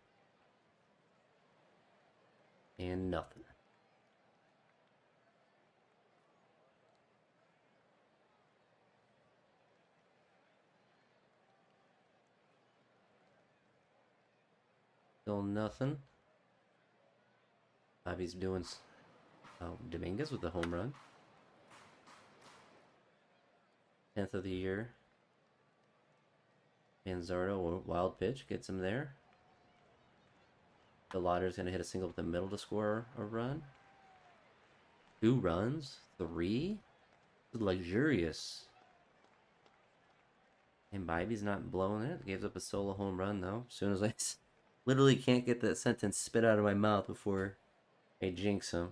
and nothing. Still nothing. Bobby's doing. Oh, Dominguez with the home run. 10th of the year. Manzardo, wild pitch, gets him there. The Lauder's going to hit a single with the middle to score a run. 2 runs? 3? Luxurious. And Bibby's not blowing it. Gives up a solo home run, though. As soon as I literally can't get that sentence spit out of my mouth before I jinx him.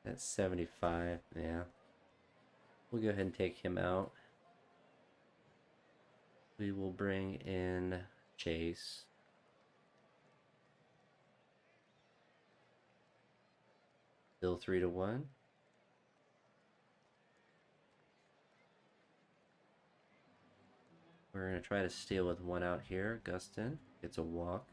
That's 75, yeah. We'll go ahead and take him out. We will bring in Chase. Still 3-1. We're going to try to steal with 1 out here. Gustin gets a walk.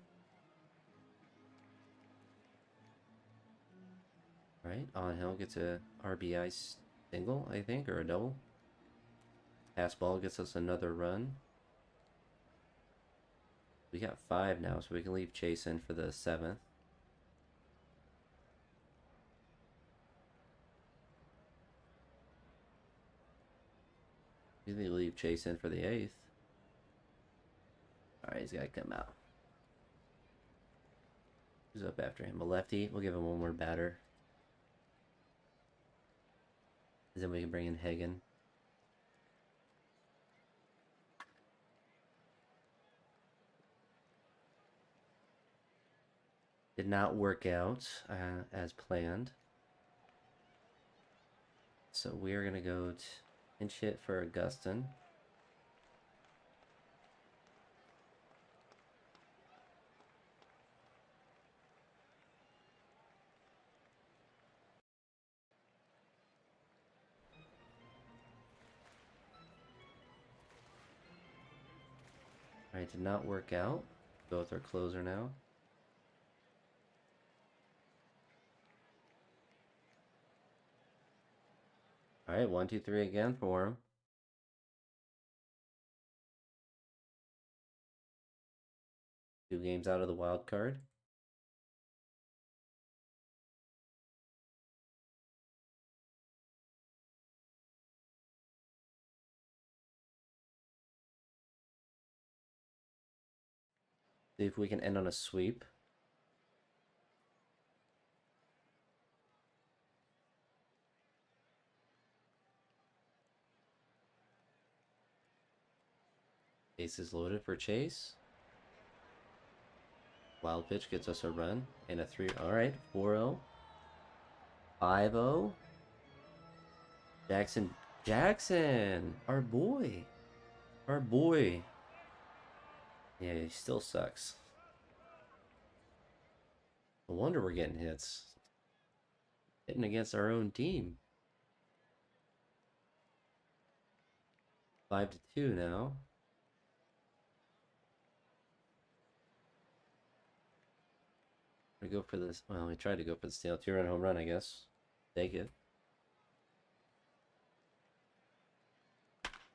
Right, On Hill gets a RBI single, I think, or a double. Pass ball gets us another run. We got 5 now, so we can leave Chase in for the 7th. We can leave Chase in for the 8th. Alright, he's got to come out. Who's up after him? A lefty. We'll give him one more batter. And then we can bring in Hagen. Did not work out as planned. So we are going to go pinch hit for Augustin. Alright, did not work out. Go with our closer now. Alright, 1, 2, 3 again for him. Two games out of the wild card. See if we can end on a sweep. Bases loaded for Chase. Wild pitch gets us a run and a 3. Alright, 4-0. 5-0. Jackson! Our boy! Our boy! Yeah, he still sucks. No wonder we're getting hits. Hitting against our own team. 5-2 now. We go for this. Well, we tried to go for the steal. 2-run home run, I guess. Take it.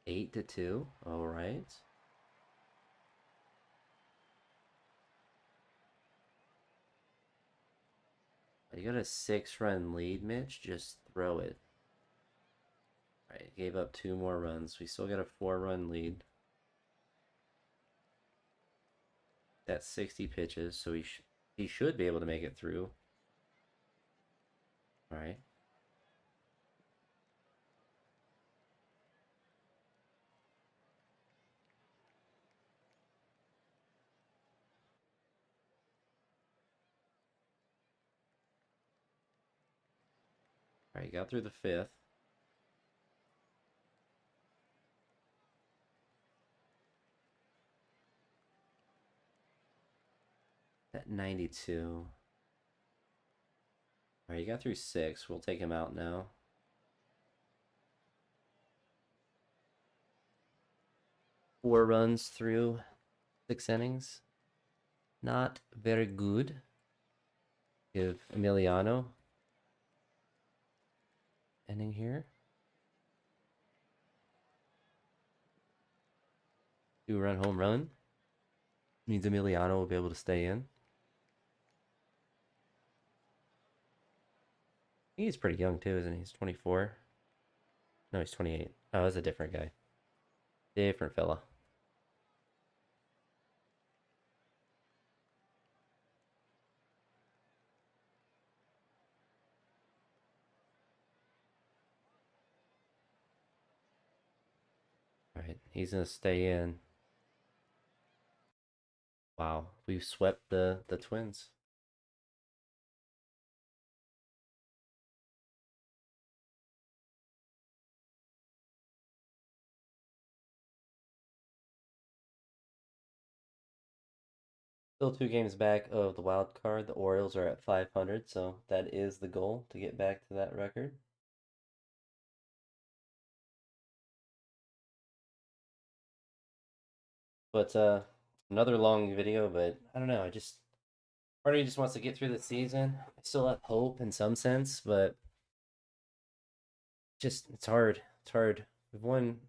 8-2. All right. You got a 6-run lead, Mitch. Just throw it. All right, gave up 2 more runs. We still got a 4-run lead. That's 60 pitches, so he should be able to make it through. All right. All right, got through the 5th. At 92. All right, you got through 6. We'll take him out now. Four runs through 6 innings. Not very good. Give Emiliano inning here. 2-run home run. Means Emiliano will be able to stay in. He's pretty young too, isn't he? He's 24. No, he's 28. Oh, that's a different guy. Different fella. All right, he's gonna stay in. Wow, we've swept the Twins. Still 2 games back of the wild card. The Orioles are at 500, so that is the goal to get back to that record. But another long video, but I don't know. Part of me just wants to get through the season. I still have hope in some sense, but just it's hard. It's hard. We've won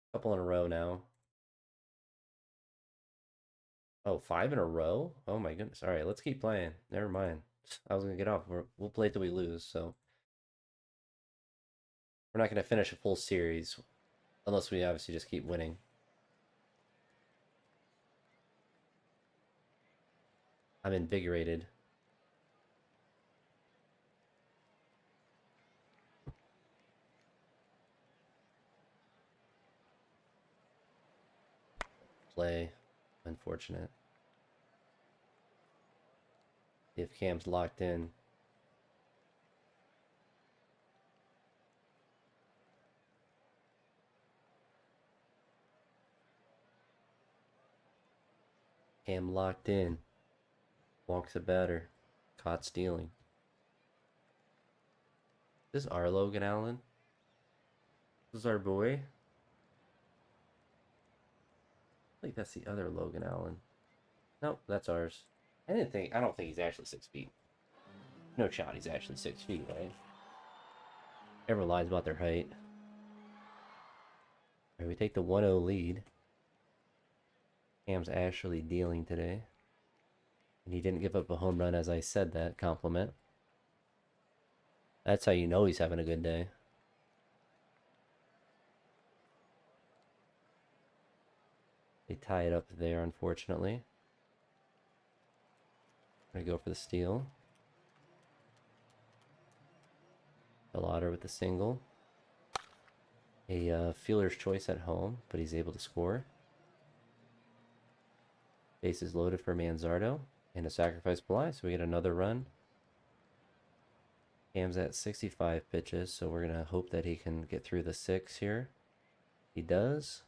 a couple in a row now. Oh, 5 in a row? Oh my goodness. All right, let's keep playing. Never mind. I was gonna get off. We'll play till we lose. So we're not gonna finish a full series unless we obviously just keep winning. I'm invigorated. Play. Unfortunate. If Cam's locked in. Cam locked in. Walks a batter. Caught stealing. This is our Logan Allen. This is our boy. I think that's the other Logan Allen. Nope, that's ours. I don't think he's actually 6 feet. No shot he's actually 6 feet, right? Everyone lies about their height. All right, we take the 1-0 lead. Cam's actually dealing today. And he didn't give up a home run as I said that. Compliment. That's how you know he's having a good day. They tie it up there, unfortunately. Gonna go for the steal. Bellotto with the single. A fielder's choice at home, but he's able to score. Bases loaded for Manzardo. And a sacrifice fly, so we get another run. Cam's at 65 pitches, so we're going to hope that he can get through the 6 here. He does.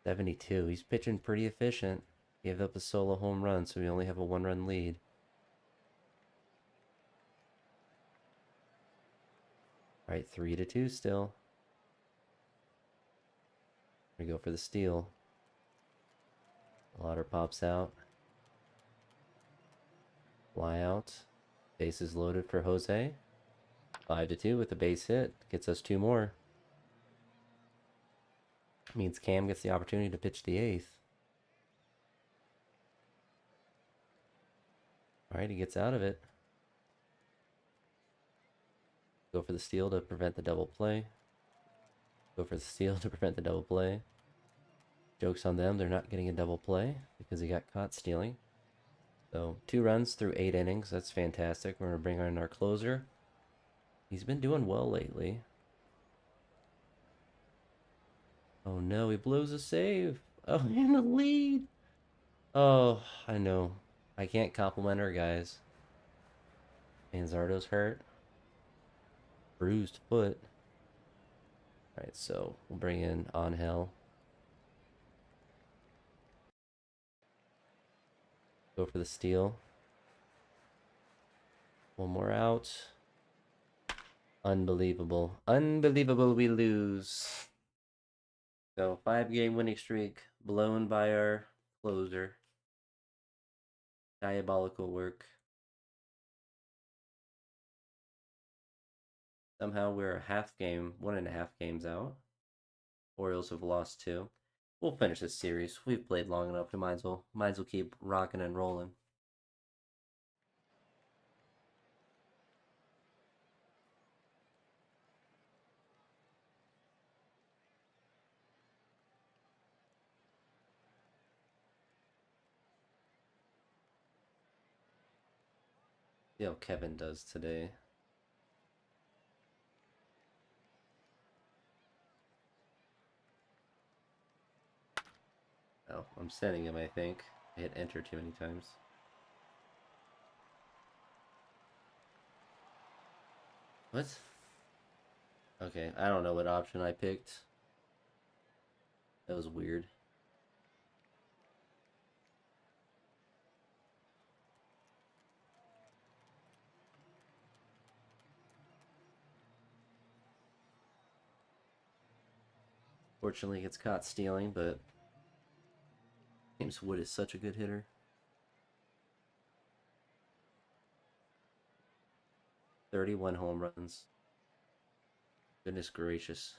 .72. He's pitching pretty efficient. Gave up a solo home run, so we only have a 1-run lead. All right, 3-2 still. We go for the steal. Lauder pops out. Fly out. Bases loaded for Jose. 5-2 with the base hit. Gets us 2 more. Means Cam gets the opportunity to pitch the 8th. Alright, he gets out of it. Go for the steal to prevent the double play. Go for the steal to prevent the double play. Joke's on them, they're not getting a double play because he got caught stealing. So 2 runs through 8 innings. That's fantastic. We're going to bring on our closer. He's been doing well lately. Oh no, he blows a save. Oh, in the lead. Oh, I know. I can't compliment our guys. Manzardo's hurt. Bruised foot. Alright, so we'll bring in Angel. Go for the steal. One more out. Unbelievable. Unbelievable we lose. So 5-game winning streak blown by our closer. Diabolical work. Somehow we're a half game, 1.5 games out. Orioles have lost 2. We'll finish this series. We've played long enough. Might as well keep rocking and rolling. See how Kevin does today. Oh, I'm sending him, I think. I hit enter too many times. What? Okay, I don't know what option I picked. That was weird. Fortunately, he gets caught stealing, but James Wood is such a good hitter. 31 home runs. Goodness gracious.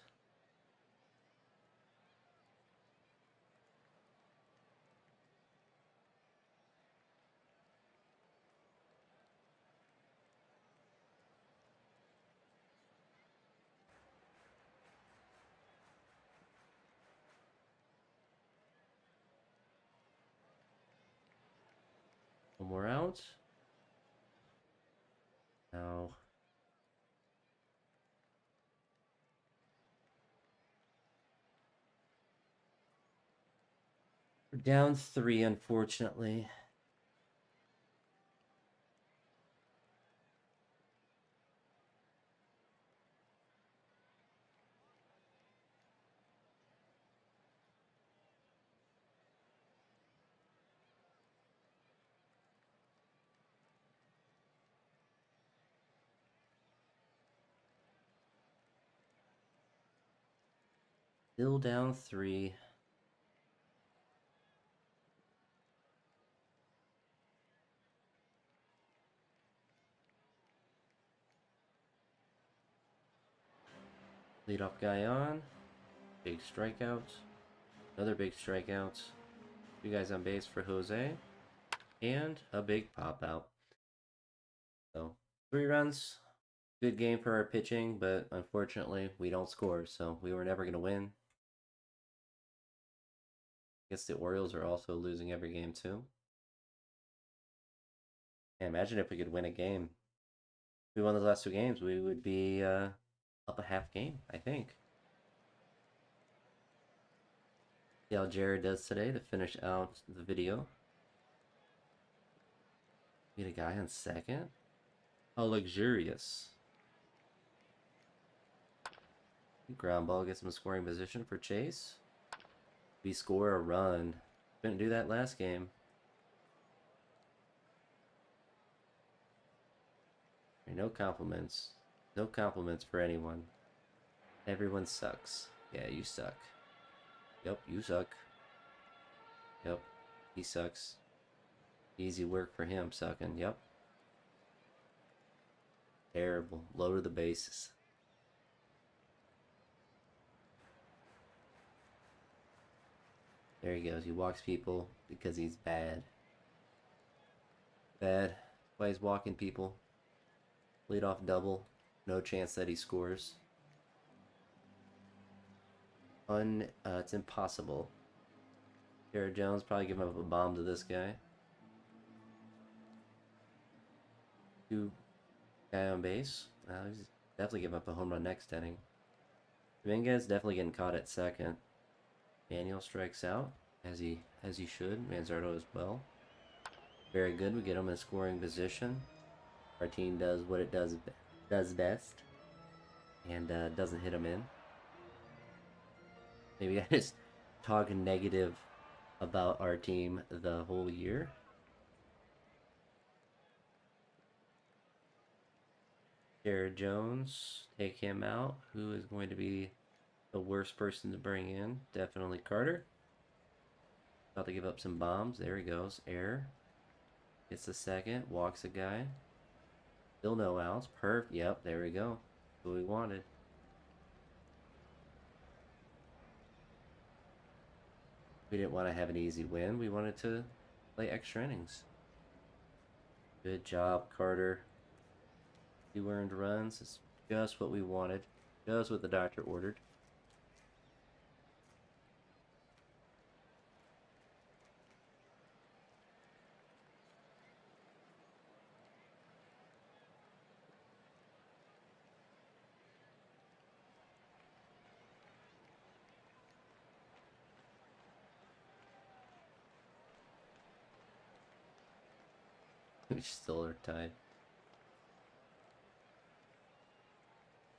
One more out. Now, we're down 3, unfortunately. Still down 3. Leadoff guy on. Big strikeout. Another big strikeout. 2 guys on base for Jose. And a big pop out. So, 3 runs. Good game for our pitching, but unfortunately, we don't score, so we were never going to win. I guess the Orioles are also losing every game, too. Yeah, imagine if we could win a game. If we won the last 2 games, we would be up a half game, I think. See how Jared does today to finish out the video. Get a guy on second. How luxurious. Ground ball gets him a scoring position for Chase. We score a run. Couldn't do that last game. No compliments. No compliments for anyone. Everyone sucks. Yeah, you suck. Yep, you suck. Yep, he sucks. Easy work for him sucking. Yep. Terrible. Low to the bases. There he goes. He walks people because he's bad. Bad. Why he's walking people. Lead off double. No chance that he scores. It's impossible. Jared Jones probably giving up a bomb to this guy. Two guy on base. He's definitely giving up a home run next inning. Dominguez definitely getting caught at second. Daniel strikes out as he should. Manzardo as well. Very good. We get him in a scoring position. Our team does what it does best, and doesn't hit him in. Maybe I just talk negative about our team the whole year. Jared Jones, take him out. Who is going to be the worst person to bring in? Definitely Carter. About to give up some bombs. There he goes. Air. Gets a second. Walks a guy. Still no outs. Perfect. Yep, there we go. Who we wanted. We didn't want to have an easy win. We wanted to play extra innings. Good job, Carter. 2 earned runs. It's just what we wanted. Just what the doctor ordered. We still are tied.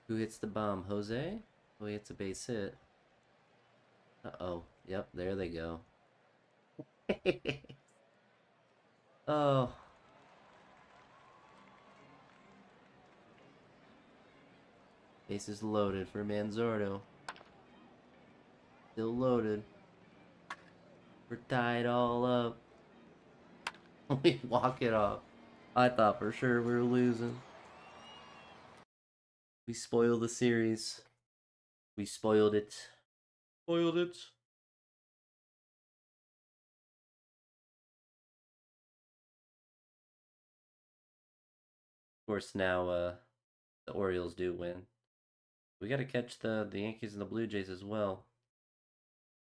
Who hits the bomb? Jose? Oh, he hits a base hit. Uh-oh. Yep, there they go. Oh. Bases loaded for Manzardo. Still loaded. We're tied all up. We walk it off. I thought for sure we were losing. We spoiled the series. We spoiled it. Spoiled it. Of course, now the Orioles do win. We got to catch the Yankees and the Blue Jays as well.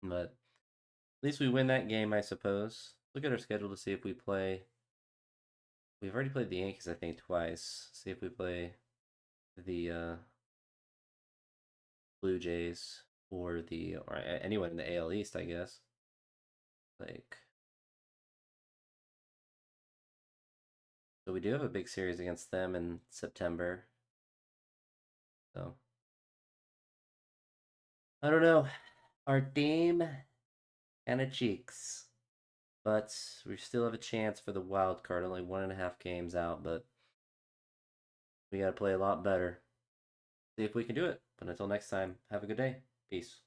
But at least we win that game, I suppose. Look at our schedule to see if we play. We've already played the Yankees, I think, twice. See if we play the Blue Jays or anyone in the AL East, I guess. Like, so we do have a big series against them in September. So I don't know. Our team kind of cheeks, but we still have a chance for the wild card. Only 1.5 games out, but we got to play a lot better. See if we can do it. But until next time, have a good day. Peace.